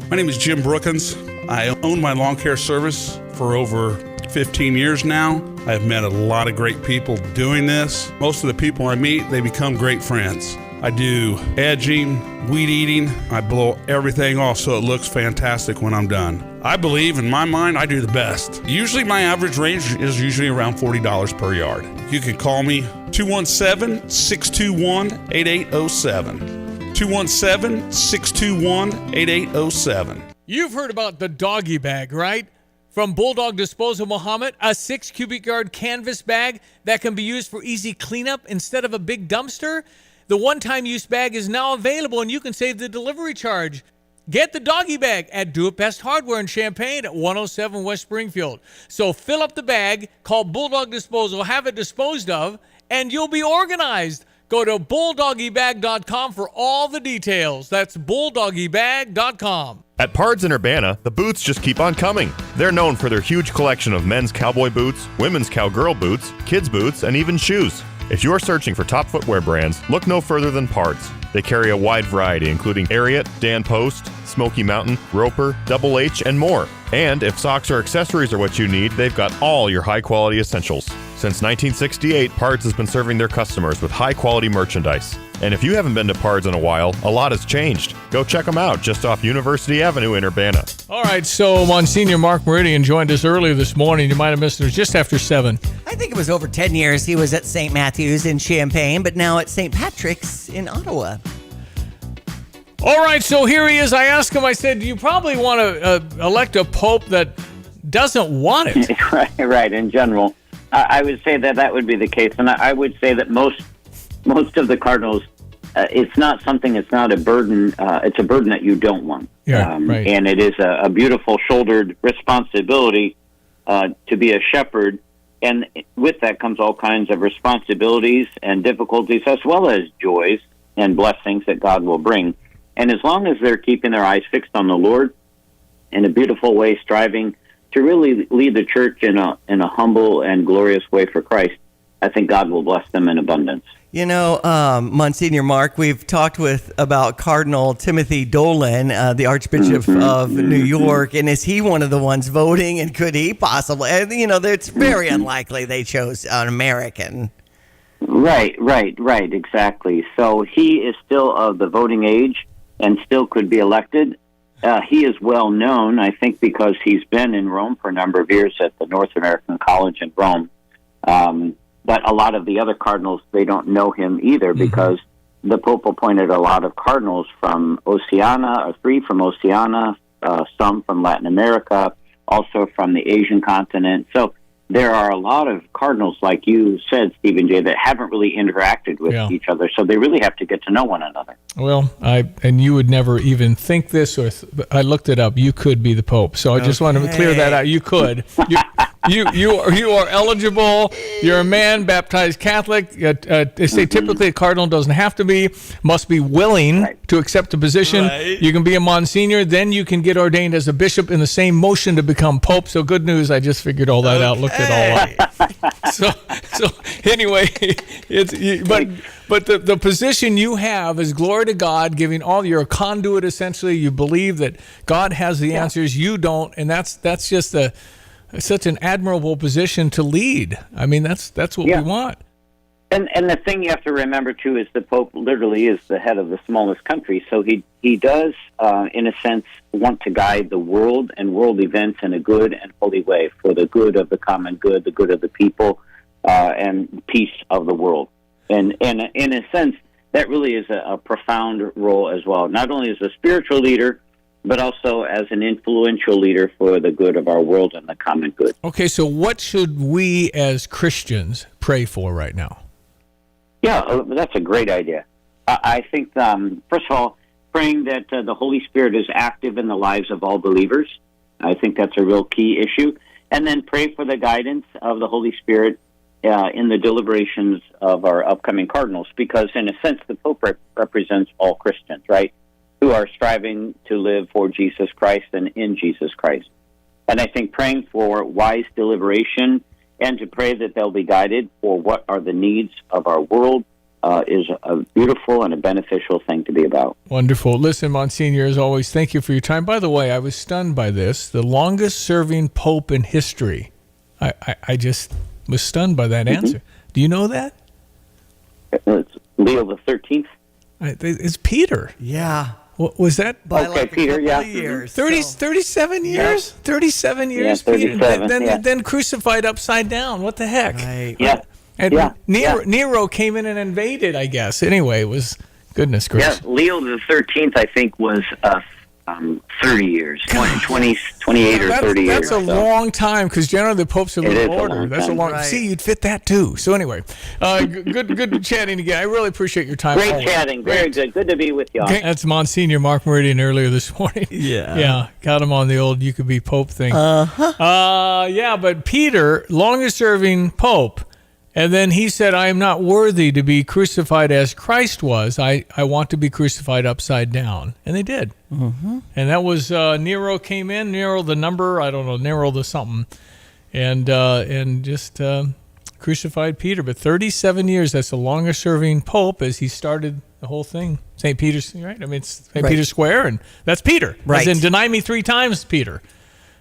My name is Jim Brookins. I own my lawn care service for over 15 years now. I've met a lot of great people doing this. Most of the people I meet, they become great friends. I do edging, weed eating. I blow everything off so it looks fantastic when I'm done. I believe, in my mind, I do the best. Usually my average range is usually around $40 per yard. You can call me 217-621-8807. 217-621-8807. You've heard about the doggy bag, right? From Bulldog Disposal Muhammad, a 6 cubic yard canvas bag that can be used for easy cleanup instead of a big dumpster. The one-time use bag is now available, and you can save the delivery charge. Get the doggy bag at Do It Best Hardware in Champaign at 107 West Springfield. So fill up the bag, call Bulldog Disposal, have it disposed of, and you'll be organized. Go to bulldoggybag.com for all the details. That's bulldoggybag.com. At Pards in Urbana, the boots just keep on coming. They're known for their huge collection of men's cowboy boots, women's cowgirl boots, kids' boots, and even shoes. If you're searching for top footwear brands, look no further than Pards. They carry a wide variety, including Ariat, Dan Post, Smoky Mountain, Roper, Double H, and more. And if socks or accessories are what you need, they've got all your high-quality essentials. Since 1968, Pards has been serving their customers with high-quality merchandise. And if you haven't been to Pards in a while, a lot has changed. Go check them out just off University Avenue in Urbana. All right, so Monsignor Mark Meridian joined us earlier this morning. You might have missed it. It was just after 7. I think it was over 10 years he was at St. Matthew's in Champaign, but now at St. Patrick's in Ottawa. All right, so here he is. I asked him, I said, you probably want to elect a pope that doesn't want it. Right, in general. I would say that would be the case. And I would say that most of the cardinals, it's not something, it's not a burden. It's a burden that you don't want. Yeah, right. And it is a beautiful shouldered responsibility to be a shepherd. And with that comes all kinds of responsibilities and difficulties, as well as joys and blessings that God will bring. And as long as they're keeping their eyes fixed on the Lord in a beautiful way, striving to really lead the church in a humble and glorious way for Christ, I think God will bless them in abundance. You know, Monsignor Mark, we've talked about Cardinal Timothy Dolan, the Archbishop of New York, and is he one of the ones voting, and could he possibly? You know, it's very unlikely they chose an American. Right, exactly. So he is still of the voting age and still could be elected. He is well known, I think, because he's been in Rome for a number of years at the North American College in Rome. But a lot of the other cardinals, they don't know him either, because the Pope appointed a lot of cardinals from Oceania, 3 from Oceania, some from Latin America, also from the Asian continent. So there are a lot of cardinals, like you said, Stephen J., that haven't really interacted with each other. So they really have to get to know one another. Well, and you would never even think this, or I looked it up. You could be the Pope. So I just wanted to clear that out. You could. you are eligible. You're a man, baptized Catholic. They say typically a cardinal doesn't have to be, must be willing to accept the position. Right. You can be a Monsignor, then you can get ordained as a bishop in the same motion to become Pope. So good news, I just figured all that out, looked it all up. So anyway, but the position you have is glory to God, giving you're a conduit essentially. You believe that God has the answers, you don't, and that's just such an admirable position to lead. I mean, that's what we want. And the thing you have to remember too is the Pope literally is the head of the smallest country, so he does in a sense want to guide the world and world events in a good and holy way for the good of the common good, the good of the people, and peace of the world. And in a sense, that really is a profound role as well, not only as a spiritual leader, but also as an influential leader for the good of our world and the common good. Okay, so what should we as Christians pray for right now? Yeah, that's a great idea. I think, first of all, praying that the Holy Spirit is active in the lives of all believers. I think that's a real key issue. And then pray for the guidance of the Holy Spirit in the deliberations of our upcoming cardinals, because in a sense, the Pope represents all Christians, right, who are striving to live for Jesus Christ and in Jesus Christ. And I think praying for wise deliberation and to pray that they'll be guided for what are the needs of our world is a beautiful and a beneficial thing to be about. Wonderful. Listen, Monsignor, as always, thank you for your time. By the way, I was stunned by this. The longest-serving pope in history. I just was stunned by that answer. Do you know that? It's Leo the 13th. It's Peter. Yeah. What was that? By like Peter, yeah. Years, 37 years? 37 years, yeah, Peter. 37, Then crucified upside down. What the heck? Right. Yeah. And Nero came in and invaded, I guess. Anyway, it was goodness gracious. Yeah, Leo the 13th, I think, was 30 years, 28 or 30 years. That's a long time, because generally the popes are a little older. That's a long time. See, you'd fit that too. So anyway, good chatting again. I really appreciate your time. Great chatting. Very good. Good to be with y'all. That's Monsignor Mark Meridian earlier this morning. Yeah, got him on the old "you could be pope" thing. Yeah, but Peter, longest serving pope. And then he said, I am not worthy to be crucified as Christ was. I want to be crucified upside down. And they did. Mm-hmm. And that was Nero came in. Nero the number, I don't know, Nero the something. And just crucified Peter. But 37 years, that's the longest serving pope as he started the whole thing. St. Peter's, right? I mean, it's St. Peter's Square, and that's Peter. Right. As in, deny me 3 times, Peter.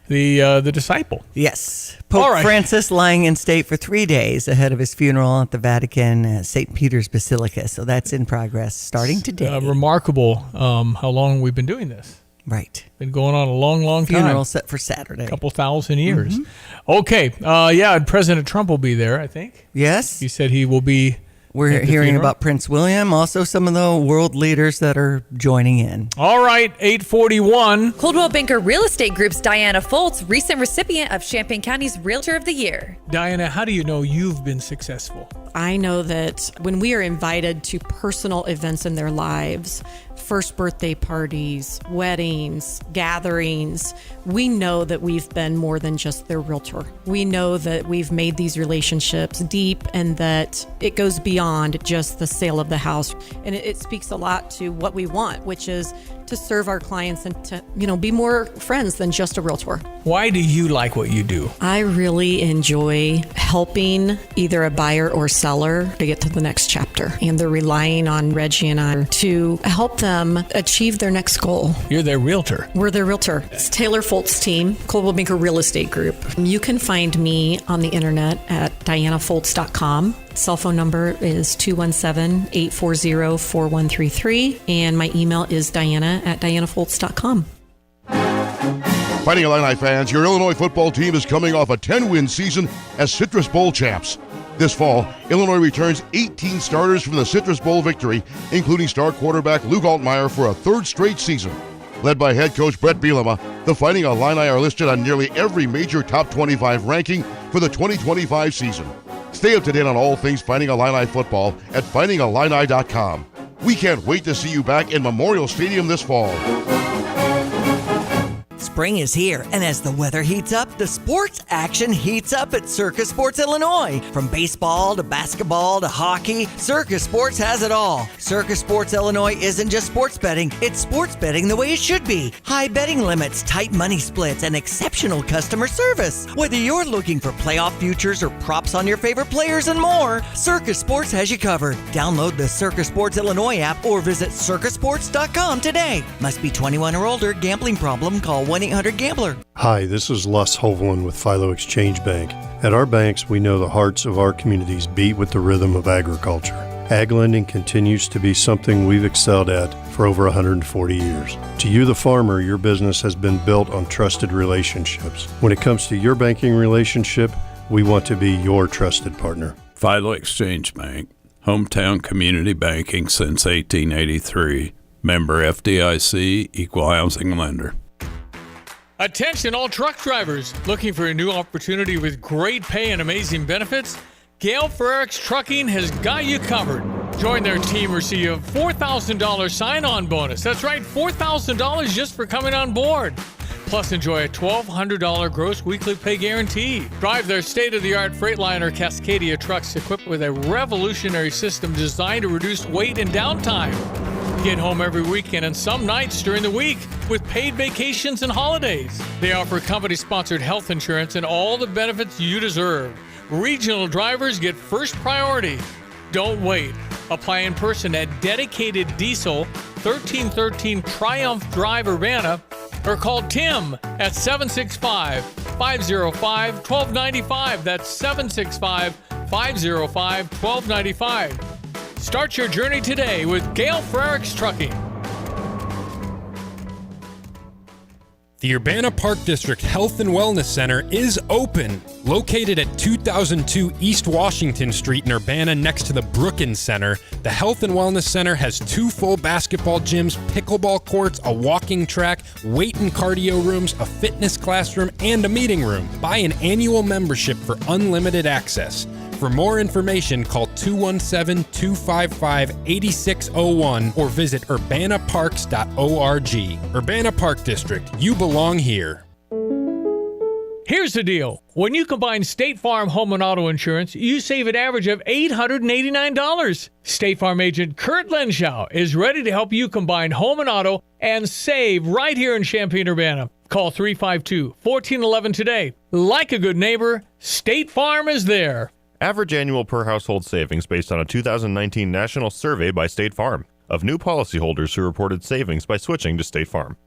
The disciple. Yes. Pope Francis lying in state for 3 days ahead of his funeral at the Vatican at St. Peter's Basilica. So that's in progress starting today. Remarkable how long we've been doing this. Right. Been going on a long time. Funeral set for Saturday. A couple thousand years. Mm-hmm. Okay. And President Trump will be there, I think. Yes. He said he will be. We're hearing about Prince William, also some of the world leaders that are joining in. All right, 8:41. Coldwell Banker Real Estate Group's Diana Foltz, recent recipient of Champaign County's Realtor of the Year. Diana, how do you know you've been successful? I know that when we are invited to personal events in their lives, first birthday parties, weddings, gatherings, we know that we've been more than just their realtor. We know that we've made these relationships deep and that it goes beyond just the sale of the house. And it speaks a lot to what we want, which is to serve our clients and to, be more friends than just a realtor. Why do you like what you do? I really enjoy helping either a buyer or seller to get to the next chapter. And they're relying on Reggie and I to help them achieve their next goal. You're their realtor. We're their realtor. It's Taylor Foltz team, Coldwell Banker Real Estate Group. You can find me on the internet at dianafoltz.com. Cell phone number is 217-840-4133. And my email is diana@dianafoltz.com. Fighting Illini fans, your Illinois football team is coming off a 10-win season as Citrus Bowl champs. This fall, Illinois returns 18 starters from the Citrus Bowl victory, including star quarterback Luke Altmaier for a 3rd straight season. Led by head coach Brett Bielema, the Fighting Illini are listed on nearly every major top 25 ranking for the 2025 season. Stay up to date on all things Fighting Illini football at fightingillini.com. We can't wait to see you back in Memorial Stadium this fall. Spring is here, and as the weather heats up, the sports action heats up at Circus Sports Illinois. From baseball to basketball to hockey, Circus Sports has it all. Circus Sports Illinois isn't just sports betting, it's sports betting the way it should be. High betting limits, tight money splits, and exceptional customer service. Whether you're looking for playoff futures or props on your favorite players and more, Circus Sports has you covered. Download the Circus Sports Illinois app or visit circusports.com today. Must be 21 or older. Gambling problem? Call 1-800-GAMBLER. Hi, this is Les Hovland with Philo Exchange Bank. At our banks, we know the hearts of our communities beat with the rhythm of agriculture. Ag lending continues to be something we've excelled at for over 140 years. To you, the farmer, your business has been built on trusted relationships. When it comes to your banking relationship, we want to be your trusted partner. Philo Exchange Bank, hometown community banking since 1883. Member FDIC, equal housing lender. Attention all truck drivers looking for a new opportunity with great pay and amazing benefits. Gale Frericks Trucking has got you covered. Join their team, receive a $4,000 sign-on bonus. That's right, $4,000 just for coming on board. Plus, enjoy a $1,200 gross weekly pay guarantee. Drive their state-of-the-art Freightliner Cascadia trucks equipped with a revolutionary system designed to reduce weight and downtime. Get home every weekend and some nights during the week with paid vacations and holidays. They offer company-sponsored health insurance and all the benefits you deserve. Regional drivers get first priority. Don't wait. Apply in person at Dedicated Diesel, 1313 Triumph Drive, Urbana, or call Tim at 765-505-1295. That's 765-505-1295. Start your journey today with Gale Frericks Trucking. The Urbana Park District Health and Wellness Center is open. Located at 2002 East Washington Street in Urbana next to the Brookins Center, the Health and Wellness Center has 2 full basketball gyms, pickleball courts, a walking track, weight and cardio rooms, a fitness classroom, and a meeting room. Buy an annual membership for unlimited access. For more information, call 217-255-8601 or visit urbanaparks.org. Urbana Park District, you belong here. Here's the deal. When you combine State Farm home and auto insurance, you save an average of $889. State Farm agent Kurt Lenschow is ready to help you combine home and auto and save right here in Champaign-Urbana. Call 352-1411 today. Like a good neighbor, State Farm is there. Average annual per household savings based on a 2019 national survey by State Farm of new policyholders who reported savings by switching to State Farm.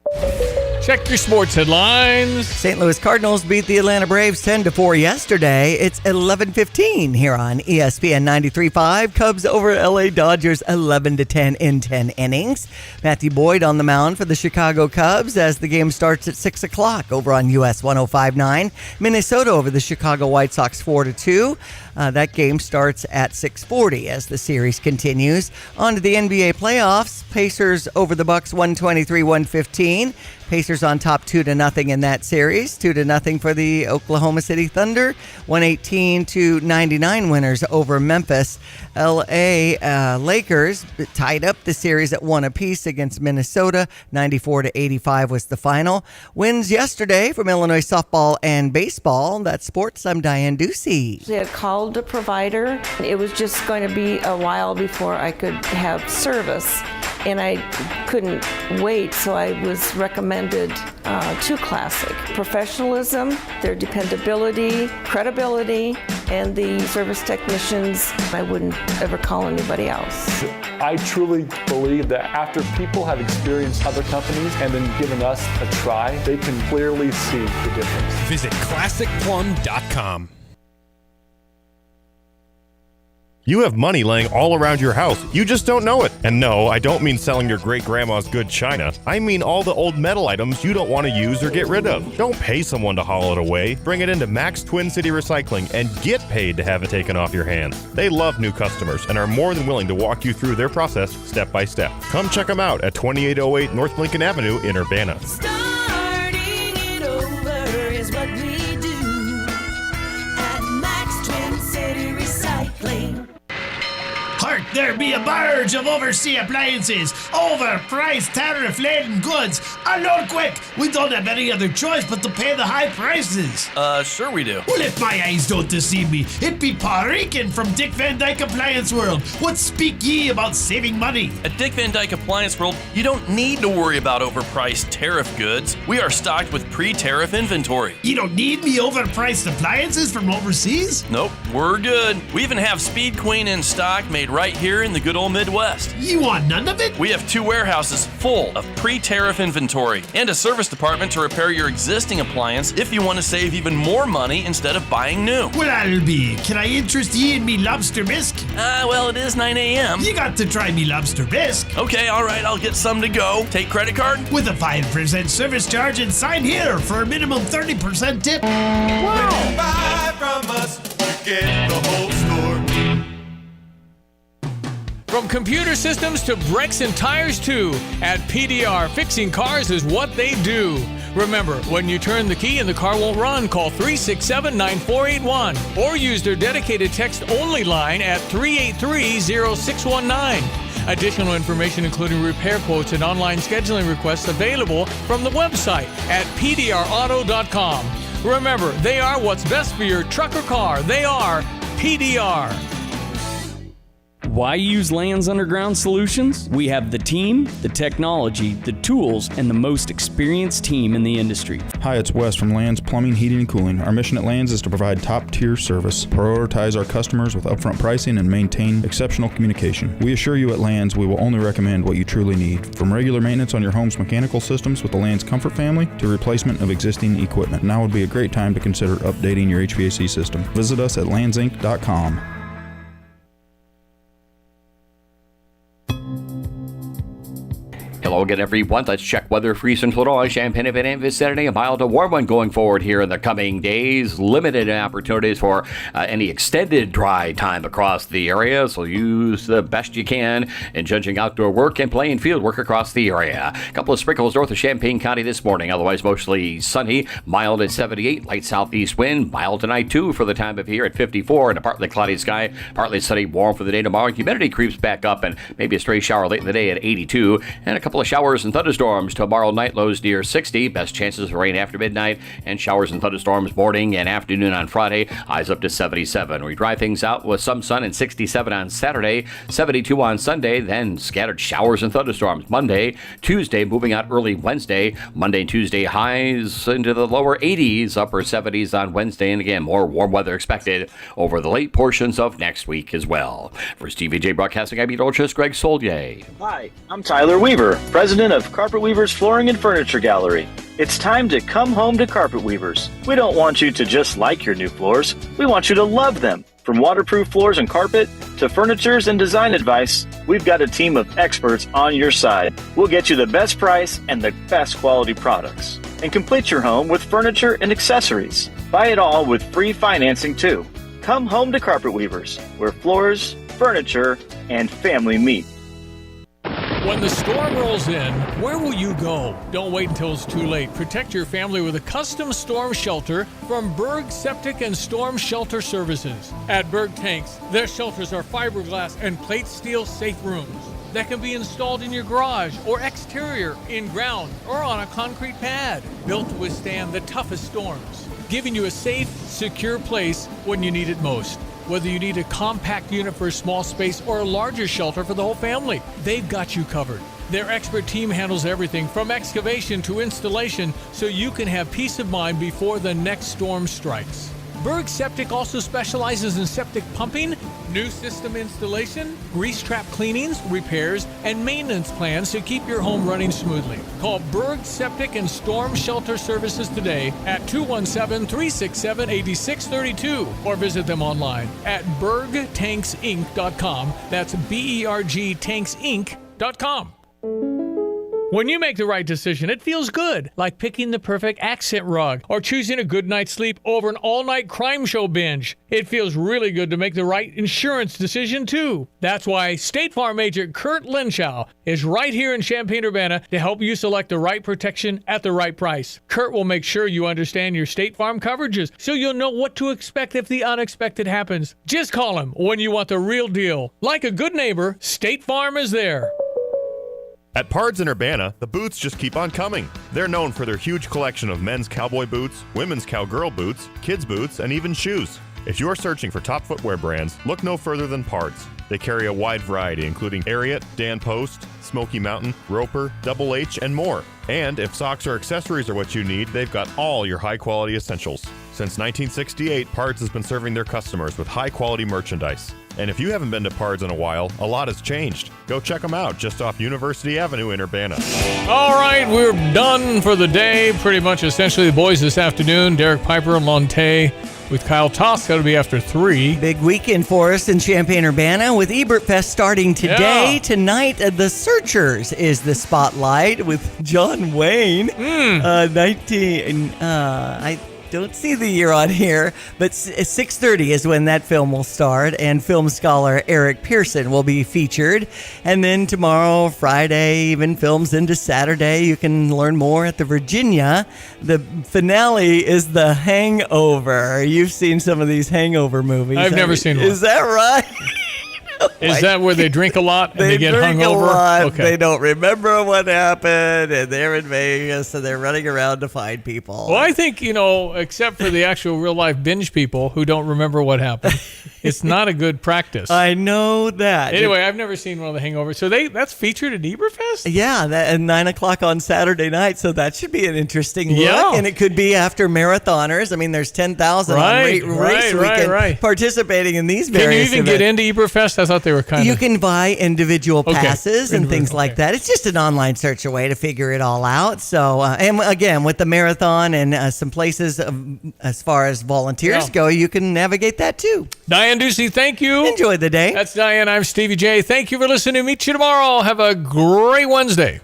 Check your sports headlines. St. Louis Cardinals beat the Atlanta Braves 10-4 yesterday. It's 11:15 here on ESPN 93.5. Cubs over LA Dodgers 11-10 in 10 innings. Matthew Boyd on the mound for the Chicago Cubs as the game starts at 6 o'clock over on US 105.9. Minnesota over the Chicago White Sox 4-2. That game starts at 6:40 as the series continues. On to the NBA playoffs. Pacers over the Bucks 123-115. Pacers on top 2-0 in that series. 2-0 for the Oklahoma City Thunder. 118-99 winners over Memphis. LA Lakers tied up the series at 1 apiece against Minnesota. 94-85 was the final. Wins yesterday from Illinois softball and baseball. That's sports. I'm Diane Ducey. They had called a provider. It was just going to be a while before I could have service, and I couldn't wait, so I was recommended to Classic. Professionalism, their dependability, credibility, and the service technicians. I wouldn't ever call anybody else. I truly believe that after people have experienced other companies and then given us a try, they can clearly see the difference. Visit ClassicPlum.com. You have money laying all around your house. You just don't know it. And no, I don't mean selling your great-grandma's good china. I mean all the old metal items you don't want to use or get rid of. Don't pay someone to haul it away. Bring it into Max Twin City Recycling and get paid to have it taken off your hands. They love new customers and are more than willing to walk you through their process step by step. Come check them out at 2808 North Lincoln Avenue in Urbana. Starting it over is what we do at Max Twin City Recycling. Hark, there be a barge of overseas appliances, overpriced, tariff-laden goods. Unload quick! We don't have any other choice but to pay the high prices. Sure we do. Well, if my eyes don't deceive me, it be Paul Rican from Dick Van Dyke Appliance World. What speak ye about saving money? At Dick Van Dyke Appliance World, you don't need to worry about overpriced tariff goods. We are stocked with pre-tariff inventory. You don't need me overpriced appliances from overseas? Nope, we're good. We even have Speed Queen in stock made right here in the good old Midwest. You want none of it? We have 2 warehouses full of pre-tariff inventory and a service department to repair your existing appliance if you want to save even more money instead of buying new. Well, I'll be. Can I interest ye in me lobster bisque? Well, it is 9 a.m. You got to try me lobster bisque. Okay, all right, I'll get some to go. Take credit card? With a 5% service charge and sign here for a minimum 30% tip. Wow. When you buy from us, you get the whole store. From computer systems to brakes and tires too, at PDR, fixing cars is what they do. Remember, when you turn the key and the car won't run, call 367-9481 or use their dedicated text-only line at 383-0619. Additional information including repair quotes and online scheduling requests available from the website at pdrauto.com. Remember, they are what's best for your truck or car. They are PDR. Why use Land's Underground Solutions? We have the team, the technology, the tools, and the most experienced team in the industry. Hi, it's Wes from Land's Plumbing, Heating, and Cooling. Our mission at Land's is to provide top-tier service, prioritize our customers with upfront pricing, and maintain exceptional communication. We assure you at Land's we will only recommend what you truly need, from regular maintenance on your home's mechanical systems with the Land's Comfort family to replacement of existing equipment. Now would be a great time to consider updating your HVAC system. Visit us at landsinc.com. Hello again, everyone. Let's check weather for Eastern Illinois. Champaign this Saturday, a mild to warm one going forward here in the coming days. Limited opportunities for any extended dry time across the area, so use the best you can in judging outdoor work and playing field work across the area. A couple of sprinkles north of Champaign County this morning, otherwise mostly sunny. Mild at 78, light southeast wind. Mild tonight, too, for the time of year at 54, and a partly cloudy sky. Partly sunny, warm for the day tomorrow. Humidity creeps back up, and maybe a stray shower late in the day at 82, and a couple of showers and thunderstorms tomorrow night, lows near 60. Best chances of rain after midnight, and showers and thunderstorms morning and afternoon on Friday. Highs up to 77. We dry things out with some sun and 67 on Saturday, 72 on Sunday, then scattered showers and thunderstorms Monday. Tuesday moving out early Wednesday. Monday and Tuesday highs into the lower 80s, upper 70s on Wednesday, and again more warm weather expected over the late portions of next week as well. For Stevie J Broadcasting, I'm meteorologist Greg Soldier. Hi, I'm Tyler Weaver, president of Carpet Weavers Flooring and Furniture Gallery. It's time to come home to Carpet Weavers. We don't want you to just like your new floors. We want you to love them. From waterproof floors and carpet to furnitures and design advice, we've got a team of experts on your side. We'll get you the best price and the best quality products. And complete your home with furniture and accessories. Buy it all with free financing too. Come home to Carpet Weavers, where floors, furniture, and family meet. When the storm rolls in, where will you go? Don't wait until it's too late. Protect your family with a custom storm shelter from Berg Septic and Storm Shelter Services. At Berg Tanks, their shelters are fiberglass and plate steel safe rooms that can be installed in your garage or exterior, in ground, or on a concrete pad. Built to withstand the toughest storms, giving you a safe, secure place when you need it most. Whether you need a compact unit for a small space or a larger shelter for the whole family, they've got you covered. Their expert team handles everything from excavation to installation so you can have peace of mind before the next storm strikes. Berg Septic also specializes in septic pumping, new system installation, grease trap cleanings, repairs, and maintenance plans to keep your home running smoothly. Call Berg Septic and Storm Shelter Services today at 217-367-8632 or visit them online at bergtanksinc.com. That's BERG tanksinc.com. When you make the right decision, it feels good, like picking the perfect accent rug or choosing a good night's sleep over an all-night crime show binge. It feels really good to make the right insurance decision, too. That's why State Farm agent Kurt Lenschow is right here in Champaign-Urbana to help you select the right protection at the right price. Kurt will make sure you understand your State Farm coverages so you'll know what to expect if the unexpected happens. Just call him when you want the real deal. Like a good neighbor, State Farm is there. At Pards in Urbana, the boots just keep on coming. They're known for their huge collection of men's cowboy boots, women's cowgirl boots, kids' boots, and even shoes. If you're searching for top footwear brands, look no further than Pards. They carry a wide variety, including Ariat, Dan Post, Smoky Mountain, Roper, Double H, and more. And if socks or accessories are what you need, they've got all your high-quality essentials. Since 1968, Pards has been serving their customers with high-quality merchandise. And if you haven't been to Pards in a while, a lot has changed. Go check them out just off University Avenue in Urbana. All right, we're done for the day. Pretty much essentially the boys this afternoon. Derek Piper and Lonte with Kyle Toss. That'll be after 3. Big weekend for us in Champaign-Urbana with Ebert Fest starting today. Yeah. Tonight, The Searchers is the spotlight with John Wayne. I don't see the year on here, but 6:30 is when that film will start, and film scholar Eric Pearson will be featured. And then tomorrow, Friday, even films into Saturday. You can learn more at the Virginia. The finale is The Hangover. You've seen some of these Hangover movies. I've never seen one. Is that right? Is that where they drink a lot and they get drink hungover? A lot. Okay. They don't remember what happened, and they're in Vegas, and they're running around to find people. Well, I think, except for the actual real-life binge people who don't remember what happened, it's not a good practice. I know that. Anyway, I've never seen one of the Hangovers. So that's featured at Eberfest? Yeah, at 9 o'clock on Saturday night, so that should be an interesting look. Yeah. And it could be after marathoners. I mean, there's 10,000 Right, on race weekend right. participating in these Can you various even events. get into Eberfest? I thought they were kind of... You can buy individual passes and things like okay. that. It's just an online search away to figure it all out. So, and again, with the marathon and some places as far as volunteers go, you can navigate that too. Diane Ducey, thank you. Enjoy the day. That's Diane. I'm Stevie J. Thank you for listening. Meet you tomorrow. Have a great Wednesday.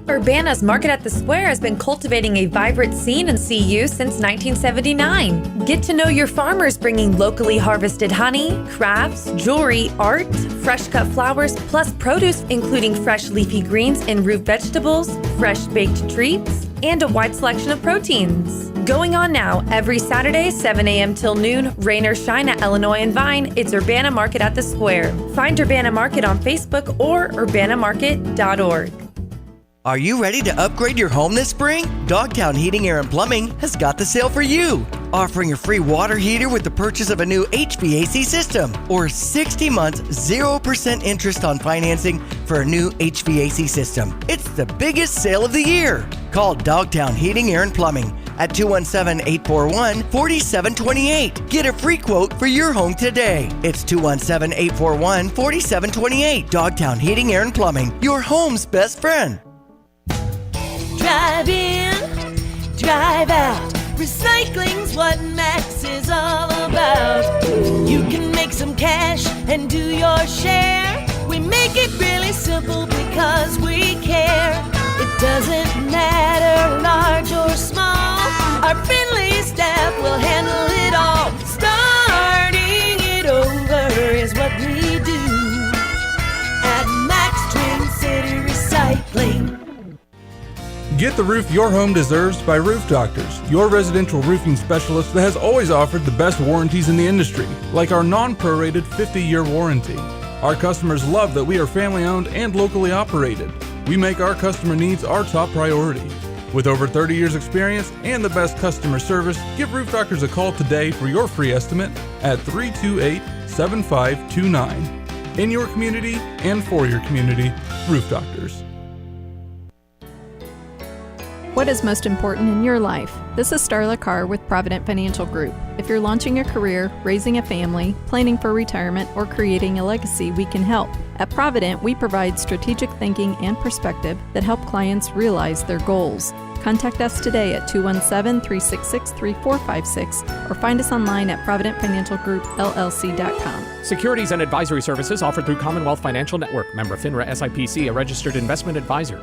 Urbana's Market at the Square has been cultivating a vibrant scene in CU since 1979. Get to know your farmers bringing locally harvested honey, crafts, jewelry, art, fresh cut flowers, plus produce including fresh leafy greens and root vegetables, fresh baked treats, and a wide selection of proteins. Going on now, every Saturday, 7 a.m. till noon, rain or shine at Illinois and Vine, it's Urbana Market at the Square. Find Urbana Market on Facebook or urbanamarket.org. Are you ready to upgrade your home this spring? Dogtown Heating, Air, and Plumbing has got the sale for you. Offering a free water heater with the purchase of a new HVAC system. Or 60 months, 0% interest on financing for a new HVAC system. It's the biggest sale of the year. Call Dogtown Heating, Air, and Plumbing at 217-841-4728. Get a free quote for your home today. It's 217-841-4728. Dogtown Heating, Air, and Plumbing, your home's best friend. Drive in, drive out. Recycling's what Max is all about. You can make some cash and do your share. We make it really simple because we care. It doesn't matter large or small. Our friendly staff will handle it all. Starting it over is what we do at Max Twin City Recycling. Get the roof your home deserves by Roof Doctors, your residential roofing specialist that has always offered the best warranties in the industry, like our non-prorated 50-year warranty. Our customers love that we are family-owned and locally operated. We make our customer needs our top priority. With over 30 years experience and the best customer service, give Roof Doctors a call today for your free estimate at 328-7529. In your community and for your community, Roof Doctors. What is most important in your life? This is Starla Carr with Provident Financial Group. If you're launching a career, raising a family, planning for retirement, or creating a legacy, we can help. At Provident, we provide strategic thinking and perspective that help clients realize their goals. Contact us today at 217-366-3456 or find us online at providentfinancialgroupllc.com. Securities and advisory services offered through Commonwealth Financial Network. Member FINRA SIPC, a registered investment advisor.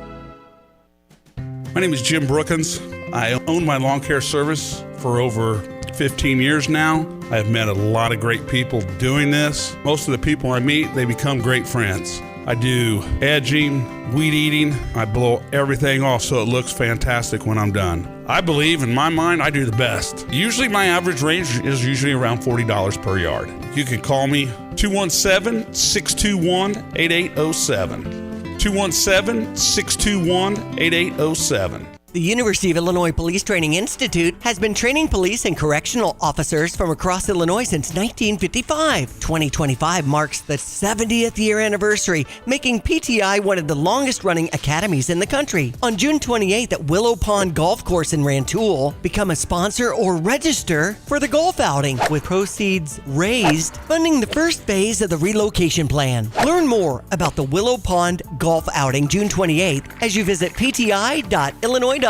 My name is Jim Brookins. I own my lawn care service for over 15 years now. I have met a lot of great people doing this. Most of the people I meet, they become great friends. I do edging, weed eating. I blow everything off so it looks fantastic when I'm done. I believe, in my mind, I do the best. Usually my average range is usually around $40 per yard. You can call me 217-621-8807. 217-621-8807. The University of Illinois Police Training Institute has been training police and correctional officers from across Illinois since 1955. 2025 marks the 70th year anniversary, making PTI one of the longest-running academies in the country. On June 28th at Willow Pond Golf Course in Rantoul, become a sponsor or register for the golf outing, with proceeds raised funding the first phase of the relocation plan. Learn more about the Willow Pond Golf Outing June 28th as you visit pti.illinois.edu.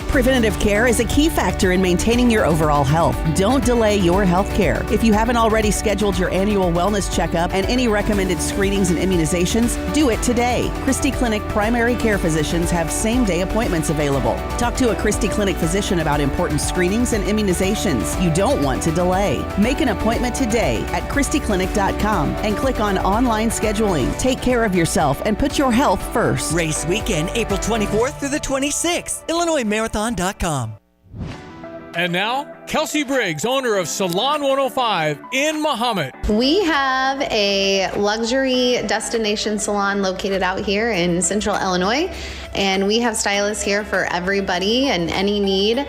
Preventative care is a key factor in maintaining your overall health. Don't delay your health care. If you haven't already scheduled your annual wellness checkup and any recommended screenings and immunizations, do it today. Christie Clinic primary care physicians have same-day appointments available. Talk to a Christie Clinic physician about important screenings and immunizations. You don't want to delay. Make an appointment today at ChristieClinic.com and click on online scheduling. Take care of yourself and put your health first. Race weekend, April 24th through the 26th. Illinois Marathon.com. And now, Kelsey Briggs, owner of Salon 105 in Mahomet. We have a luxury destination salon located out here in central Illinois, and we have stylists here for everybody and any need.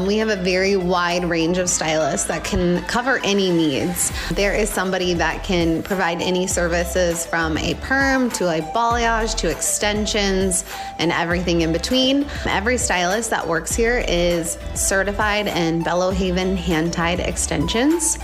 We have a very wide range of stylists that can cover any needs. There is somebody that can provide any services from a perm to a balayage to extensions and everything in between. Every stylist that works here is certified in Bellowhaven hand-tied extensions,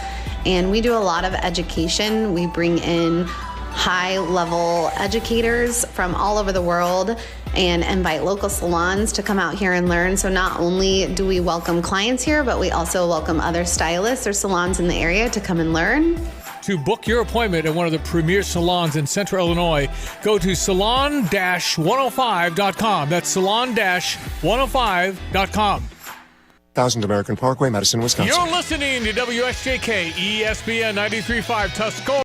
and we do a lot of education. We bring in high-level educators from all over the world and invite local salons to come out here and learn. So not only do we welcome clients here, but we also welcome other stylists or salons in the area to come and learn. To book your appointment at one of the premier salons in central Illinois, go to salon-105.com. That's salon-105.com. 1000 American Parkway, Madison, Wisconsin. You're listening to WSJK ESPN 93.5 Tuscola.